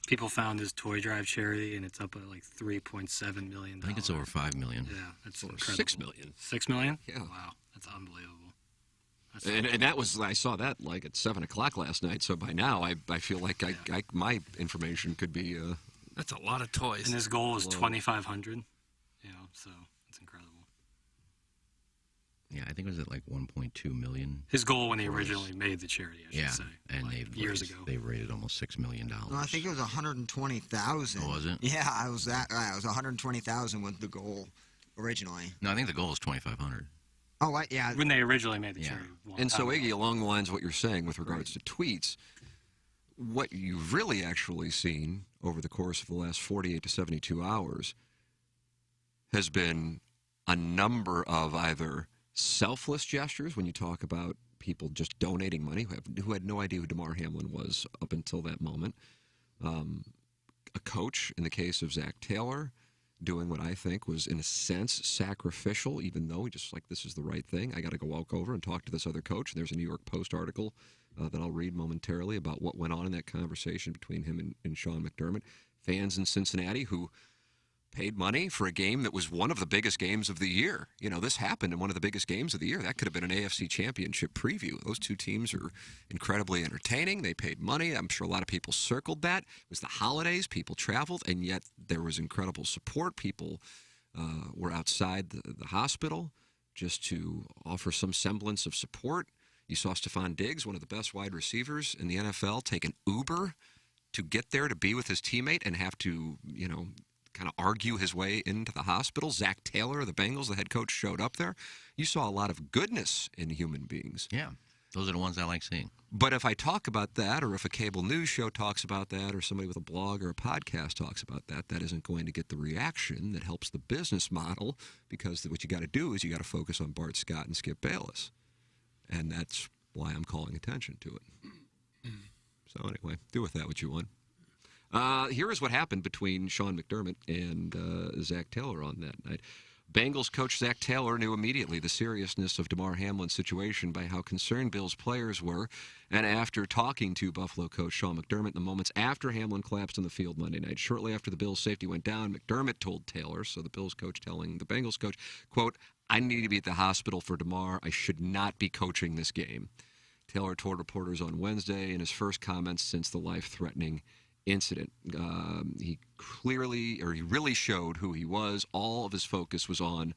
People found his toy drive charity, and it's up at like $3.7 million. I think it's over $5 million. Yeah, that's incredible. $6 million. $6 million? Yeah. Wow, that's unbelievable. And that was, I saw that like at 7 o'clock last night. So by now, I feel like my information could be. That's a lot of toys. And his goal is 2,500. So it's incredible. Yeah, I think it was at like 1.2 million. His goal when he originally made the charity, I should Yeah, say. and like years ago. They've raised almost $6 million. No, I think it was 120,000. Oh, was it? Yeah, I was that. It was 120,000 was the goal originally. No, I think the goal is 2,500. Oh, yeah. When they originally made the Yeah. charity. And so, Iggy, along the lines of what you're saying with regards to tweets, what you've really actually seen over the course of the last 48 to 72 hours has been a number of either selfless gestures when you talk about people just donating money who had no idea who DeMar Hamlin was up until that moment. A coach, in the case of Zach Taylor, doing what I think was, in a sense, sacrificial, even though he just like, this is the right thing. I got to go walk over and talk to this other coach. There's a New York Post article that I'll read momentarily about what went on in that conversation between him and Sean McDermott. Fans in Cincinnati who paid money for a game that was one of the biggest games of the year. You know, this happened in one of the biggest games of the year. That could have been an AFC championship preview. Those two teams are incredibly entertaining. They paid money. I'm sure a lot of people circled that. It was the holidays. People traveled, and yet there was incredible support. People were outside the hospital just to offer some semblance of support. You saw Stephon Diggs, one of the best wide receivers in the NFL, take an Uber to get there to be with his teammate and have to, you know, kind of argue his way into the hospital. Zach Taylor of the Bengals, the head coach, showed up there. You saw a lot of goodness in human beings. Yeah, those are the ones I like seeing. But if I talk about that, or if a cable news show talks about that, or somebody with a blog or a podcast talks about that, that isn't going to get the reaction that helps the business model, because what you got to do is you got to focus on Bart Scott and Skip Bayless. And that's why I'm calling attention to it. So anyway, do with that what you want. Here is what happened between Sean McDermott and Zach Taylor on that night. Bengals coach Zach Taylor knew immediately the seriousness of DeMar Hamlin's situation by how concerned Bills players were, and after talking to Buffalo coach Sean McDermott in the moments after Hamlin collapsed on the field Monday night, shortly after the Bills' safety went down, McDermott told Taylor, so the Bills coach telling the Bengals coach, quote, "I need to be at the hospital for DeMar. I should not be coaching this game." Taylor told reporters on Wednesday in his first comments since the life-threatening incident. He really showed who he was. All of his focus was on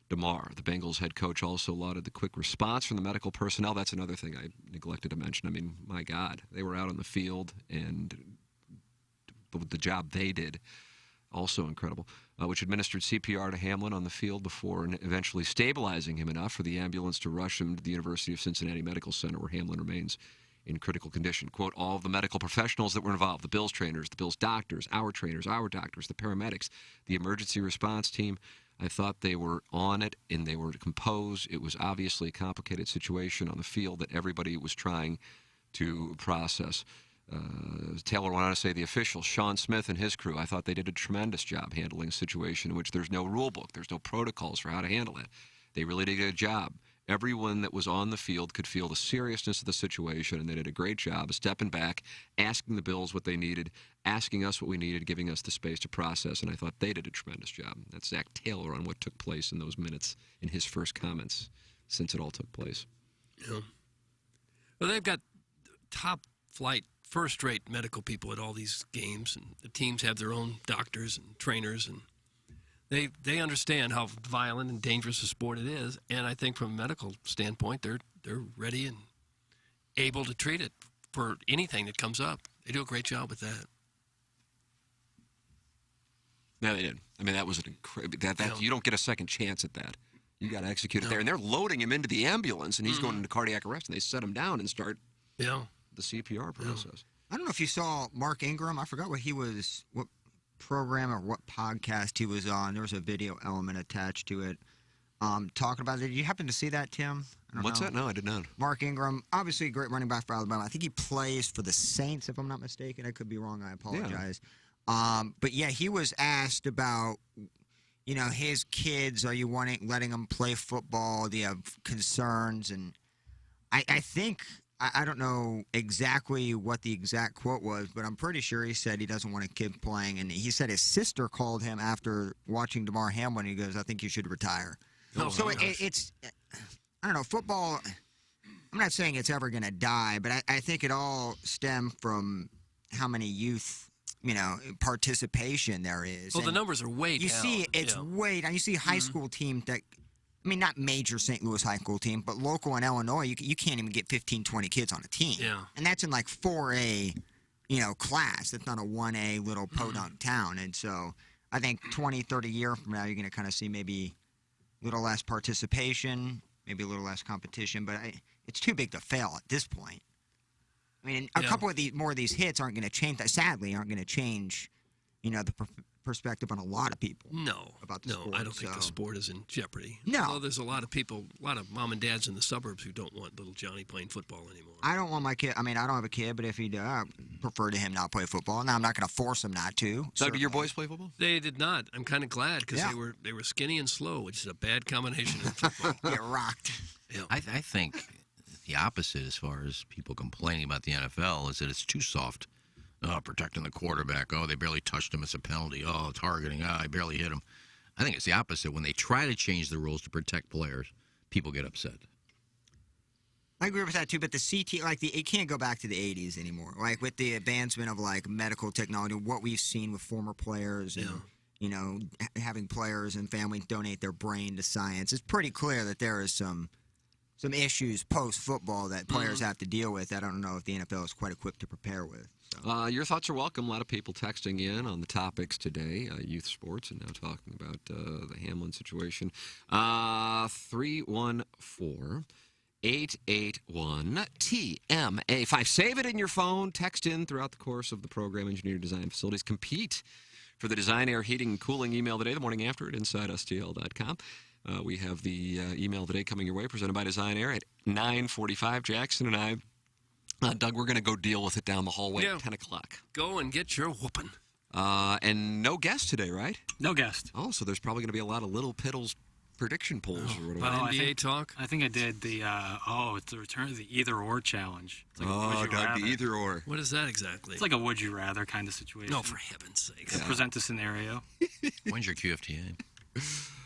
DeMar. The Bengals head coach also lauded the quick response from the medical personnel. That's another thing I neglected to mention. I mean, my God, they were out on the field, and the job they did, also incredible, which administered CPR to Hamlin on the field before eventually stabilizing him enough for the ambulance to rush him to the University of Cincinnati Medical Center, where Hamlin remains in critical condition. Quote, all of the medical professionals that were involved, the Bills trainers, the Bills doctors, our trainers, our doctors, the paramedics, the emergency response team, I thought they were on it and they were composed. It was obviously a complicated situation on the field that everybody was trying to process. Taylor went on to say the officials, Sean Smith and his crew, I thought they did a tremendous job handling a situation in which there's no rule book, there's no protocols for how to handle it. They really did a good job. Everyone that was on the field could feel the seriousness of the situation, and they did a great job of stepping back, asking the Bills what they needed, asking us what we needed, giving us the space to process, and I thought they did a tremendous job. That's Zach Taylor on what took place in those minutes in his first comments since it all took place. Yeah. Well, they've got top-flight, first-rate medical people at all these games, and the teams have their own doctors and trainers, and they understand how violent and dangerous a sport it is, and I think from a medical standpoint, they're ready and able to treat it for anything that comes up. They do a great job with that. Yeah, they did. I mean, that was an incredible. You don't get a second chance at that. You got to execute it there, and they're loading him into the ambulance, and he's going into cardiac arrest, and they set him down and start the CPR process. I don't know if you saw Mark Ingram. I forgot what program or what podcast he was on. There was a video element attached to it talking about it. Did you happen to see that, Tim? What's that? No, I did not. Mark Ingram, obviously a great running back for Alabama. I think he plays for the Saints, if I'm not mistaken. I could be wrong. I apologize. Yeah. But, yeah, he was asked about, you know, his kids. Are you letting them play football? Do you have concerns? And I think – I don't know exactly what the exact quote was, but I'm pretty sure he said he doesn't want a kid playing. And he said his sister called him after watching DeMar Hamlin. He goes, I think you should retire. So it's, I don't know, football, I'm not saying it's ever going to die, but I think it all stemmed from how many youth, you know, participation there is. Well, the numbers are way down. You see it's way down. You see high school teams that I mean, not major St. Louis high school team, but local in Illinois, you can't even get 15, 20 kids on a team. Yeah. And that's in like 4A, class. That's not a 1A little podunk town. And so I think 20, 30 years from now, you're going to kind of see maybe a little less participation, maybe a little less competition. But it's too big to fail at this point. I mean, a couple of more of these hits aren't going to change that. Sadly, aren't going to change, the perspective on a lot of people. No, about the no, sport, I don't think the sport is in jeopardy. No. Although there's a lot of people, a lot of mom and dads in the suburbs who don't want little Johnny playing football anymore. I don't want my kid. I mean, I don't have a kid, but if he does, I prefer to him not play football. Now, I'm not going to force him not to. Doug, do your boys play football? They did not. I'm kind of glad because they were skinny and slow, which is a bad combination in football. Get rocked. Yeah. I think the opposite as far as people complaining about the NFL is that it's too soft. Oh, protecting the quarterback. Oh, they barely touched him. It's a penalty. Oh, targeting. Oh, I barely hit him. I think it's the opposite. When they try to change the rules to protect players, people get upset. I agree with that too, but the CT, it can't go back to the 80s anymore. Like with the advancement of medical technology, what we've seen with former players and having players and families donate their brain to science, it's pretty clear that there is some issues post-football that players have to deal with. I don't know if the NFL is quite equipped to prepare with. So. Your thoughts are welcome. A lot of people texting in on the topics today, youth sports, and now talking about the Hamlin situation. 314-881-TMA5. Save it in your phone. Text in throughout the course of the program. Engineer Design Facilities compete for the Design Air Heating and Cooling email today, the morning after at InsideSTL.com. We have the email today coming your way, presented by Design Air at 9:45. Jackson and I, Doug, we're going to go deal with it down the hallway at 10 o'clock. Go and get your whooping. And no guest today, right? No guest. Oh, so there's probably going to be a lot of Little Piddles prediction polls or whatever. NBA talk? I think I did the, it's the return of the either-or challenge. It's like Doug, the either or. What is that exactly? It's like a would-you-rather kind of situation. No, for heaven's sake. Present a scenario. When's your QFTA?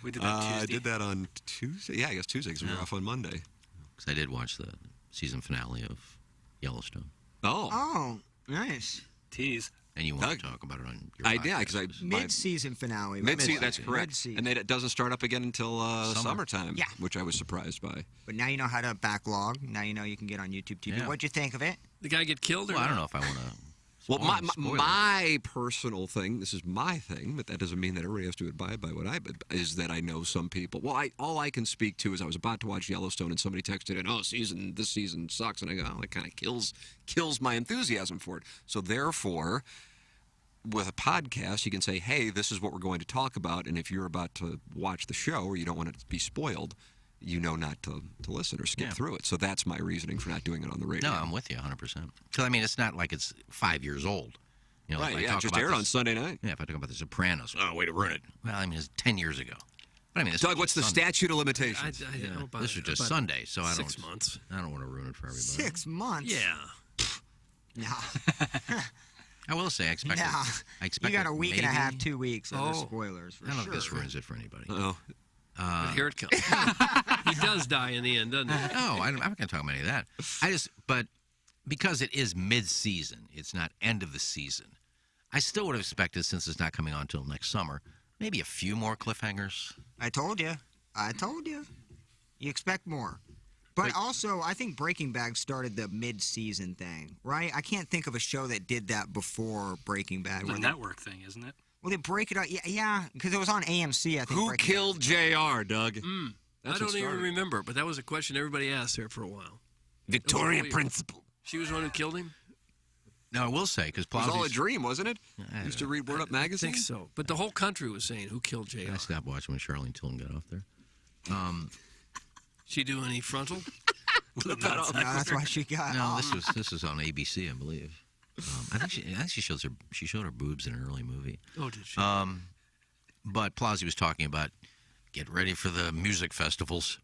We did that Tuesday. I did that on Tuesday. Yeah, I guess Tuesday because we were off on Monday. Because I did watch the season finale of Yellowstone. Oh, nice. Tease. And you want to talk about it on your I did, because mid-season finale. Mid-season, that's correct. Mid-season. And then it doesn't start up again until summertime, which I was surprised by. But now you know how to backlog. Now you know you can get on YouTube TV. Yeah. What'd you think of it? The guy get killed or I don't know if I want to. Well, my personal thing, this is my thing, but that doesn't mean that everybody has to abide by what is that I know some people. Well, all I can speak to is I was about to watch Yellowstone and somebody texted in, this season sucks. And I go, it kind of kills my enthusiasm for it. So therefore, with a podcast, you can say, hey, this is what we're going to talk about. And if you're about to watch the show or you don't want it to be spoiled, you know not to listen or skip through it. So that's my reasoning for not doing it on the radio. No, I'm with you 100%. Because, I mean, it's not like it's 5 years old. You know, right, if I talk just about aired this, on Sunday night. Yeah, if I talk about The Sopranos, way to ruin it. Well, I mean, it's 10 years ago. But, I mean, Doug, what's the statute of limitations? This was just Sunday, so I don't. 6 months. I don't want to ruin it for everybody. 6 months? Yeah. No. I will say, I expect. No. I expect you got a week and a half, 2 weeks of Oh. spoilers. For I don't know sure. if this ruins it for anybody. Oh. But here it comes. He does die in the end, doesn't he? No, I'm not going to talk about any of that. But because it is mid-season, it's not end of the season. I still would have expected, since it's not coming on until next summer, maybe a few more cliffhangers. I told you. You expect more. But also, I think Breaking Bad started the mid-season thing, right? I can't think of a show that did that before Breaking Bad. It's a network thing, isn't it? Well, they break it up. Yeah, because it was on AMC, I think. Who killed JR, Doug? I don't even remember, but that was a question everybody asked there for a while. Victoria Principal. She was the one who killed him? No, I will say, because It was all a dream, wasn't it? Used to read Word Up I magazine? think so. But the whole country was saying, who killed JR? I stopped watching when Charlene Tilton got off there. She do any frontal? No, that's why she got No, off. this was on ABC, I believe. I think she showed her boobs in an early movie. Oh, did she? But Plowsy was talking about get ready for the music festivals.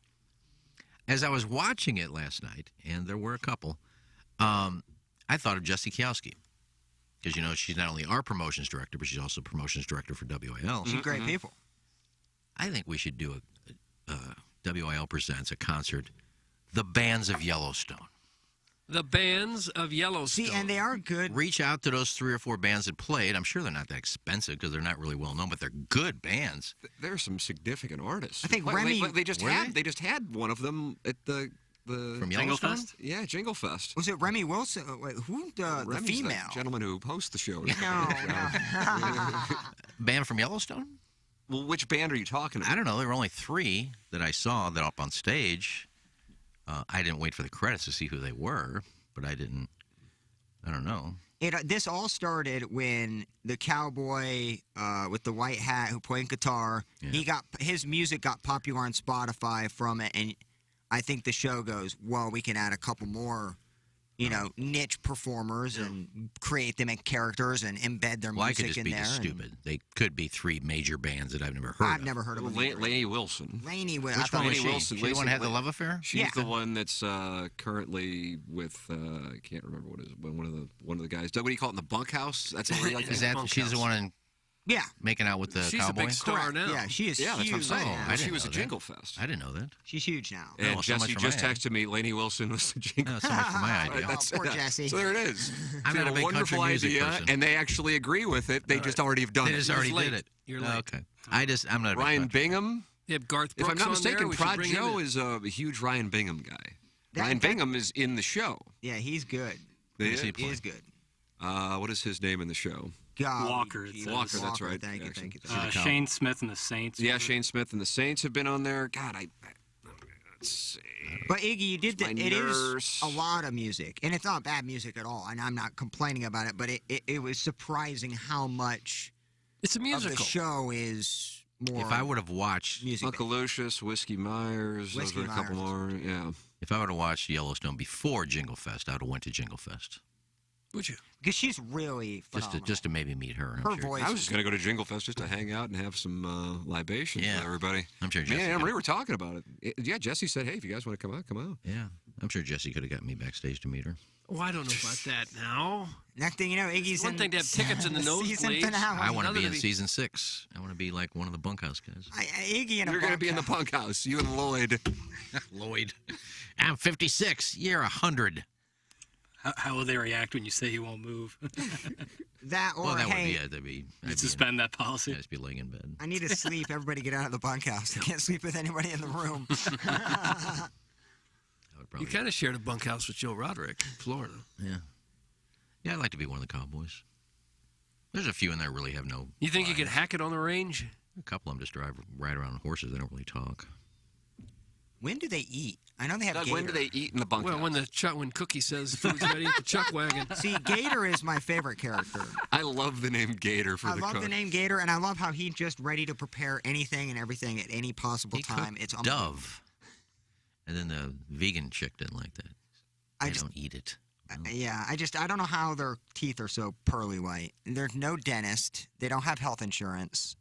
As I was watching it last night, and there were a couple, I thought of Jessie Kiowski. Because, you know, she's not only our promotions director, but she's also promotions director for WIL. She's great people. I think we should do WIL presents a concert, The Bands of Yellowstone. The bands of Yellowstone. See, and they are good. Reach out to those 3 or 4 bands that played. I'm sure they're not that expensive because they're not really well known, but they're good bands. There are some significant artists. I think Wait, Remy- they just Were had they? they just had one of them at the From Jingle Yellowstone? Fest? yeah Jingle Fest. Was it Remy Wilson? Wait, who the Remy's female? the gentleman who hosts the show. No. Band from Yellowstone? Well, which band are you talking about? I don't know. There were only 3 that I saw that up on stage. I didn't wait for the credits to see who they were, but I don't know. This all started when the cowboy with the white hat who played guitar, his music got popular on Spotify from it, and I think the show goes, well, we can add a couple more, niche performers and create them in characters and embed their Well, I could music just in be there. just and stupid. They could be 3 major bands that I've never heard I've of. never heard of them. Lainey Wilson. Lainey Which one was Lainey she? Wilson. She the one that had the love affair? She's Yeah. the one that's currently with I can't remember what it is, but one of the guys. What do you call it in the bunkhouse? That's what like Is that she's the one in Yeah. making out with the She's cowboy? a big star Correct. now. Yeah, she is Yeah, that's huge. what I'm saying. now. I didn't She was know at that. Jingle Fest. I didn't know that. She's huge now. And Oh, so much Jesse for just my texted me. Lainey Wilson was the Jingle. No, so much for my idea. That's poor Jesse. So there it is. I'm She not had a big wonderful country music idea, person. and they actually agree with it. They just already have done They it. just already late. did it. You're late. Okay. I'm not a big Ryan country. Bingham. You have Garth If Brooks I'm not on there. mistaken, We should Prod bring him Joe in. is a huge Ryan Bingham guy. That- Ryan that- Bingham is in the show. Yeah, he's good. They- Who's he He playing? is good. What is his name in the show? God, Walker, it geez. says. Walker, that's right. Thank you, Excellent. thank you. Shane Smith and the Saints. Yeah, Shane Smith and the Saints have been on there. God, let's see. But Iggy, you did My it is nurse. a lot of music, and it's not bad music at all. And I'm not complaining about it, but it was surprising how much It's a of musical. the show is more. If I would have watched, music, Uncle Lucius, Whiskey Myers. Whiskey those are a couple Myers. more. Yeah. if I would have watched Yellowstone before Jingle Fest, I would have went to Jingle Fest Would you? because she's really phenomenal. just to maybe meet her. I'm Her sure. voice. I was just going to go to Jingle Fest just to hang out and have some libations Yeah. with everybody. I'm sure Me Jesse. and Anne could- Marie were talking about it. Yeah, Jesse said, hey, if you guys want to come out, come out. Yeah, I'm sure Jesse could have gotten me backstage to meet her. Oh, I don't know about that now. Next thing you know, Iggy's One in thing to have tickets in the season nosebleeds. finale. I want to Another be to in be- season 6. I want to be like one of the bunkhouse guys. Iggy in a You're going to be in the bunkhouse. bunkhouse, you and Lloyd. Lloyd, I'm 56. You're 100. How will they react when you say you won't move? That or Well, that hey, would be it. I'd You be suspend that policy. I'd just be laying in bed. I need to sleep. Everybody get out of the bunkhouse. I can't sleep with anybody in the room. I would You probably. kind of shared a bunkhouse with Joe Roderick in Florida. Yeah. Yeah, I'd like to be one of the cowboys. There's a few in there really have no. You think you lines. could hack it on the range? A couple of them just ride around on horses. They don't really talk. When do they eat? I know they have Doug, gator. when do they eat in the bunkhouse? Well, when Cookie says food's ready at the chuck wagon. See, Gator is my favorite character. I love the name Gator for I the love cook. the name Gator, and I love how he's just ready to prepare anything and everything at any possible He time. cooked It's unbelievable. dove. And then the vegan chick didn't like that. They don't eat it. Yeah, I don't know how their teeth are so pearly white. There's no dentist. They don't have health insurance.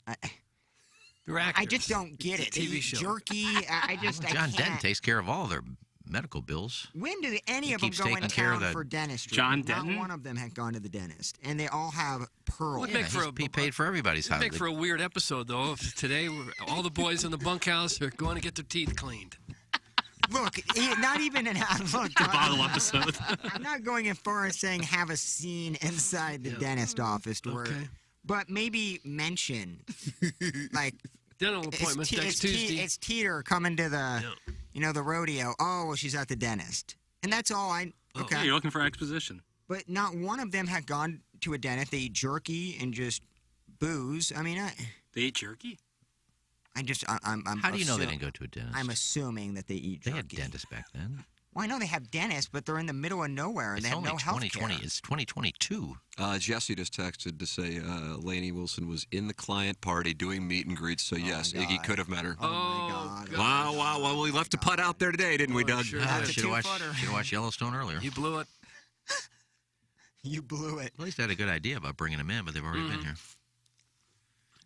They're I actors. just don't get it. It's a They TV eat show. jerky. I just I John can't. Denton takes care of all their medical bills. When do any He of them keeps go in taking care of town the- for dentistry? John Not Denton? one of them had gone to the dentist, and they all have pearls. Would make for a He paid for everybody's house. make for a weird episode though. If today all the boys in the bunkhouse are going to get their teeth cleaned. Look, not even an look. Bottle episode. I'm not going as far as saying have a scene inside the dentist office to where, Okay. but maybe mention like Dental appointment next it's Tuesday. it's Teeter coming to the the rodeo. Oh, well, she's at the dentist, and that's all I. Okay, Yeah, you're looking for exposition. but not one of them had gone to a dentist. They eat jerky and just booze. I mean, They eat jerky? I'm. How do you know they didn't go to a dentist? I'm assuming that they eat They jerky. had dentists back then. Well, I know they have dentists, but they're in the middle of nowhere and It's they have only no health 2020. care. It's 2022. Jesse just texted to say Lainey Wilson was in the client party doing meet and greets, so yes, my Iggy God. could have met her. Oh my God. Wow, wow, well, we left a putt out there today, didn't we, Doug? sure Ah, did. should have watched Yellowstone earlier. You blew it. You blew it. At least I had a good idea about bringing them in, but they've already been here.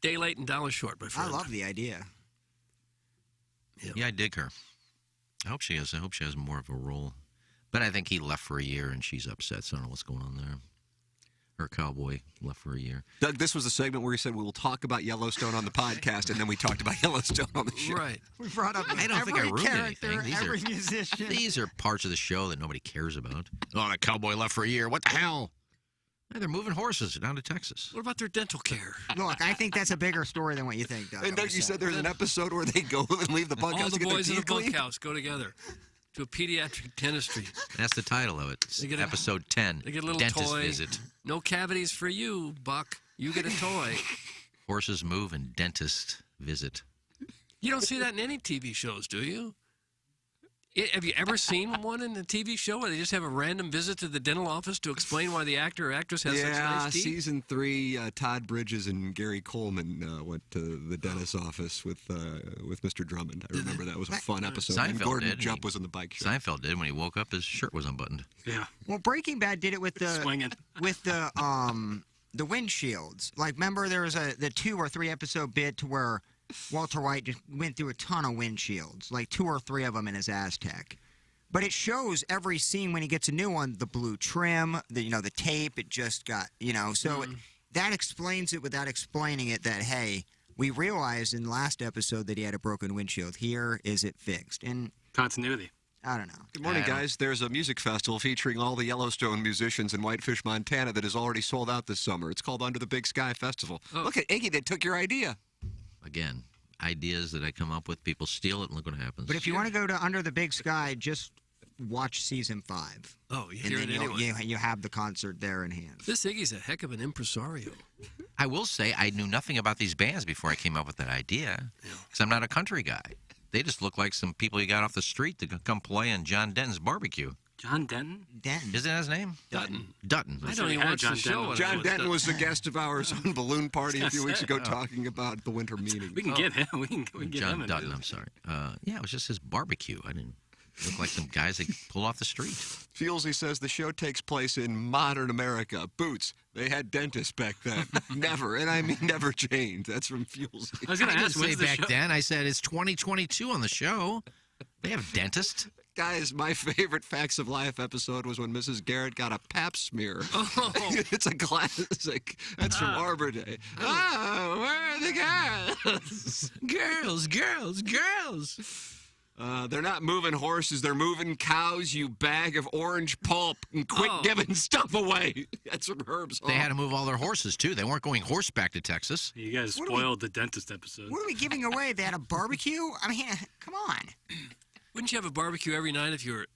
Day late and dollar short, my I friend. love the idea. Yeah, I dig her. I hope she has more of a role. But I think he left for a year and she's upset, so I don't know what's going on there. or cowboy left for a year. Doug, this was a segment where he said we will talk about Yellowstone on the podcast, and then we talked about Yellowstone on the show. Right. We brought up I don't think I every ruined character, anything. every musician. These are parts of the show that nobody cares about. Oh, that cowboy left for a year. What the hell? Hey, they're moving horses down to Texas. What about their dental care? Look, I think that's a bigger story than what you think, Doug. And Doug, you said there's an episode where they go and leave the bunkhouse All the to get boys their in the teeth cleaned? bunkhouse go together to a pediatric dentistry. That's the title of it. It's They get a- episode 10. They get a little Dentist toy. visit. No cavities for you, Buck. You get a toy. Horses move and dentist visit. You don't see that in any TV shows, do you? Have you ever seen one in a TV show where they just have a random visit to the dental office to explain why the actor or actress has such nice teeth? season 3, Todd Bridges and Gary Coleman went to the dentist's office with Mr. Drummond. I remember that was a fun episode. And Seinfeld Gordon did. Jump was on the bike show. Seinfeld did. When he woke up, his shirt was unbuttoned. Yeah. Well, Breaking Bad did it with the Swinging. with the windshields. Like, remember there was the 2 or 3 episode bit to where Walter White just went through a ton of windshields, like 2 or 3 of them in his Aztec. But it shows every scene when he gets a new one, the blue trim, the tape. It just got so that explains it without explaining it. That hey, we realized in the last episode that he had a broken windshield. Here is it fixed? And Continuity. I don't know. Good morning, guys. There's a music festival featuring all the Yellowstone musicians in Whitefish, Montana that is already sold out this summer. It's called Under the Big Sky Festival. Oh. Look at Iggy. They took your idea. Again, ideas that I come up with, people steal it, and look what happens. But if you want to go to Under the Big Sky, just watch season 5. Oh, you and hear then it anyway. you have the concert there in hand. This Iggy's a heck of an impresario. I will say I knew nothing about these bands before I came up with that idea, because I'm not a country guy. They just look like some people you got off the street to come play in John Denton's barbecue. John Denton? Denton. Isn't that his name? Dutton. Dutton. I don't even watch the show. when I John watch Denton that. was a guest of ours on Balloon Party a few weeks ago Oh. talking about the winter meeting. We can get him. We can get John him. in Dutton, this. I'm sorry. Yeah, it was just his barbecue. I didn't look like some guys that pull off the street. Fuelsy says the show takes place in modern America. Boots. They had dentists back then. Never, and I mean never changed. That's from Fuelsy. I was going I to didn't ask, say when's the back show? then. I said it's 2022 on the show. They have dentists. Guys, my favorite Facts of Life episode was when Mrs. Garrett got a pap smear. Oh. It's a classic. That's from Arbor Day. Oh, where are the girls? Girls. They're not moving horses. They're moving cows, you bag of orange pulp. And quit Oh. giving stuff away. That's from Herb's They had to move all their horses, too. They weren't going horseback to Texas. You guys What are we- spoiled the dentist episode. What are we giving away? They had a barbecue? I mean, come on. Wouldn't you have a barbecue every night if you were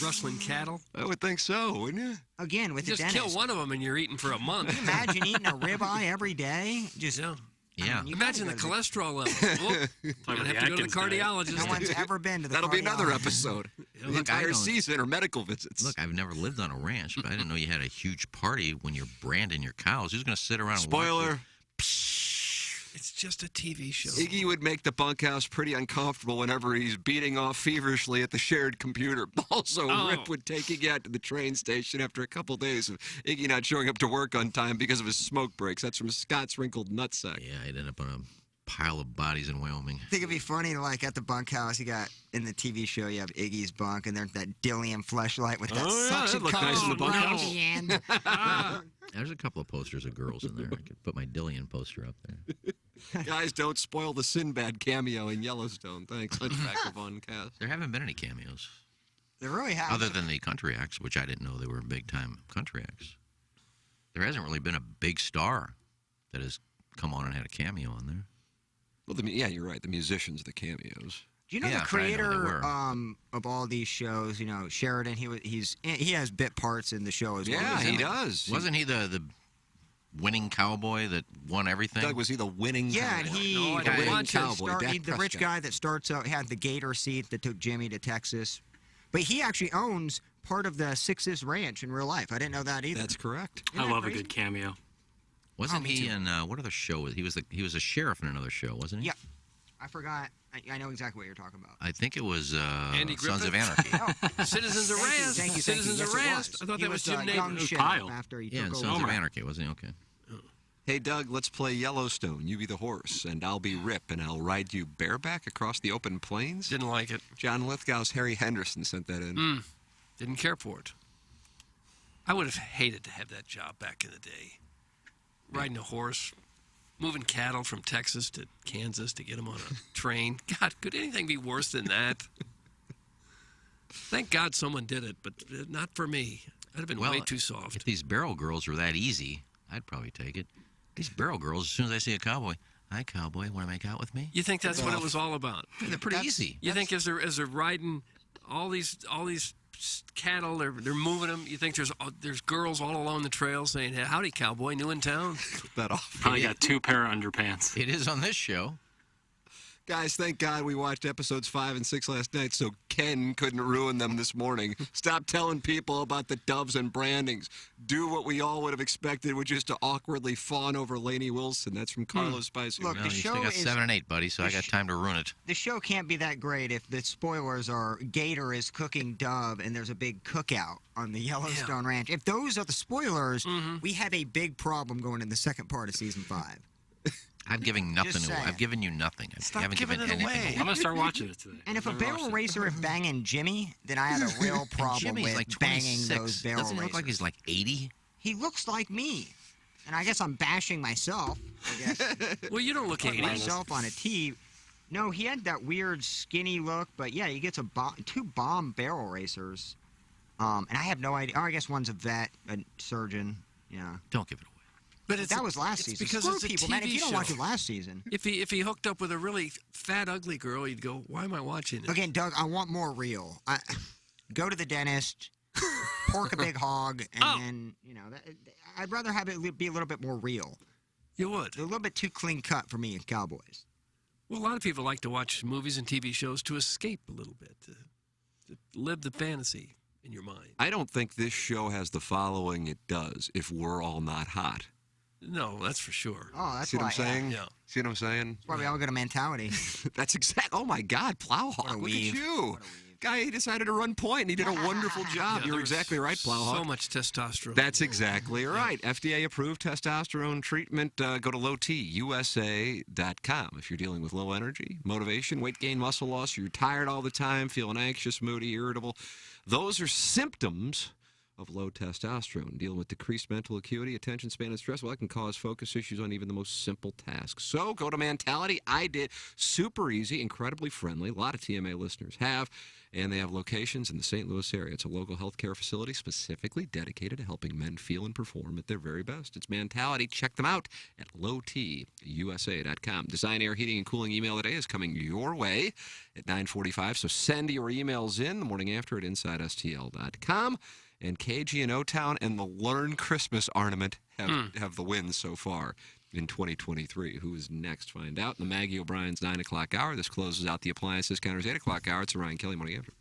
rustling cattle? I would think so, wouldn't you? Again, with Just the dentist. kill one of them and you're eating for a month. Can you imagine eating a ribeye every day? Just Yeah. Yeah. you Imagine the gotta go to cholesterol level. Whoop. You're about gonna the have to go to the Atkins diet. cardiologist. No one's ever been to the That'll be another cardiologist. episode. The Look, I entire don't- season are medical visits. Look, I've never lived on a ranch, but I didn't know you had a huge party when you're branding your cows. Who's going to sit around and watch Spoiler. It's just a TV show. Iggy would make the bunkhouse pretty uncomfortable whenever he's beating off feverishly at the shared computer. Also, Oh. Rip would take Iggy out to the train station after a couple days of Iggy not showing up to work on time because of his smoke breaks. That's from Scott's Wrinkled Nutsack. Yeah, I'd end up on a pile of bodies in Wyoming. I think it'd be funny, like at the bunkhouse, you got in the TV show, you have Iggy's bunk, and there's that Dillium fleshlight with that Oh, yeah, suction that'd look cup nice in the right bunkhouse. at the end. There's a couple of posters of girls in there. I could put my Dillian poster up there. Guys, don't spoil the Sinbad cameo in Yellowstone. Thanks. Hunchback of Von Cass. There haven't been any cameos. They really have. Other than the country acts, which I didn't know they were big-time country acts. There hasn't really been a big star that has come on and had a cameo on there. Well, yeah, you're right. The musicians, the cameos. Do you know Yeah, the but I know they creator were. of all these shows? You know, Sheridan. He has bit parts in the show as well. Yeah, doesn't he does. Wasn't he the winning cowboy that won everything? Doug, was he the winning Yeah, and cowboy? he No, I the don't winning watch it. Cowboy, Dak the rich Prescott. guy that starts out had the gator seat that took Jimmy to Texas, but he actually owns part of the Sixes Ranch in real life. I didn't know that either. That's correct. Isn't I that love a crazy? good cameo. Wasn't me he too. in what other show? He was a sheriff in another show, wasn't he? Yeah, I forgot. I know exactly what you're talking about. I think it was Andy Sons of Griffith? Anarchy. Citizen's Thank you, Arrest. thank you, Citizen's yes, it Arrest. was. I thought He that was Jim young Neighbors. sheriff Kyle. after he Yeah, took and over. Sons of Homer. Anarchy, wasn't he? Okay. Hey, Doug, let's play Yellowstone. You be the horse, and I'll be Rip, and I'll ride you bareback across the open plains. Didn't like it. John Lithgow's Harry Henderson sent that in. Didn't care for it. I would have hated to have that job back in the day. Riding a horse, moving cattle from Texas to Kansas to get them on a train. God, could anything be worse than that? Thank God someone did it, but not for me. I'd have been way too soft. If these barrel girls were that easy, I'd probably take it. These barrel girls, as soon as I see a cowboy, hi, cowboy, want to make out with me? You think that's what it was all about? They're pretty easy. You think as they're riding all these cattle, they're moving them. You think there's girls all along the trail saying, "Hey, howdy, cowboy, new in town." That off. Probably got 2 pair of underpants. It is on this show. Guys, thank God we watched episodes 5 and 6 last night so Ken couldn't ruin them this morning. Stop telling people about the doves and brandings. Do what we all would have expected, which is to awkwardly fawn over Lainey Wilson. That's from Carlos Spicer. Look, No, the you show still got is 7 and 8, buddy, so I got time to ruin it. the show can't be that great if the spoilers are Gator is cooking dove and there's a big cookout on the Yellowstone Ranch. If those are the spoilers, we have a big problem going in the second part of season 5. I'm giving nothing Just away. saying. I've given you nothing. I haven't given giving it anything away. away. I'm going to start watching it today. And if a I've never barrel watched it. racer is banging Jimmy, then I have a real problem Jimmy's with like banging 26. those barrel Doesn't he racers. look like he's like 80? He looks like me. And I guess I'm bashing myself, I guess. Well, you don't look Put 80. myself on a tee. No, he had that weird skinny look, but yeah, he gets 2 bomb barrel racers. And I have no idea. Oh, I guess one's a vet, a surgeon. Yeah. Don't give it away. But That was last season. because Screw it's a people, TV man. If you don't show. watch it last season. If he hooked up with a really fat, ugly girl, you'd go, "Why am I watching it?" Again, Doug, I want more real. Go to the dentist, pork a big hog, and then, I'd rather have it be a little bit more real. You would. They're a little bit too clean cut for me in Cowboys. Well, a lot of people like to watch movies and TV shows to escape a little bit, to live the fantasy in your mind. I don't think this show has the following it does if we're all not hot. No, that's for sure. Oh, that's See what why. I'm saying? Yeah. See what I'm saying? That's why we all got a mentality. That's exact. Oh my God, Plowhawk! What a Look weave. at you. Guy, he decided to run point, and he did a wonderful job. Yeah, You're there was exactly right, Plowhawk. So much testosterone. That's exactly right. FDA-approved testosterone treatment. Go to lowtusa.com if you're dealing with low energy, motivation, weight gain, muscle loss, you're tired all the time, feeling anxious, moody, irritable. Those are symptoms of low testosterone. Dealing with decreased mental acuity, attention span, and stress, well, that can cause focus issues on even the most simple tasks. So go to Mentality. I did. Super easy, incredibly friendly. A lot of TMA listeners have. And they have locations in the St. Louis area. It's a local healthcare facility specifically dedicated to helping men feel and perform at their very best. It's Mentality. Check them out at lowtusa.com. Design Air Heating and Cooling email today is coming your way at 9:45. So send your emails in the morning after at InsideSTL.com. And KG and O-Town and the Learn Christmas Ornament have the wins so far in 2023. Who is next? Find out. In the Maggie O'Brien's 9 o'clock hour. This closes out the Appliance Discounters 8 o'clock hour. It's the Ryan Kelly Morning After.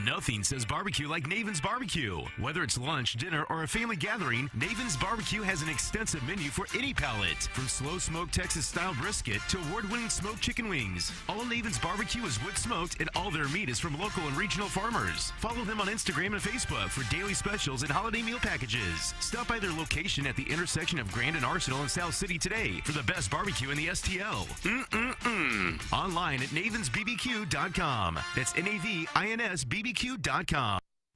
Nothing says barbecue like Naven's Barbecue. Whether it's lunch, dinner, or a family gathering, Naven's Barbecue has an extensive menu for any palate. From slow-smoked Texas-style brisket to award-winning smoked chicken wings. All Naven's Barbecue is wood-smoked, and all their meat is from local and regional farmers. Follow them on Instagram and Facebook for daily specials and holiday meal packages. Stop by their location at the intersection of Grand and Arsenal in South City today for the best barbecue in the STL. Online at navensbbq.com. That's NAVINSBBQ.com.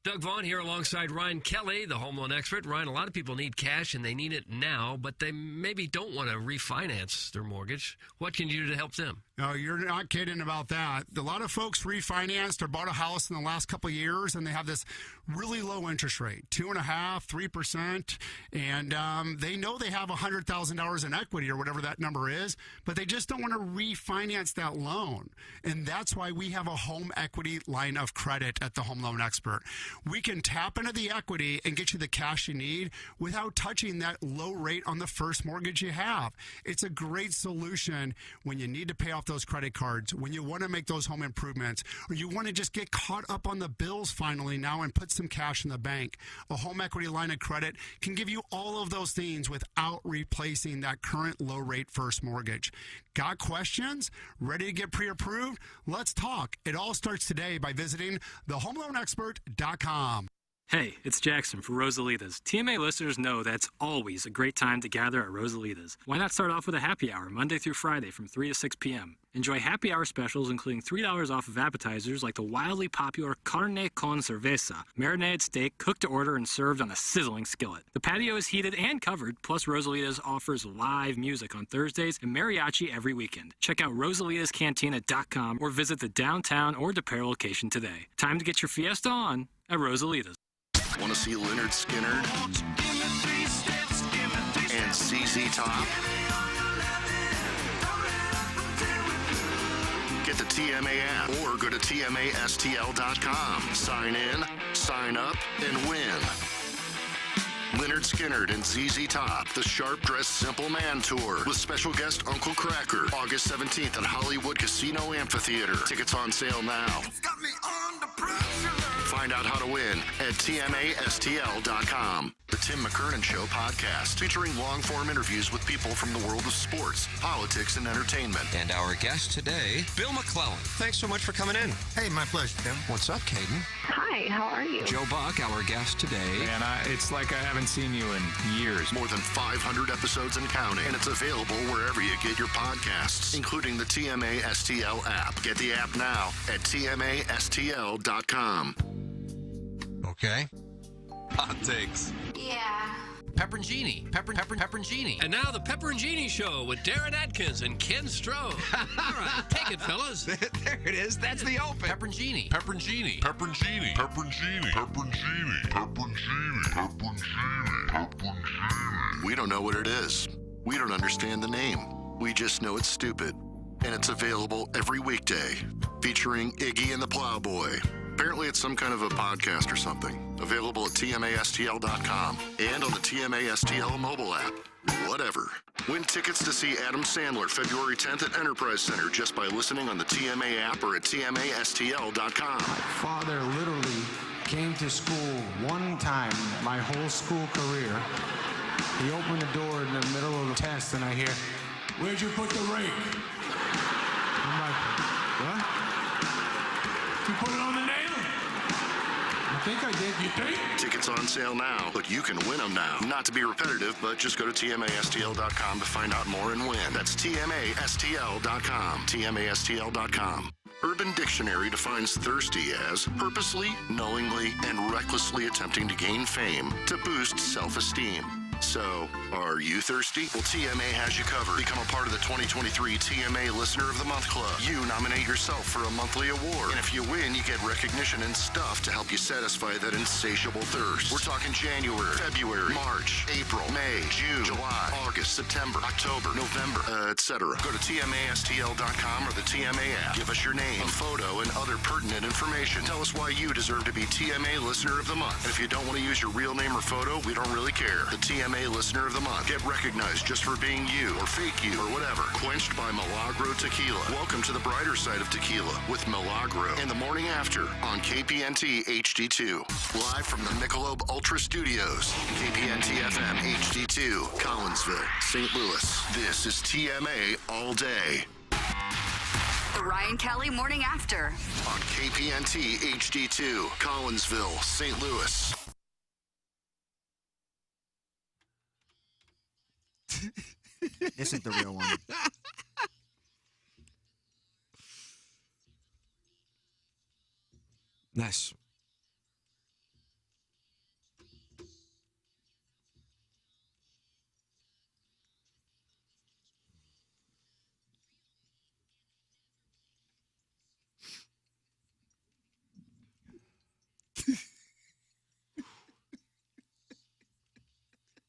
Doug Vaughn here alongside Ryan Kelly, the home loan expert. Ryan, a lot of people need cash and they need it now, but they maybe don't want to refinance their mortgage. What can you do to help them? No, you're not kidding about that. A lot of folks refinanced or bought a house in the last couple of years, and they have this really low interest rate, 2.5%, 3%, and they know they have $100,000 in equity or whatever that number is, but they just don't want to refinance that loan. And that's why we have a home equity line of credit at the Home Loan Expert. We can tap into the equity and get you the cash you need without touching that low rate on the first mortgage you have. It's a great solution when you need to pay off those credit cards, when you want to make those home improvements, or you want to just get caught up on the bills finally now and put some cash in the bank. A home equity line of credit can give you all of those things without replacing that current low rate first mortgage. Got questions? Ready to get pre-approved? Let's talk. It all starts today by visiting thehomeloanexpert.com. Hey, it's Jackson for Rosalita's. TMA listeners know that's always a great time to gather at Rosalita's. Why not start off with a happy hour Monday through Friday from 3 to 6 p.m.? Enjoy happy hour specials including $3 off of appetizers like the wildly popular carne con cerveza, marinated steak cooked to order and served on a sizzling skillet. The patio is heated and covered, plus Rosalita's offers live music on Thursdays and mariachi every weekend. Check out rosalitascantina.com or visit the downtown or DePere location today. Time to get your fiesta on at Rosalita's. Want to see Leonard Skinner and ZZ Top? Get the TMA app or go to TMASTL.com. Sign in, sign up, and win. Leonard Skinner and ZZ Top, the Sharp Dressed Simple Man Tour with special guest Uncle Cracker, August 17th at Hollywood Casino Amphitheater. Tickets on sale now. Find out how to win at TMASTL.com. The Tim McKernan Show podcast, featuring long-form interviews with people from the world of sports, politics, and entertainment. And our guest today, Bill McClellan. Thanks so much for coming in. Hey, my pleasure, Tim. What's up, Caden? Hi, how are you? Joe Buck, our guest today. And it's like I haven't seen you in years. More than 500 episodes and counting, and it's available wherever you get your podcasts, including the TMA STL app. Get the app now at TMASTL.com. Okay. Hot takes. Yeah. Pepperoncini. Pepperoncini. And now the Pepper and Genie Show with Darren Atkins and Ken Stroh. All right, take it, fellas. There it is. That's the open. Pepperoncini. Pepperoncini. Pepperoncini. Pepperoncini. Pepperoncini. Pepperoncini. Pepperoncini. Pepperoncini. We don't know what it is. We don't understand the name. We just know it's stupid. And it's available every weekday, featuring Iggy and the Plowboy. Apparently it's some kind of a podcast or something. Available at TMASTL.com and on the TMASTL mobile app. Whatever. Win tickets to see Adam Sandler February 10th at Enterprise Center just by listening on the TMA app or at TMASTL.com. Father literally came to school one time my whole school career. He opened the door in the middle of the test and I hear, "Where'd you put the rake?" I'm like, "What? You put it on the nail?" I think I did. You think? Tickets on sale now, but you can win them now. Not to be repetitive, but just go to TMASTL.com to find out more and win. That's TMASTL.com. TMASTL.com. Urban Dictionary defines thirsty as purposely, knowingly, and recklessly attempting to gain fame to boost self-esteem. So, are you thirsty? Well, TMA has you covered. Become a part of the 2023 TMA Listener of the Month Club. You nominate yourself for a monthly award. And if you win, you get recognition and stuff to help you satisfy that insatiable thirst. We're talking January, February, March, April, May, June, July, August, September, October, November, etc. Go to TMASTL.com or the TMA app. Give us your name, a photo, and other pertinent information. Tell us why you deserve to be TMA Listener of the Month. And if you don't want to use your real name or photo, we don't really care. The TMA Listener of the Month. Get recognized just for being you or fake you or whatever. Quenched by Milagro Tequila. Welcome to the brighter side of tequila with Milagro in the morning after on KPNT HD2. Live from the Michelob Ultra Studios. KPNT FM HD2. Collinsville, St. Louis. This is TMA All Day. The Ryan Kelly Morning After. On KPNT HD2. Collinsville, St. Louis. This isn't the real one. Nice.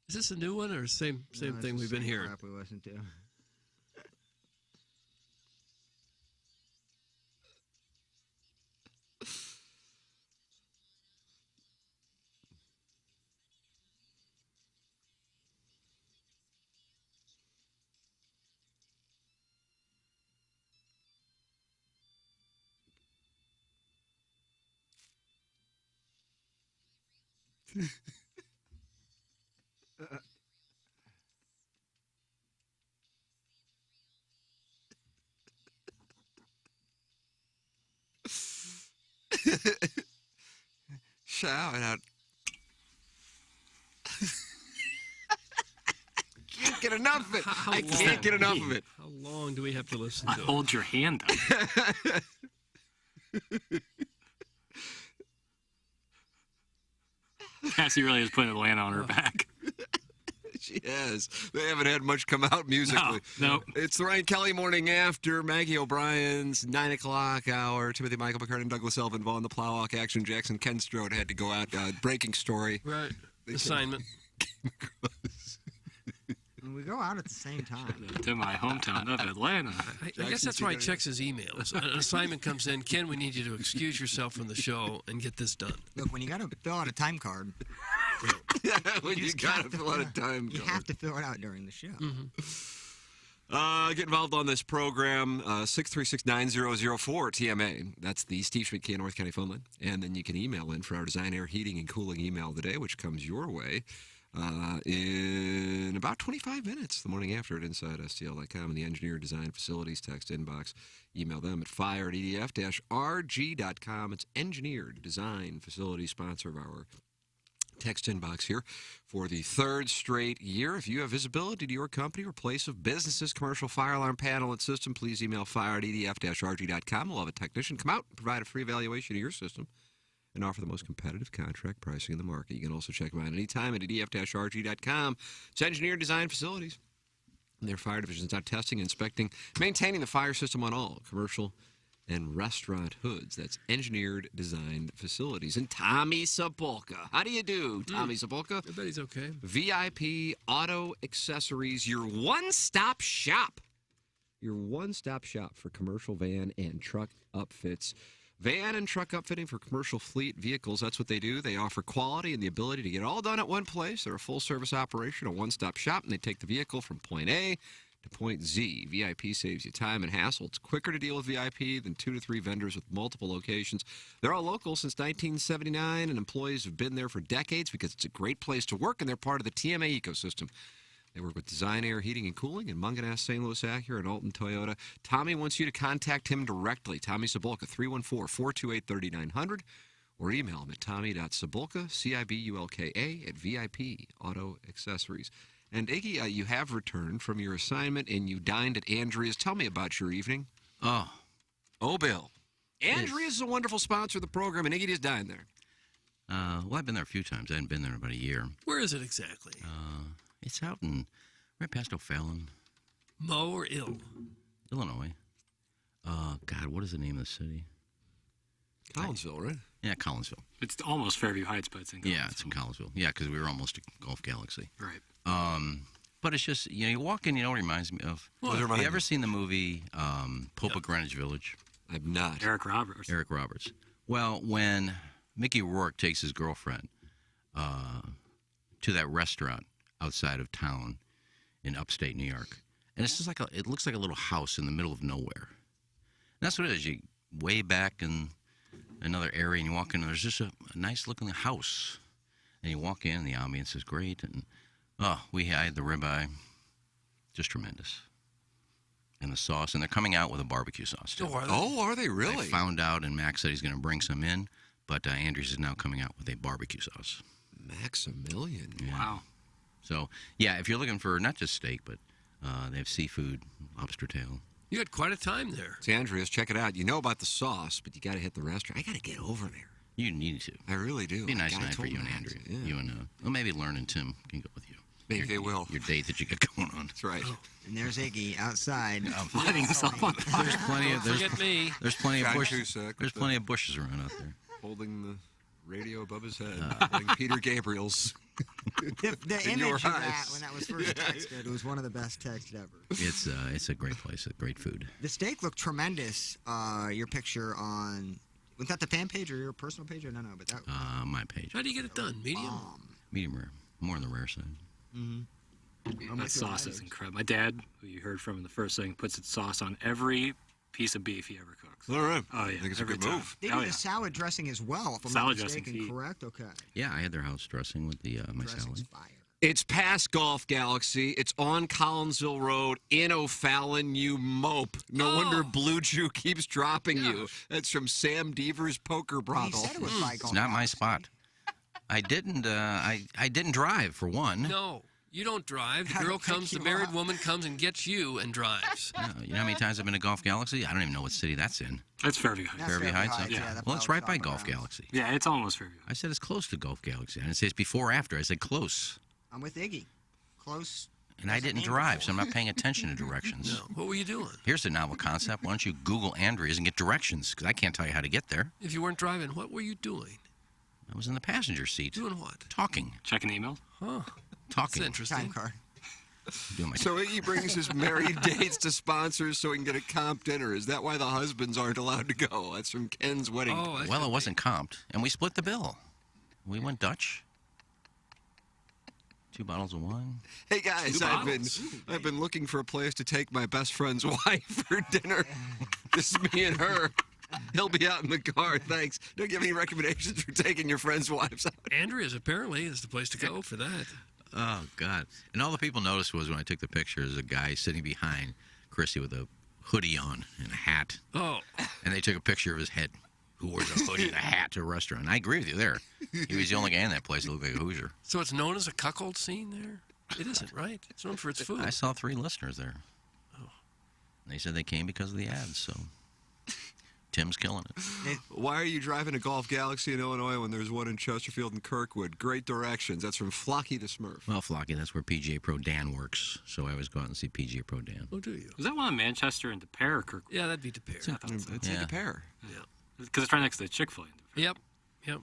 Is this a new one or same thing we've been hearing? Crap we listened to. Shout out get enough of it. How I can't get enough of it. How long do we have to listen I to? hold your hand up. Cassie really is putting Atlanta on her back. She has. They haven't had much come out musically. No. It's the Ryan Kelly Morning After. Maggie O'Brien's 9 o'clock hour. Timothy Michael McCartan, Douglas Elvin Vaughn, the Plowhawk Action Jackson. Ken Strode had to go out. Breaking story. Right. Assignment. We go out at the same time. To my hometown of Atlanta. I guess that's why he checks his emails. An assignment comes in. Ken, we need you to excuse yourself from the show and get this done. Look, when you got to fill out a time card, When you just got to have to fill out a time you card. have to fill it out during the show. Get involved on this program, 636-9004 TMA. That's the Steve Schmidt Key North County phone line. And then you can email in for our Design Air Heating and Cooling email of the day, which comes your way in about 25 minutes, the morning after at InsideSTL.com and the Engineer Design Facilities text inbox. Email them at fire@edf-rg.com. It's Engineered Design Facilities, sponsor of our text inbox here for the third straight year. If you have visibility to your company or place of business's commercial fire alarm panel and system, please email fire@edf-rg.com. We'll have a technician come out and provide a free evaluation of your system and offer the most competitive contract pricing in the market. You can also check them out anytime at edf-rg.com. It's Engineered Design Facilities. And their fire division's out testing, inspecting, maintaining the fire system on all commercial and restaurant hoods. That's Engineered Design Facilities. And Tommy Sapolka. How do you do, Tommy Sapolka? I bet he's okay. VIP Auto Accessories, your one-stop shop. Your one-stop shop for commercial van and truck upfits. Van and truck upfitting for commercial fleet vehicles. That's what they do. They offer quality and the ability to get it all done at one place. They're a full-service operation, a one-stop shop, and they take the vehicle from point A to point Z. VIP saves you time and hassle. It's quicker to deal with VIP than 2 to 3 vendors with multiple locations. They're all local since 1979, and employees have been there for decades because it's a great place to work, and they're part of the TMA ecosystem. They work with Design Air Heating and Cooling in Munganess, St. Louis Acura, and Alton Toyota. Tommy wants you to contact him directly. Tommy Sabulka, 314-428-3900, or email him at tommy.sabulka, C-I-B-U-L-K-A, at VIP Auto Accessories. And Iggy, you have returned from your assignment, and you dined at Andrea's. Tell me about your evening. Oh, Bill. Andrea's is a wonderful sponsor of the program, and Iggy just dined there. well, I've been there a few times. I hadn't been there in about a year. Where is it exactly? It's out in right past O'Fallon. Mo or Ill? Illinois. God, what is the name of the city? Collinsville, right? Yeah, Collinsville. It's almost Fairview Heights, but it's in Collinsville. Yeah, it's in Collinsville. Yeah, because we were almost at Golf Galaxy. Right. But it's just, you walk in, it reminds me of... What does it have remind you ever you? seen the movie Pope of Greenwich Village? I've not. Eric Roberts. Eric Roberts. Well, when Mickey Rourke takes his girlfriend to that restaurant outside of town in upstate New York, and it's just it looks like a little house in the middle of nowhere. And that's what it is. You way back in another area, and you walk in, and there's just a nice looking house. And you walk in, and the ambience is great, and I had the ribeye, just tremendous. And the sauce, and they're coming out with a barbecue sauce too. Are they really? I found out, and Max said he's going to bring some in, but Andrews is now coming out with a barbecue sauce. Maximilian. Yeah. Wow. So, yeah, if you're looking for not just steak, but they have seafood, lobster tail. You had quite a time there. It's Andrea's. Check it out. You know about the sauce, but you got to hit the restaurant. I got to get over there. You need to. I really do. It'd be a nice Guy night for told you me and that. Andrea. Yeah. You and, well, maybe Learn and Tim can go with you. Maybe they will. Your date that you got going on. That's right. And there's Iggy outside. Lighting himself on fire. There's plenty of Forget me. There's plenty of John bushes. Cusack There's with plenty of bushes around out there. Holding the radio above his head. Holding Peter Gabriel's. The In your image of that eyes. when that was first texted was one of the best texts ever. It's a great place, great food. The steak looked tremendous. Your picture on, was that the fan page or your personal page? Or no, but that. My page. How do you get it done? Medium? Medium rare. More on the rare side. That sauce is incredible. My dad, who you heard from in the first thing, puts its sauce on every piece of beef he ever cooks. All right. Oh, yeah. I think it's a every good time. move. They do the salad dressing as well, if I'm Salad not dressing mistaken, key. correct? Okay. Yeah, I had their house dressing with the my salad. Fire. It's past Golf Galaxy. It's on Collinsville Road in O'Fallon. You mope. No wonder Blue Chew keeps dropping you. That's from Sam Deaver's Poker He Brothel. said it was by It's not my spot. I didn't. I didn't drive for one. No. You don't drive. The How to girl pick comes, the you married up. woman comes and gets you and drives. You know how many times I've been to Golf Galaxy? I don't even know what city that's in. That's Fairview Heights. That's Fairview Heights? Heights, Okay. yeah, the Well, it's flower right by shop Golf around. Galaxy. Yeah, it's almost Fairview. I said it's close to Golf Galaxy. I didn't say it's before or after. I said close. I'm with Iggy. Close. And I Doesn't didn't mean drive, before. so I'm not paying attention to directions. No. What were you doing? Here's a novel concept. Why don't you Google Andreas and get directions? Because I can't tell you how to get there. If you weren't driving, what were you doing? I was in the passenger seat. Doing what? Talking. Checking emails. Huh. Talking. That's interesting. Time card. Doing my So Iggy brings his married dates to sponsors so he can get a comp dinner. Is that why the husbands aren't allowed to go? That's from Ken's wedding. Oh, that Well, could it wasn't comped, and we split the bill. We went Dutch. 2 bottles of wine. Hey guys, Two I've bottles. been looking for a place to take my best friend's wife for dinner. This is me and her. He'll be out in the car. Thanks. Don't give any recommendations for taking your friends' wives out. Andrea's apparently is the place to go for that. Oh, God. And all the people noticed was when I took the picture is a guy sitting behind Chrissy with a hoodie on and a hat. Oh. And they took a picture of his head, who wears a hoodie and a hat to a restaurant. And I agree with you there. He was the only guy in that place that looked like a Hoosier. So it's known as a cuckold scene there? It isn't, right? It's known for its food. I saw 3 listeners there. Oh. They said they came because of the ads, so Tim's killing it. Why are you driving to Golf Galaxy in Illinois when there's one in Chesterfield and Kirkwood? Great directions. That's from Flocky the Smurf. Well, Flocky, that's where PGA Pro Dan works, so I always go out and see PGA Pro Dan. Oh, do you? Was that one in Manchester and De Pere or Kirkwood? Yeah, that'd be De Pere. It's Yeah. a pair. Yeah. Because it's right next to the Chick-fil-A. Yep. Yep.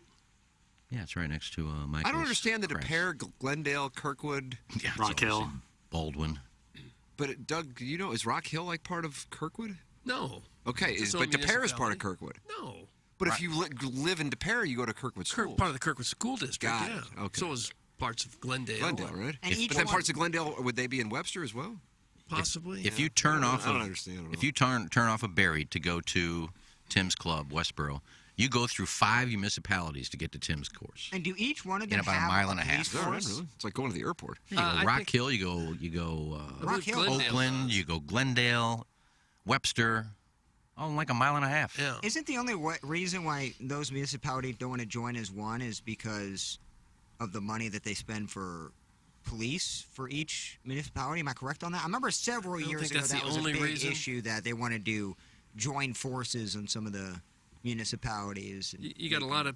Yeah, it's right next to Michael's. I don't understand the Crest. pair, Glendale, Kirkwood. Yeah, it's Rock always Hill. in Baldwin. But Doug, you know, is Rock Hill like part of Kirkwood? No. Okay, It's its but own De Pere is part of municipality. Kirkwood. No. But if you live in De Pere, you go to Kirkwood School. Part of the Kirkwood School District, Got yeah. it. Okay. So is parts of Glendale. Glendale, right? And each But then one- parts of Glendale, would they be in Webster as well? Possibly. If you turn off, I don't of- understand. I don't If know. you turn off of Barry to go to Tim's Club, Westboro, you go through 5 municipalities to get to Tim's course. And do each one of In them about a have mile and a police half. Is that right, force? really? It's like going to the airport. You go I Rock think- Hill, you go Rock Hill. Glendale Oakland, does. you go Glendale, Webster, all in like a mile and a half. Yeah. Isn't the only reason why those municipalities don't want to join as one is because of the money that they spend for police for each municipality? Am I correct on that? I remember several don't years think ago that's that the was a only big reason. issue that they wanted to join forces in some of the municipalities. And You got a lot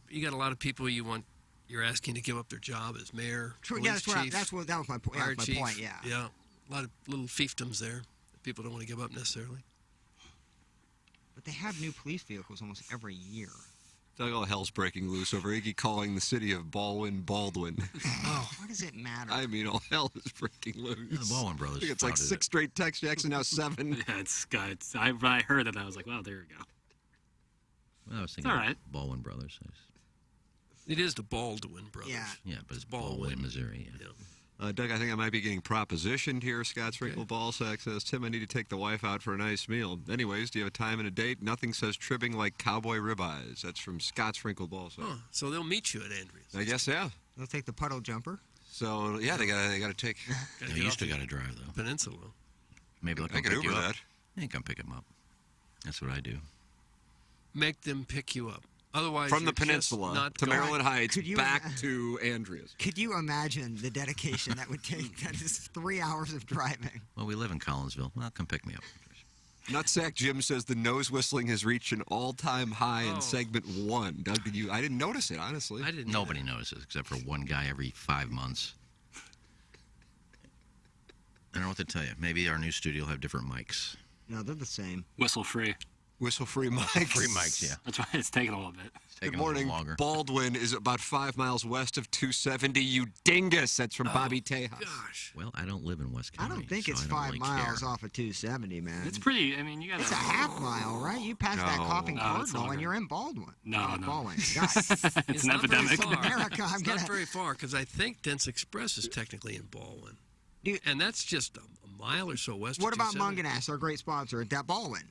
of people you're asking to give up their job as mayor, True, police yeah, that chief, was my point. Yeah, fire that's chief. my point. Yeah. Yeah. A lot of little fiefdoms there that people don't want to give up necessarily. But they have new police vehicles almost every year. Doug, all hell's breaking loose over Iggy calling the city of Baldwin. Oh, what does it matter? I mean, all hell is breaking loose. The Baldwin brothers I think it's like founded 6 straight text Jackson, now 7. Yeah, when I heard that, I was like, wow, there you go. Well, I was thinking all right. Baldwin brothers. It is the Baldwin brothers. Yeah. Yeah, but it's Baldwin. Baldwin, Missouri. Yeah. Doug, I think I might be getting propositioned here. Scott Sprinkle Ballsack says, Tim, I need to take the wife out for a nice meal. Anyways, do you have a time and a date? Nothing says tripping like cowboy ribeyes. That's from Scott Sprinkle Ballsack. Huh. So they'll meet you at Andrea's. I guess, yeah. They'll take the puddle jumper. So, yeah, they got to take. Gotta Yeah, get you off still the got to drive, though. Peninsula. Maybe they'll I come could pick you Uber up. that. They can come pick him up. That's what I do. Make them pick you up. Otherwise, From the you're just peninsula not to going. Maryland Heights, Could you back ima- to Andrea's. Could you imagine the dedication that would take? That is 3 hours of driving. Well, we live in Collinsville. Well, come pick me up. Nutsack Jim says the nose whistling has reached an all-time high in segment 1. Doug, did you? I didn't notice it, honestly. I didn't. Nobody notices except for one guy every 5 months. I don't know what to tell you. Maybe our new studio will have different mics. No, they're the same. Whistle free. Whistle-free mics. Free mics, yeah. That's why it's taking a little bit. It's Good taking a morning. little longer. Baldwin is about 5 miles west of 270. You dingus. That's from Bobby Tejas. Gosh. Well, I don't live in West I County. don't think so it's I don't 5 really miles care. off of 270, man. It's pretty. I mean, you got. It's a half mile, right? You pass that No. coughing No, it's cardinal, and longer. you're in Baldwin. No, no. Baldwin. Guys, It's an not very epidemic. far. America, I'm It's gonna- not very far because I think Dense Express is technically in Baldwin. Dude. And that's just a mile or so west what of about 270. Munganess, our great sponsor at that Baldwin?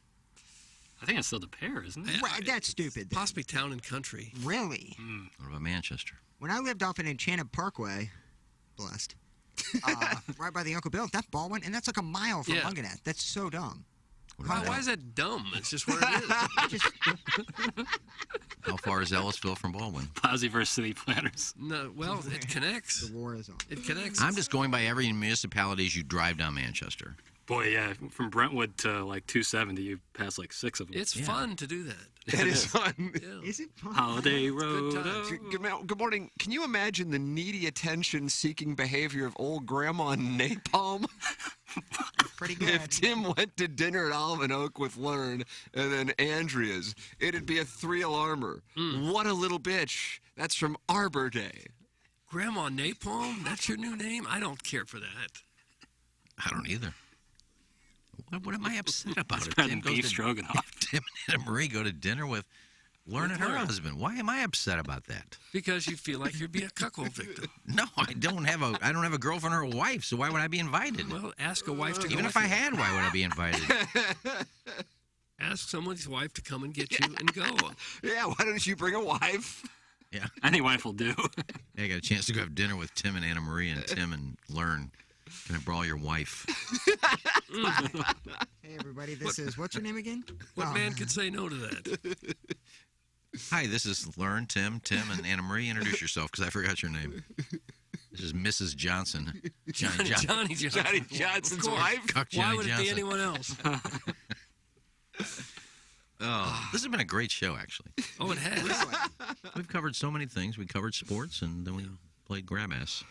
I think it's still De Pere, isn't it? Right, that's stupid. then. Possibly Town and Country. Really? What about Manchester? When I lived off in Enchanted Parkway, blessed, right by the Uncle Bill, that's Baldwin, and that's like a mile from Yeah. Munganess. That's so dumb. Why is that dumb? It's just what it is. How far is Ellisville from Baldwin? Posy versus city planners. No, well, it connects. The war is on. It connects. I'm just going by every municipality as you drive down Manchester. Boy, yeah, from Brentwood to like 270, you pass like 6 of them. It's fun to do that. That is fun. Is it fun? Holiday Road. Good morning. Can you imagine the needy attention-seeking behavior of old Grandma Napalm? Pretty good. If Tim went to dinner at Alvin Oak with Learn and then Andrea's, it'd be a 3-alarmer. What a little bitch. That's from Arbor Day. Grandma Napalm? That's your new name? I don't care for that. I don't either. What am I upset about? It's If better Tim than beef stroganoff. Tim and Anna Marie go to dinner with Learn and her Learn. husband. Why am I upset about that? Because you feel like you'd be a cuckold victim. No, I don't have a girlfriend or a wife, so why would I be invited? Well, ask a wife to go Even with if I you. had, why would I be invited? Ask someone's wife to come and get you and go. Yeah, why don't you bring a wife? Yeah. Any wife will do. Yeah, I got a chance to go have dinner with Tim and Anna Marie and Tim and Learn. Can I borrow your wife? Hey, everybody, this is, what's your name again? What man could say no to that? Hi, this is Learn, Tim, and Anna Marie. Introduce yourself, because I forgot your name. This is Mrs. Johnson. Johnny Johnson's Of course. wife? Cuck Why Johnny would it Johnson. be anyone else? Oh, this has been a great show, actually. Oh, it has. We've covered so many things. We covered sports, and then we played grab ass.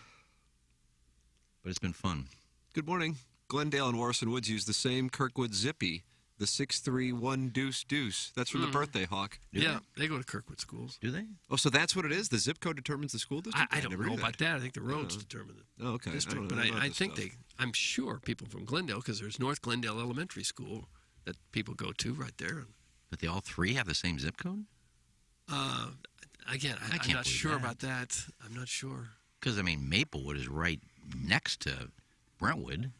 But it's been fun. Good morning. Glendale and Warson Woods use the same Kirkwood Zippy, the 631 Deuce Deuce. That's from the Birthday Hawk. Yeah, they go to Kirkwood schools. Do they? Oh, so that's what it is? The zip code determines the school district? I don't never know knew about that. I think the roads determine the Oh, okay. district. I don't But know about I this think stuff. I'm sure people from Glendale, because there's North Glendale Elementary School that people go to right there. But they all three have the same zip code? Again, I'm can't not believe sure that. about that. I'm not sure. Because, I mean, Maplewood is right next to Brentwood.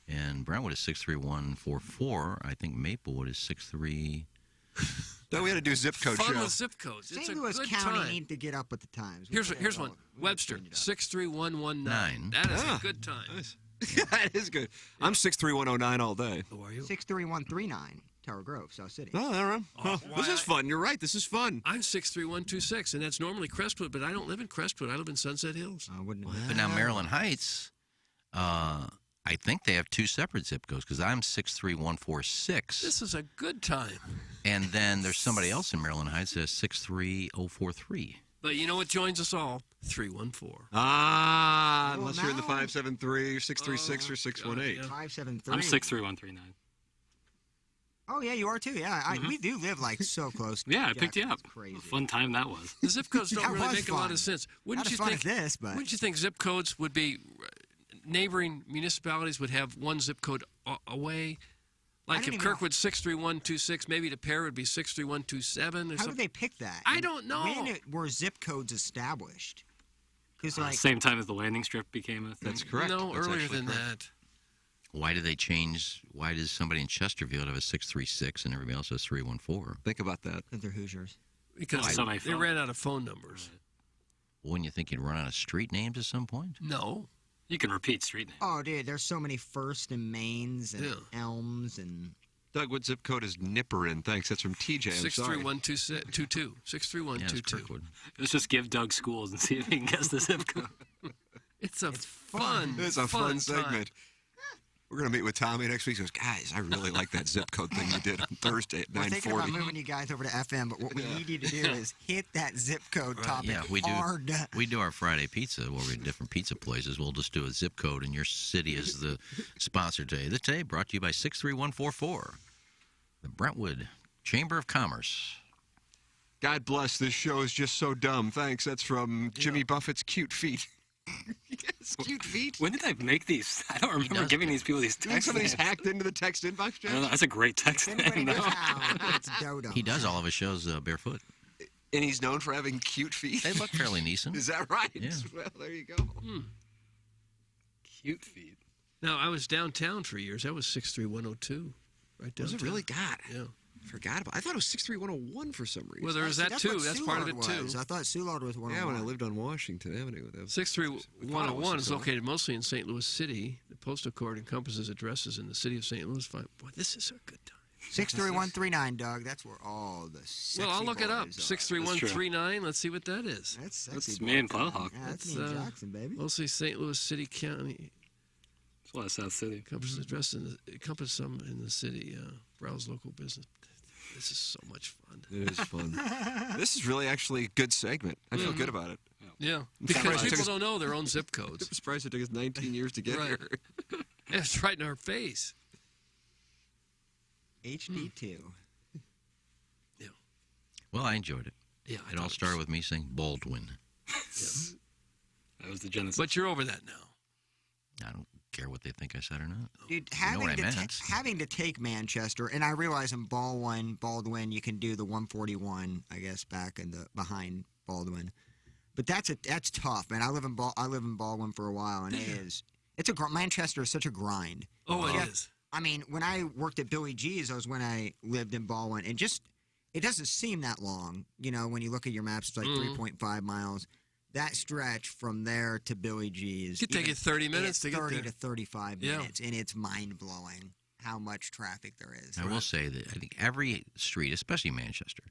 And Brentwood is 63144. I think Maplewood is 63. Then we had to do zip code Fun show. with zip codes. It's St. a Louis good County time. need to get up with the times. Here's one. Webster, 63119. That is a good time. Nice. That is good. I'm 63109 all day. Who are you? 63139, Tower Grove, South City. Oh, all right. Huh. This is fun. You're right. This is fun. I'm 63126, and that's normally Crestwood, but I don't live in Crestwood. I live in Sunset Hills. But now Maryland Heights, I think they have two separate zip codes because I'm 63146. This is a good time. And then there's somebody else in Maryland Heights that has 63043. But you know what joins us all? 314. Ah, Well, unless you're in the now- 573, 636, or 618. 573. I'm 63139. Oh, yeah, you are too. Yeah, we do live like so close. Yeah, I picked you together. up. It's crazy. Fun time that was. The zip codes don't That really was make a lot fun. of sense. Wouldn't Not you as fun think? as this, but Wouldn't you think zip codes would be neighboring municipalities would have one zip code away? Like didn't if even know. Kirkwood's 63126, maybe to Pear would be 63127 or how did something. they pick that? I don't know. When were zip codes established? Because like Same time as the landing strip became a thing. That's correct. No, That's earlier actually than correct. that. Why do they change? Why does somebody in Chesterfield have a 636 and everybody else has 314? Think about that. they're Hoosiers. Because It's on my they phone. ran out of phone numbers. Wouldn't you think you'd run out of street names at some point? No. You can repeat street names. Oh, dude, there's so many First and Mains and Yeah. Elms and Doug, what zip code is Nipperin? Thanks. That's from TJ. I'm sorry. 63122. Yeah, it's 63122. Kirkwood. Let's just give Doug schools and see if he can guess the zip code. It's a fun. It's a fun time. segment. We're going to meet with Tommy next week. He goes, guys, I really like that zip code thing you did on Thursday at we're thinking about 9:40. moving you guys over to FM, but what we need you to do is hit that zip code topic Yeah, we do. hard. We do our Friday pizza where we have different pizza places. We'll just do a zip code, and your city is the sponsor today. This day brought to you by 63144, the Brentwood Chamber of Commerce. God bless. This show is just so dumb. Thanks. That's from Jimmy Buffett's Cute Feet. Yes, Cute Feet. When did I make these? I don't remember giving these people these You think text somebody's names. hacked into the text inbox, I don't know, Jack? that's a great text Anybody name, knows though. how? It's Dodo. He does all of his shows barefoot. And he's known for having cute feet. They look fairly decent. Is that right? Yeah. Well, there you go. Cute feet. Now, I was downtown for years. That was 63102. Right downtown. Was it really? God, Yeah. I forgot about. I thought it was 63101 for some reason. Well, there was See, that that's too. what That's part of it Soulard too. was. I thought Soulard was one Yeah, of when I them. lived on Washington Avenue. That was- 63101 is located mostly in St. Louis City. The postal code encompasses addresses in the city of St. Louis. Boy, this is a good time. 63139, Doug. That's where all the sexy Well, I'll look it up. boys are. 63139. Let's see what that is. That's sexy. That's me and Plowhawk. Yeah, that's me and Jackson, baby. Mostly St. Louis City County. It's a lot of South City. Encompasses address encompass some in the city. Browse local business. This is so much fun. It is fun. This is really actually a good segment. I feel good about it. Yeah, I'm because surprised it people took us- don't know their own zip codes. I'm surprised it took us 19 years to get Right. here. Yeah, it's right in our face. HD2. Well, I enjoyed it. Yeah, it all started with me saying Baldwin. That was the genesis. But you're over that now. I don't care what they think I said or not. Dude, You know what I meant. having to take Manchester, and I realize in Baldwin, you can do the 141, I guess, back in the behind Baldwin, but that's tough, man. I live in Baldwin for a while, and Manchester is such a grind. Oh, it is. I mean, when I worked at Billy G's, that was when I lived in Baldwin, and it doesn't seem that long, when you look at your maps, it's like 3.5 miles. That stretch from there to Billy G's. It could take you 30 minutes to get 30 there. to 35 Yeah. minutes, and it's mind-blowing how much traffic there is. I will say that I think every street, especially Manchester,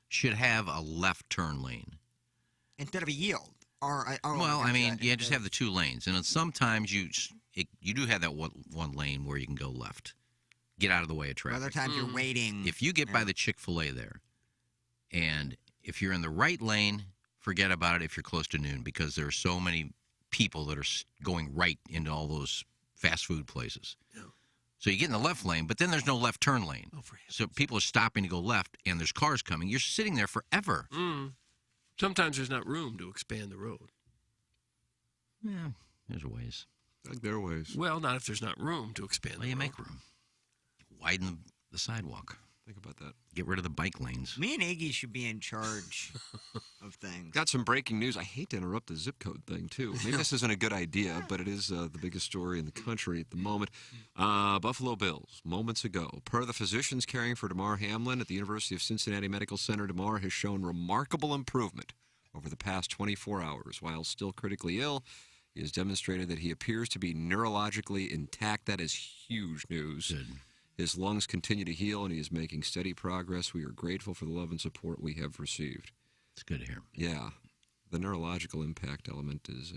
should have a left turn lane. Instead of a yield. Well, I mean, you just have the two lanes, and then sometimes you do have that one lane where you can go left, get out of the way of traffic. Other times you're waiting. If you get by the Chick-fil-A there, and if you're in the right lane, forget about it if you're close to noon, because there are so many people that are going right into all those fast food places. Yeah. So you get in the left lane, but then there's no left turn lane. So people are stopping to go left, and there's cars coming. You're sitting there forever. Sometimes there's not room to expand the road. Yeah, there's ways. There are ways. Well, not if there's not room to expand the road. You make room. Widen the sidewalk. Think about that. Get rid of the bike lanes. Me and Iggy should be in charge of things. Got some breaking news. I hate to interrupt the zip code thing, too. Maybe this isn't a good idea, but it is the biggest story in the country at the moment. Buffalo Bills, moments ago. Per the physicians caring for Damar Hamlin at the University of Cincinnati Medical Center, Damar has shown remarkable improvement over the past 24 hours. While still critically ill, he has demonstrated that he appears to be neurologically intact. That is huge news. Good. His lungs continue to heal, and he is making steady progress. We are grateful for the love and support we have received. It's good to hear. Yeah. The neurological impact element is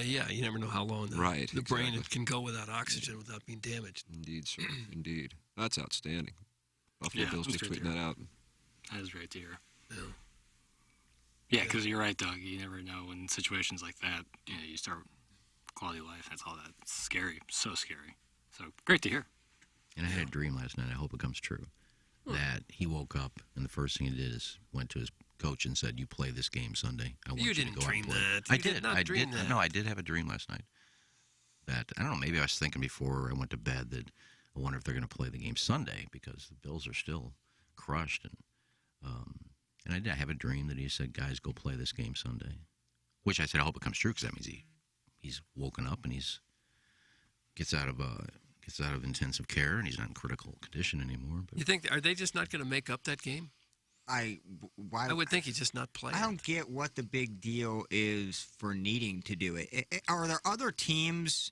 Yeah, you never know how long the brain exactly. can go without oxygen without being damaged. Indeed, sir. Indeed. That's outstanding. Buffalo Yeah, Bills it was just great to tweeting hear. that out. That is great to hear. Yeah, because you're right, Doug. You never know in situations like that. You start quality of life. That's all that. It's scary. So scary. So great to hear. And I had a dream last night. I hope it comes true. That he woke up and the first thing he did is went to his coach and said, "You play this game Sunday. I want You you didn't to go out and dream play." that. I You did not I dream did. that. No, I did have a dream last night. That I don't know. Maybe I was thinking before I went to bed that I wonder if they're going to play the game Sunday because the Bills are still crushed. And I did have a dream that he said, "Guys, go play this game Sunday," which I said, "I hope it comes true," because that means he's woken up and he's gets out of intensive care and he's not in critical condition anymore. But You think, are they just not going to make up that game? I would think he's just not playing. I don't get what the big deal is for needing to do it. Are there other teams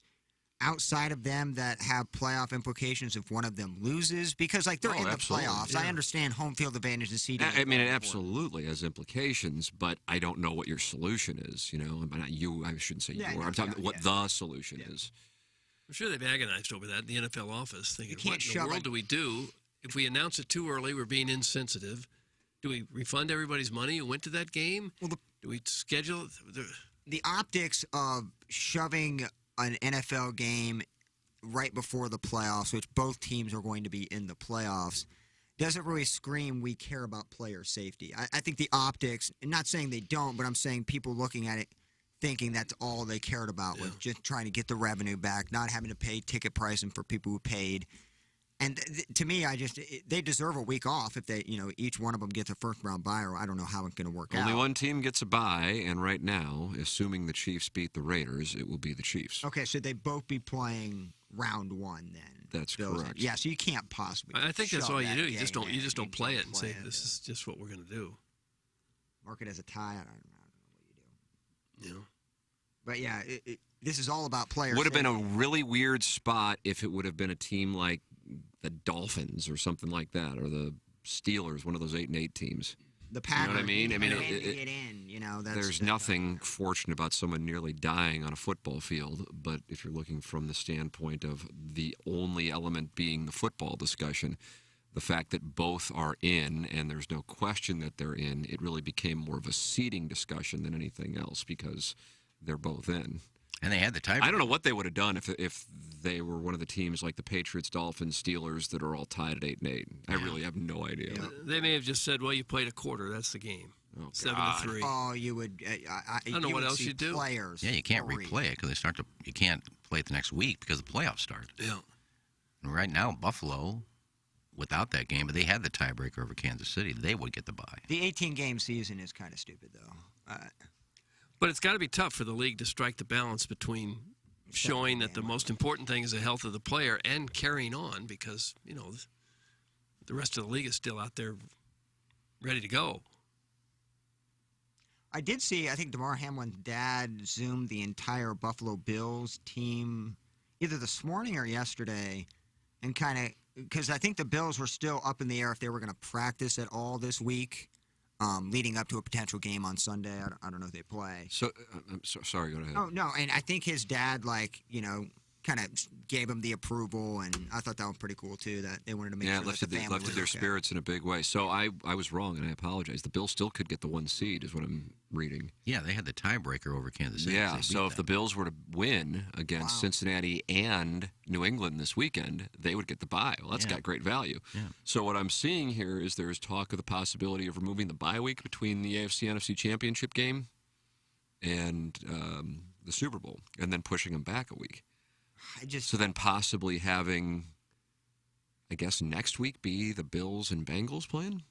outside of them that have playoff implications if one of them loses? Because, they're in the absolutely, playoffs. yeah. I understand home field advantage and seeding. I mean, it absolutely has implications, but I don't know what your solution is. Not you. I shouldn't say Yeah, you. no, I'm talking yeah, what the solution is. I'm sure they've agonized over that in the NFL office, thinking, can't what in the shove world do we do? If we announce it too early, we're being insensitive. Do we refund everybody's money who went to that game? Do we schedule The optics of shoving an NFL game right before the playoffs, which both teams are going to be in the playoffs, doesn't really scream we care about player safety. I think the optics, and not saying they don't, but I'm saying people looking at it thinking that's all they cared about was just trying to get the revenue back, not having to pay ticket pricing for people who paid. And to me, they deserve a week off if they, each one of them gets a first-round bye, or I don't know how it's going to work out. Only one team gets a bye, and right now, assuming the Chiefs beat the Raiders, it will be the Chiefs. Okay, so they both be playing round one then. That's Bills. correct. Yeah, so you can't possibly. I think that's shove all you that do. You just game don't. You in. just don't play it and say, play it. "This is just what we're going to do." Mark it as a tie. I don't know what you do. Yeah. But yeah, this is all about players. Would have been a really weird spot if it would have been a team like the Dolphins or something like that, or the Steelers, one of those 8-8 teams. The Packers. You know what I mean? I mean, get in. You know, there's nothing fortunate about someone nearly dying on a football field, but if you're looking from the standpoint of the only element being the football discussion, the fact that both are in, and there's no question that they're in, it really became more of a seeding discussion than anything else because they're both in. And they had the tiebreaker. I don't know what they would have done if they were one of the teams like the Patriots, Dolphins, Steelers that are all tied at 8-8. I really have no idea. They may have just said, "Well, you played a quarter. That's the game. 7-3." Oh, you would. I don't know what else you do. Players. Yeah, you can't replay it because you can't play it the next week because the playoffs start. Yeah. And right now, Buffalo, without that game, but they had the tiebreaker over Kansas City, they would get the bye. The 18-game season is kind of stupid, though. But it's got to be tough for the league to strike the balance between showing that the most important thing is the health of the player and carrying on because, the rest of the league is still out there ready to go. I did see, I think DeMar Hamlin's dad Zoomed the entire Buffalo Bills team either this morning or yesterday and kind of, because I think the Bills were still up in the air if they were going to practice at all this week. Leading up to a potential game on Sunday. I don't know if they play. So, I'm sorry, go ahead. Oh, no, and I think his dad, kind of gave him the approval, and I thought that was pretty cool, too, that they wanted to make sure that the family lifted their spirits in a big way. So I was wrong, and I apologize. The Bills still could get the 1 seed, is what I'm reading. Yeah, they had the tiebreaker over Kansas City. Yeah, so if the Bills were to win against Cincinnati and New England this weekend, they would get the bye. Well, that's got great value. Yeah. So what I'm seeing here is there's talk of the possibility of removing the bye week between the AFC-NFC championship game and the Super Bowl, and then pushing them back a week. So then possibly having, I guess, next week be the Bills and Bengals playing?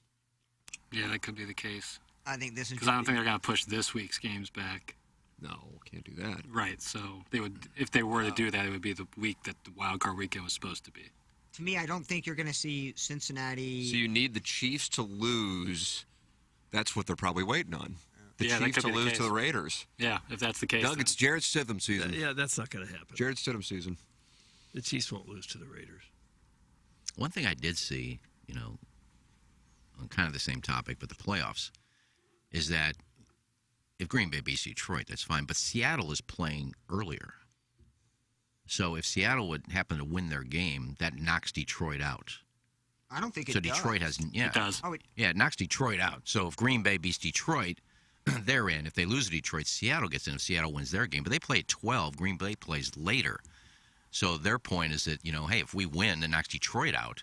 Yeah, that could be the case. I think this is because I don't think they're going to push this week's games back. No, can't do that. Right. So they would, if they were to do that, it would be the week that the wild card weekend was supposed to be. To me, I don't think you're going to see Cincinnati. So you need the Chiefs to lose. That's what they're probably waiting on. The Chiefs to lose to the Raiders. Yeah, if that's the case. Doug, it's Jarrett Stidham season. Yeah, that's not going to happen. Jarrett Stidham season. The Chiefs won't lose to the Raiders. One thing I did see, on kind of the same topic, but the playoffs, is that if Green Bay beats Detroit, that's fine. But Seattle is playing earlier. So if Seattle would happen to win their game, that knocks Detroit out. I don't think it so does. Detroit has, yeah. It does. Yeah, it knocks Detroit out. So if Green Bay beats Detroit, they're in. If they lose to Detroit, Seattle gets in. If Seattle wins their game. But they play at 12. Green Bay plays later. So their point is that, hey, if we win, that knocks Detroit out.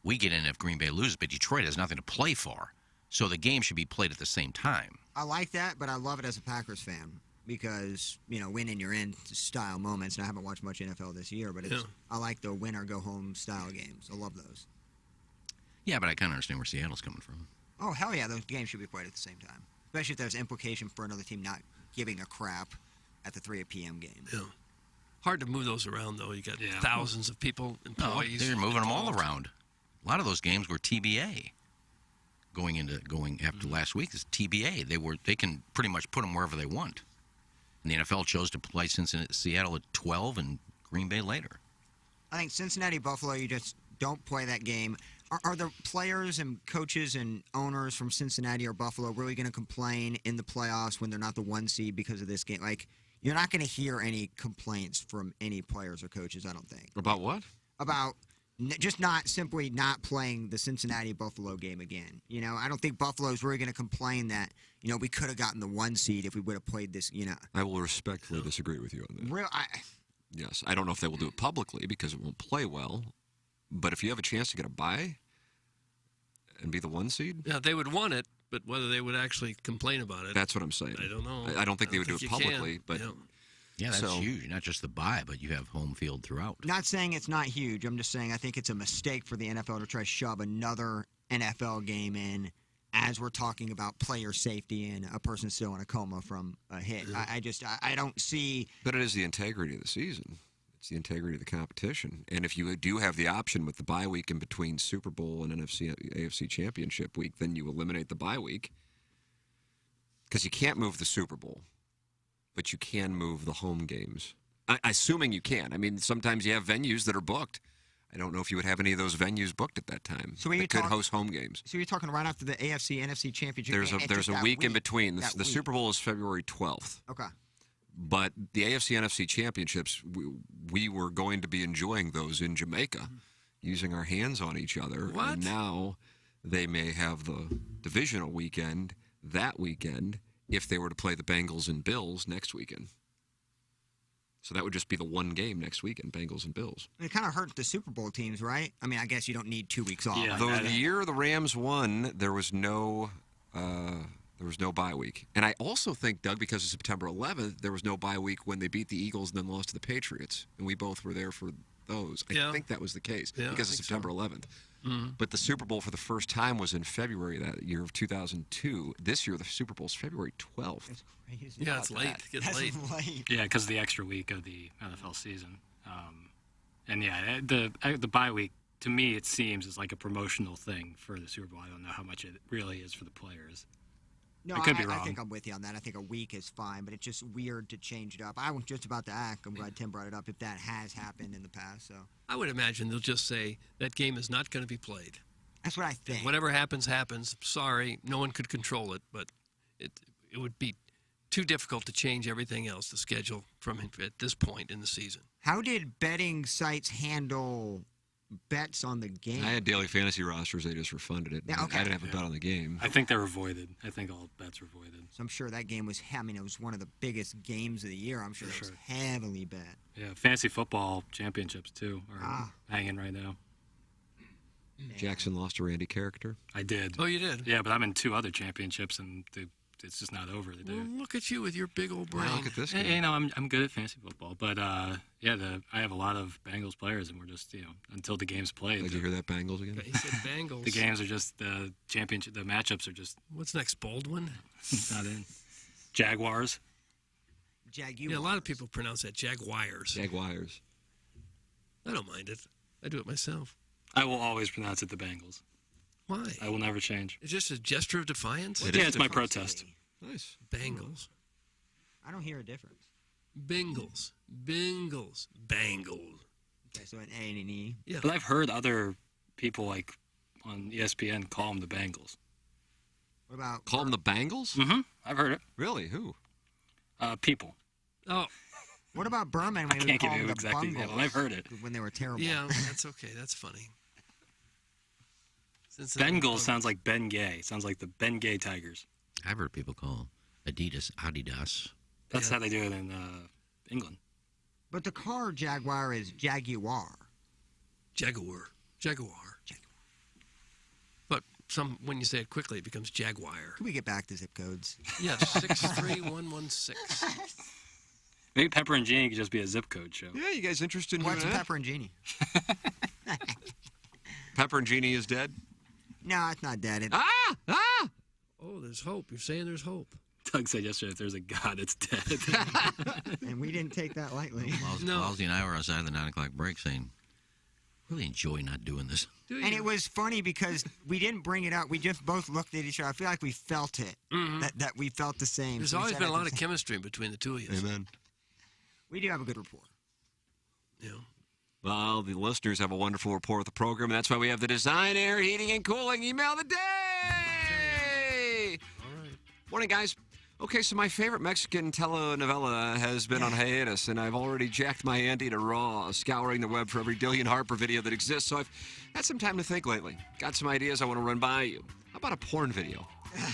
We get in if Green Bay loses, but Detroit has nothing to play for. So the game should be played at the same time. I like that, but I love it as a Packers fan because, win and you're in style moments. And I haven't watched much NFL this year, but I like the win or go home style games. I love those. Yeah, but I kind of understand where Seattle's coming from. Oh, hell yeah, those games should be played at the same time. Especially if there's implication for another team not giving a crap at the 3 p.m. game. Yeah. Hard to move those around, though. You got thousands of people, employees. They're moving them all around. A lot of those games were TBA. Going after last week is TBA. They can pretty much put them wherever they want. And the NFL chose to play Seattle at 12 and Green Bay later. I think Cincinnati, Buffalo, you just don't play that game. Are the players and coaches and owners from Cincinnati or Buffalo really going to complain in the playoffs when they're not the 1 seed because of this game? Like, you're not going to hear any complaints from any players or coaches, I don't think. About what? About just not playing the Cincinnati-Buffalo game again. I don't think Buffalo's really going to complain that, we could have gotten the 1 seed if we would have played this, I will respectfully disagree with you on that. Yes. I don't know if they will do it publicly because it won't play well. But if you have a chance to get a bye and be the 1 seed? Yeah, they would want it, but whether they would actually complain about it. That's what I'm saying. I don't know. I don't think they would do it publicly, but... Yeah, that's huge. Not just the bye, but you have home field throughout. Not saying it's not huge. I'm just saying I think it's a mistake for the NFL to try to shove another NFL game in as we're talking about player safety and a person still in a coma from a hit. I don't see... But it is the integrity of the season. It's the integrity of the competition. And if you do have the option with the bye week in between Super Bowl and AFC Championship week, then you eliminate the bye week because you can't move the Super Bowl. but you can move the home games. Assuming you can. I mean, sometimes you have venues that are booked. I don't know if you would have any of those venues booked at that time. So when that could host home games. So you're talking right after the AFC, NFC championship. There's a week in between. The Super Bowl is February 12th. Okay. But the AFC, NFC championships, we were going to be enjoying those in Jamaica, using our hands on each other. What? And now they may have the divisional weekend that weekend if they were to play the Bengals and Bills next weekend. So that would just be the one game next weekend, Bengals and Bills. It kind of hurt the Super Bowl teams, right? I mean, I guess you don't need 2 weeks off. Yeah, the year the Rams won, there was no bye week. And I also think, Doug, because of September 11th, there was no bye week when they beat the Eagles and then lost to the Patriots. And we both were there for those. I think that was the case because of September 11th. Mm-hmm. But the Super Bowl for the first time was in February that year of 2002. This year, the Super Bowl is February 12th. That's crazy. Yeah, it's late. It's late. Yeah, because of the extra week of the NFL season. And yeah, the bye week, to me, it seems is like a promotional thing for the Super Bowl. I don't know how much it really is for the players. No, I could be wrong. I think I'm with you on that. I think a week is fine, but it's just weird to change it up. I was just about to ask. I'm glad Tim brought it up if that has happened in the past. So I would imagine they'll just say that game is not going to be played. That's what I think. And whatever happens, happens. Sorry, no one could control it, but it would be too difficult to change everything else, the schedule from at this point in the season. How did betting sites handle bets on the game? I had daily fantasy rosters. They just refunded it. Yeah, okay. I didn't have a bet on the game. I think they were voided. I think all bets were voided. So I'm sure that game was, it was one of the biggest games of the year. I'm sure it was heavily bet. Yeah, fantasy football championships, too, are hanging right now. Jackson lost a Randy character. I did. Oh, you did? Yeah, but I'm in 2 other championships, and it's just not over. Well, look at you with your big old brain. Look at this You know, I'm good at fantasy football, but yeah, I have a lot of Bengals players, and we're just until the game's played. Did you hear that Bengals again? He said Bengals. The games are just the championship. The matchups are just. What's next, Baldwin? Not in. Jaguars. Yeah, a lot of people pronounce that Jaguars. Jaguars. I don't mind it. I do it myself. I will always pronounce it the Bengals. Why? I will never change. It's just a gesture of defiance? Yeah, it's my protest. Nice. Bengals. I don't hear a difference. Bengals. Bengals. Bengals. Okay, so an A and an E. Yeah. But I've heard other people like on ESPN call them the Bengals. What about call them the Bengals? Mm-hmm. I've heard it. Really? Who? People. Oh. What about Berman? I can't give you exactly the example. I've heard it. When they were terrible. Yeah, that's okay. That's funny. Bengals sounds like Ben Gay. Sounds like the Ben Gay Tigers. I've heard people call Adidas. That's how they do it in England. But the car Jaguar is Jaguar. Jaguar. But when you say it quickly, it becomes Jaguar. Can we get back to zip codes? Yeah, 63116. Maybe Pepper and Genie could just be a zip code show. Yeah, you guys interested in What's doing that? Pepper and Genie? Pepper and Genie is dead? No, it's not dead. Oh, there's hope. You're saying there's hope. Doug said yesterday, if there's a God, it's dead. And we didn't take that lightly. Walsey and I were outside the 9 o'clock break saying, really enjoy not doing this. And it was funny because we didn't bring it up. We just both looked at each other. I feel like we felt it. Mm-hmm. That we felt the same. There's So we always said been a at lot the of same- chemistry between the two of you. Amen. We do have a good rapport. Yeah. Well, the listeners have a wonderful rapport with the program, and that's why we have the Design Air Heating and Cooling Email of the Day! All right. Morning, guys. Okay, so my favorite Mexican telenovela has been on hiatus, and I've already jacked my ante to Raw, scouring the web for every Dillian Harper video that exists, so I've had some time to think lately. Got some ideas I want to run by you. How about a porn video?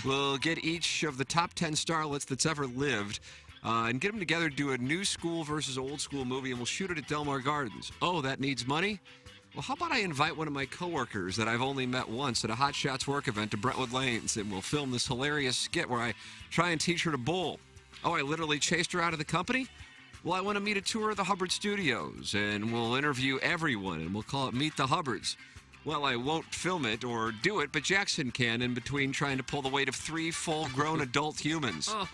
We'll get each of the top 10 starlets that's ever lived, and get them together to do a new school versus old school movie, and we'll shoot it at Del Mar Gardens. Oh, that needs money? Well, how about I invite one of my coworkers that I've only met once at a Hot Shots work event to Brentwood Lanes, and we'll film this hilarious skit where I try and teach her to bowl. Oh, I literally chased her out of the company? Well, I want to meet a tour of the Hubbard Studios, and we'll interview everyone, and we'll call it Meet the Hubbards. Well, I won't film it or do it, but Jackson can in between trying to pull the weight of 3 full-grown adult humans. Oh.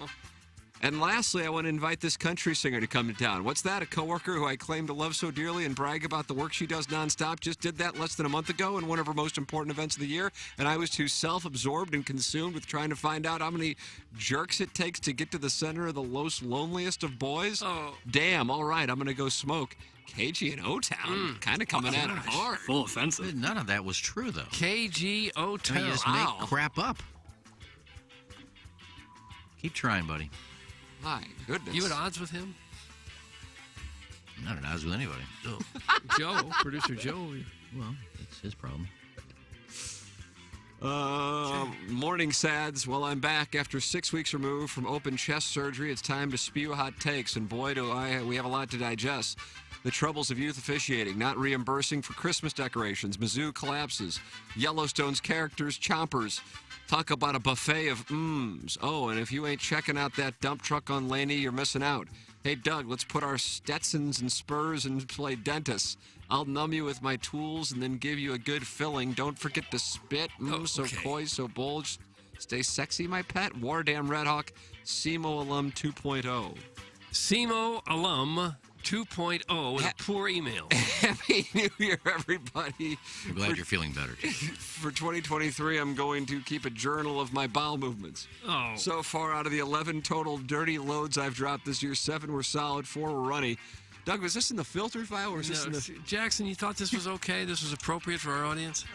And lastly, I want to invite this country singer to come to town. What's that? A coworker who I claim to love so dearly and brag about the work she does nonstop just did that less than a month ago in one of her most important events of the year, and I was too self-absorbed and consumed with trying to find out how many jerks it takes to get to the center of the most loneliest of boys. Oh. Damn, all right, I'm going to go smoke. KG and O-Town, kind of coming at it hard. Full offensive. None of that was true, though. KG O-Town. You just make crap up. Keep trying, buddy. My goodness. You at odds with him? I'm not at odds with anybody. No. Joe, producer Joe. Well, that's his problem. Morning sads. Well, I'm back after 6 weeks removed from open chest surgery. It's time to spew hot takes, and boy, we have a lot to digest. The troubles of youth officiating, not reimbursing for Christmas decorations, Mizzou collapses, Yellowstone's characters, chompers. Talk about a buffet of mms. Oh, and if you ain't checking out that dump truck on Laney, you're missing out. Hey, Doug, let's put our Stetsons and Spurs and play dentists. I'll numb you with my tools and then give you a good filling. Don't forget to spit. So coy, so bold. Stay sexy, my pet. Wardam Redhawk, SEMO alum 2.0. SEMO alum 2.0 with a poor email. Happy New Year, everybody. I'm glad you're feeling better. For 2023, I'm going to keep a journal of my bowel movements. Oh. So far, out of the 11 total dirty loads I've dropped this year, 7 were solid, 4 were runny. Doug, was this in the filtered file or was this in the... Jackson, you thought this was okay? This was appropriate for our audience?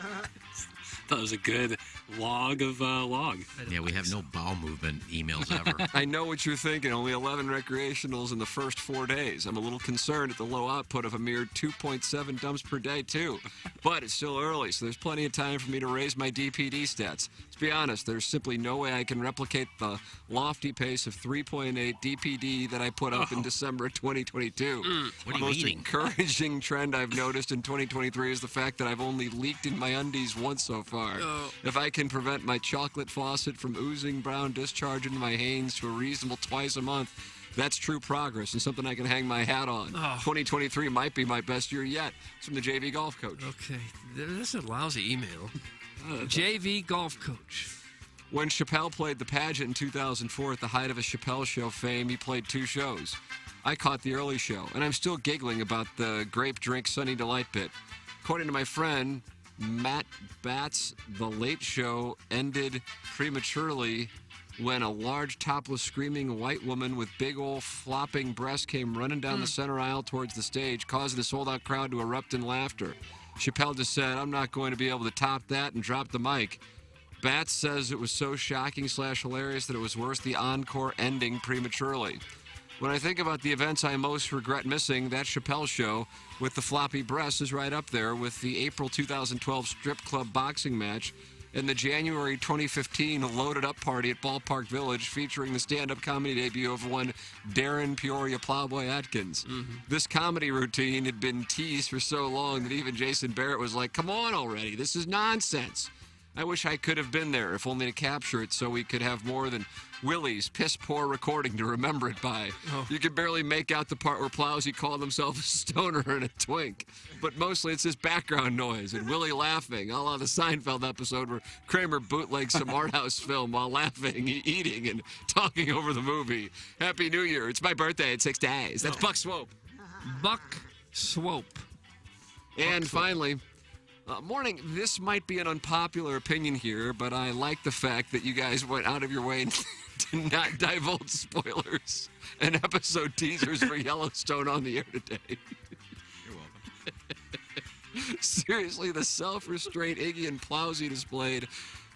That was a good log of log. Yeah, we have no bowel movement emails ever. I know what you're thinking. Only 11 recreationals in the first 4 days. I'm a little concerned at the low output of a mere 2.7 dumps per day, too. But it's still early, so there's plenty of time for me to raise my DPD stats. Let's be honest, there's simply no way I can replicate the lofty pace of 3.8 DPD that I put up in December of 2022. What are The you most eating? encouraging trend I've noticed in 2023 is the fact that I've only leaked in my undies once so far. If I can prevent my chocolate faucet from oozing brown discharge into my Hanes to a reasonable twice a month, that's true progress and something I can hang my hat on. 2023 might be my best year yet. It's from the JV golf coach. Okay. This is a lousy email. JV golf coach. When Chappelle played the pageant in 2004 at the height of his Chappelle Show fame, he played 2 shows. I caught the early show, and I'm still giggling about the grape drink Sunny Delight bit. According to my friend, Matt Batts, the Late Show ended prematurely when a large, topless, screaming white woman with big old flopping breasts came running down the center aisle towards the stage, causing the sold-out crowd to erupt in laughter. Chappelle just said, "I'm not going to be able to top that," and dropped the mic. Batts says it was so shocking / hilarious that it was worth the encore ending prematurely. When I think about the events I most regret missing, that Chappelle show with the floppy breasts is right up there with the April 2012 strip club boxing match and the January 2015 loaded up party at Ballpark Village featuring the stand-up comedy debut of one Darren Peoria Plowboy Atkins. This comedy routine had been teased for so long that even Jason Barrett was like, "Come on already, this is nonsense." I wish I could have been there, if only to capture it so we could have more than Willie's piss-poor recording to remember it by. You could barely make out the part where Plowsy called himself a stoner and a twink. But mostly it's just background noise and Willie laughing, a la the Seinfeld episode where Kramer bootlegs some art house film while laughing, eating, and talking over the movie. Happy New Year. It's my birthday in 6 days. That's Buck Swope. Buck Swope. And finally... morning, this might be an unpopular opinion here, but I like the fact that you guys went out of your way to not divulge spoilers and episode teasers for Yellowstone on the air today. You're welcome. Seriously, the self-restraint Iggy and Plowsy displayed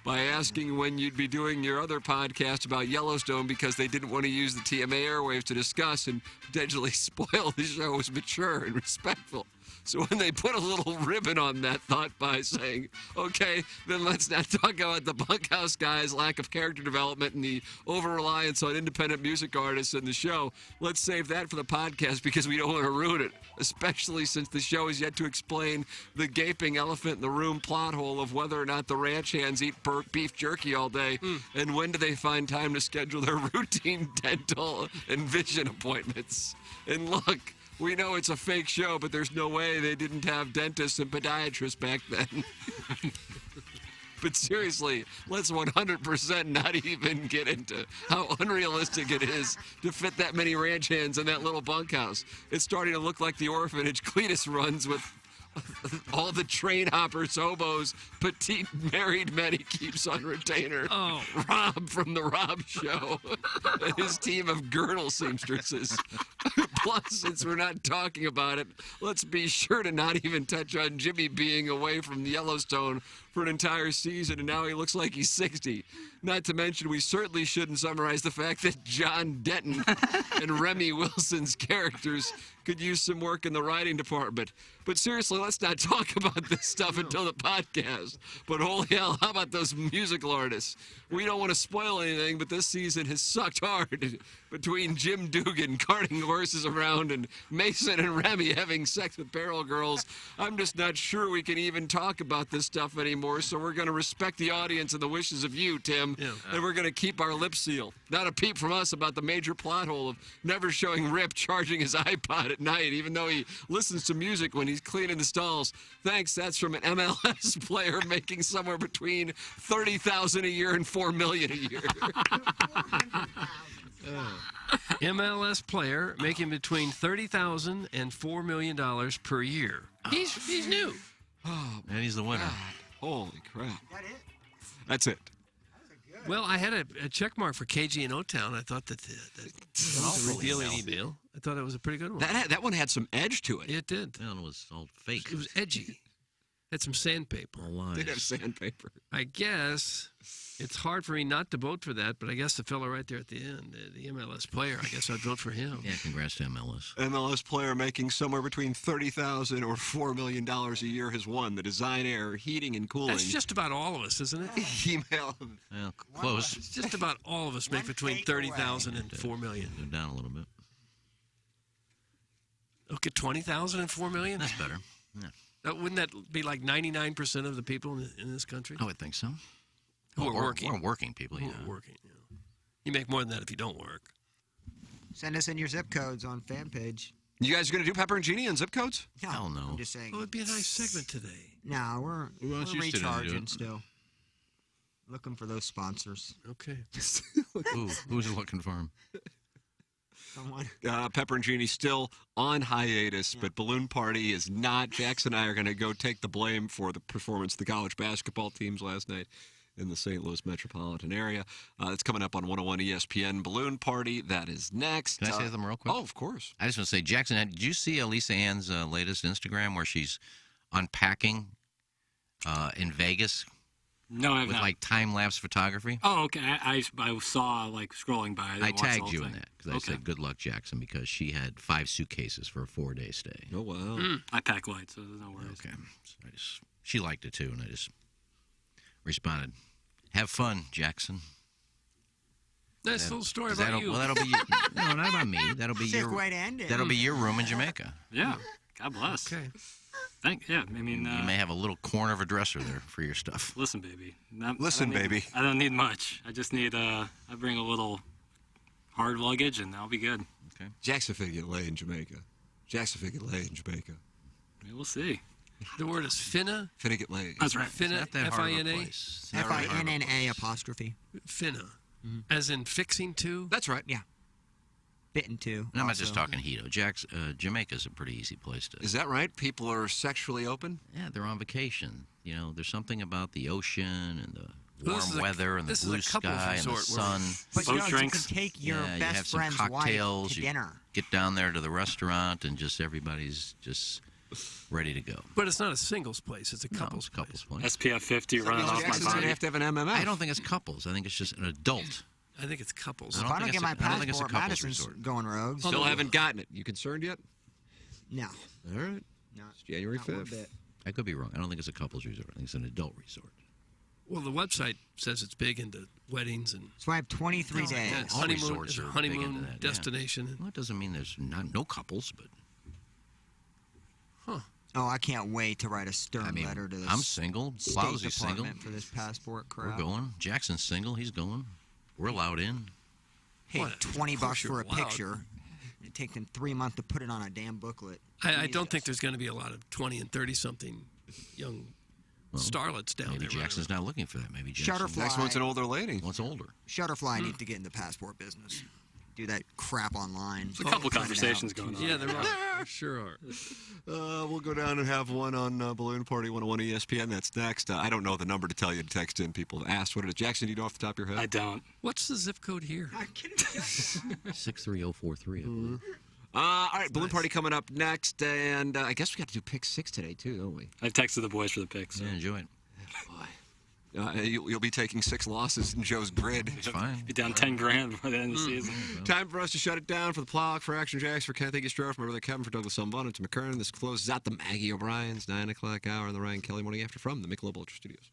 by asking when you'd be doing your other podcast about Yellowstone because they didn't want to use the TMA airwaves to discuss and potentially spoil the show was mature and respectful. So when they put a little ribbon on that thought by saying, okay, then let's not talk about the Bunkhouse guys' lack of character development and the over-reliance on independent music artists in the show, let's save that for the podcast because we don't want to ruin it, especially since the show is yet to explain the gaping elephant in the room plot hole of whether or not the ranch hands eat beef jerky all day and when do they find time to schedule their routine dental and vision appointments. And look, we know it's a fake show, but there's no way they didn't have dentists and podiatrists back then. But seriously, let's 100% not even get into how unrealistic it is to fit that many ranch hands in that little bunkhouse. It's starting to look like the orphanage Cletus runs with all the train hoppers, hobos, petite married men he keeps on retainer. Oh. Rob from the Rob Show and his team of girdle seamstresses. Plus, since we're not talking about it, let's be sure to not even touch on Jimmy being away from Yellowstone for an entire season, and now he looks like he's 60. Not to mention, we certainly shouldn't summarize the fact that John Denton and Remy Wilson's characters could use some work in the writing department. But seriously, let's not talk about this stuff until the podcast. But holy hell, how about those musical artists? We don't want to spoil anything, but this season has sucked hard. Between Jim Dugan carting horses around and Mason and Remy having sex with barrel girls, I'm just not sure we can even talk about this stuff anymore. So we're going to respect the audience and the wishes of you, Tim, and we're going to keep our lips sealed. Not a peep from us about the major plot hole of never showing Rip charging his iPod at night, even though he listens to music when he's cleaning the stalls. Thanks. That's from an MLS player making somewhere between $30,000 a year and $4 million a year. MLS player making between $30,000 and $4 million per year. He's new. Oh, and he's the winner. God. Holy crap. That's it. Well, I had a check mark for KG in O-Town. I thought that was a revealing email. I thought it was a pretty good one. That one had some edge to it. It did. Well, it was all fake. It was edgy. Had some sandpaper. All lies. Did have sandpaper. I guess it's hard for me not to vote for that, but I guess the fellow right there at the end, the MLS player, I guess I'd vote for him. Yeah, congrats to MLS. MLS player making somewhere between $30,000 or $4 million a year has won the design, air, heating, and cooling. That's just about all of us, isn't it? Email. Well, close. It's just about all of us make between $30,000 and $4 million. Go down a little bit. Okay, $20,000 and $4 million? That's better. Yeah. Wouldn't that be like 99% of the people in this country? I would think so. Who are working. Or working people, Who yeah. are working, yeah. You make more than that if you don't work. Send us in your zip codes on fan page. You guys are going to do Pepper and Genie and zip codes? No, Hell no. I'm just saying. Oh, it'd be a nice segment today. No, we're else used to do recharging it? still. Looking for those sponsors. Okay. Who's looking for him? Someone. Pepper and Genie still on hiatus, but Balloon Party is not. Jackson and I are going to go take the blame for the performance of the college basketball teams last night in the St. Louis metropolitan area. It's coming up on 101 ESPN. Balloon Party, that is next. Can I say something real quick? Oh, of course. I just want to say, Jackson, did you see Elisa Ann's latest Instagram where she's unpacking in Vegas? No, I have with not. like time-lapse photography. Oh, okay. I saw like scrolling by. I tagged you in that because I said good luck, Jackson, because she had 5 suitcases for a 4-day stay. Oh wow! I pack light, so there's no worries. Okay, so she liked it too, and I just responded, "Have fun, Jackson." Nice little story about you. Well, that'll be no, not about me. That'll be Sick your way to end it. That'll be your room in Jamaica. Yeah. God bless. Okay. Yeah, I mean, you may have a little corner of a dresser there for your stuff. Listen, baby. Listen, baby. I don't need much. I just need I bring a little hard luggage, and I'll be good. Okay. Jackson finna get laid in Jamaica. Jackson finna get laid in Jamaica. Maybe we'll see. The word is finna. Finna get laid. That's right. Finna. Not that hard of a F-I-N-A. place. Not really hard of a F-I-N-N-A place. apostrophe. Finna. As in fixing to. That's right. Yeah. Bitten too. And I'm not just also. talking Hito. Jamaica's a pretty easy place to. Is that right? People are sexually open? Yeah, they're on vacation. You know, there's something about the ocean and the Well, warm this is a- weather and the this is a blue couples sky and the resort where- sun. But Boat you know, drinks. you can take your Yeah, you best have some friend's cocktails. wife to You dinner. get down there to the restaurant and just everybody's just ready to go. But it's not a singles place. It's a No, couples it's a couples place. SPF 50 running off my Jackson's gonna body. have to have an MMF. I don't think it's couples. I think it's just an adult. I think it's couples. I If I don't think get it's my a- I don't think it's a passport, couples Madison's resort. going rogue. Still haven't gotten it. You concerned yet? No. All right. No. It's January Not one 5th. bit. I could be wrong. I don't think it's a couples resort. I think it's an adult resort. Well, the website says it's big into weddings and So I have 23 days. yeah, All honeymoon. resorts It's a are big honeymoon into that, yeah. destination. Well, it doesn't mean there's no couples, but Oh, I can't wait to write a stern I mean, letter to this I'm single. State Plowsy's single. Department for this passport We're crap. going. Jackson's single. He's going. We're allowed in. Hey, What? $20 Of course for you're a allowed. picture. It takes them 3 months to put it on a damn booklet. I don't think there's going to be a lot of 20 and 30 something young starlets down Maybe there. Jackson's not looking for that. Maybe Jackson. Shutterfly. Next one's an older lady. What's older? Shutterfly needs to get in the passport business. Do that crap online. There's a couple conversations going on. Yeah, there are. There sure are. We'll go down and have one on Balloon Party 101 ESPN. That's next. I don't know the number to tell you to text in. People have asked. What is it? Jackson, do you know off the top of your head? I don't. What's the zip code here? 63043. All right, Balloon Party coming up next. And I guess we got to do pick 6 today, too, don't we? I texted the boys for the picks. So. Yeah, enjoy it. You'll be taking 6 losses in Joe's grid. It's fine. Be down 10 grand by the end of the season. Time for us to shut it down. For the Plow, for Action Jacks, for Kenneth Eagestrow, for my brother Kevin, for Douglas Umbun, and to McKern. This closes out the Maggie O'Brien's 9 o'clock hour on the Ryan Kelly Morning After from the Michelob Ultra Studios.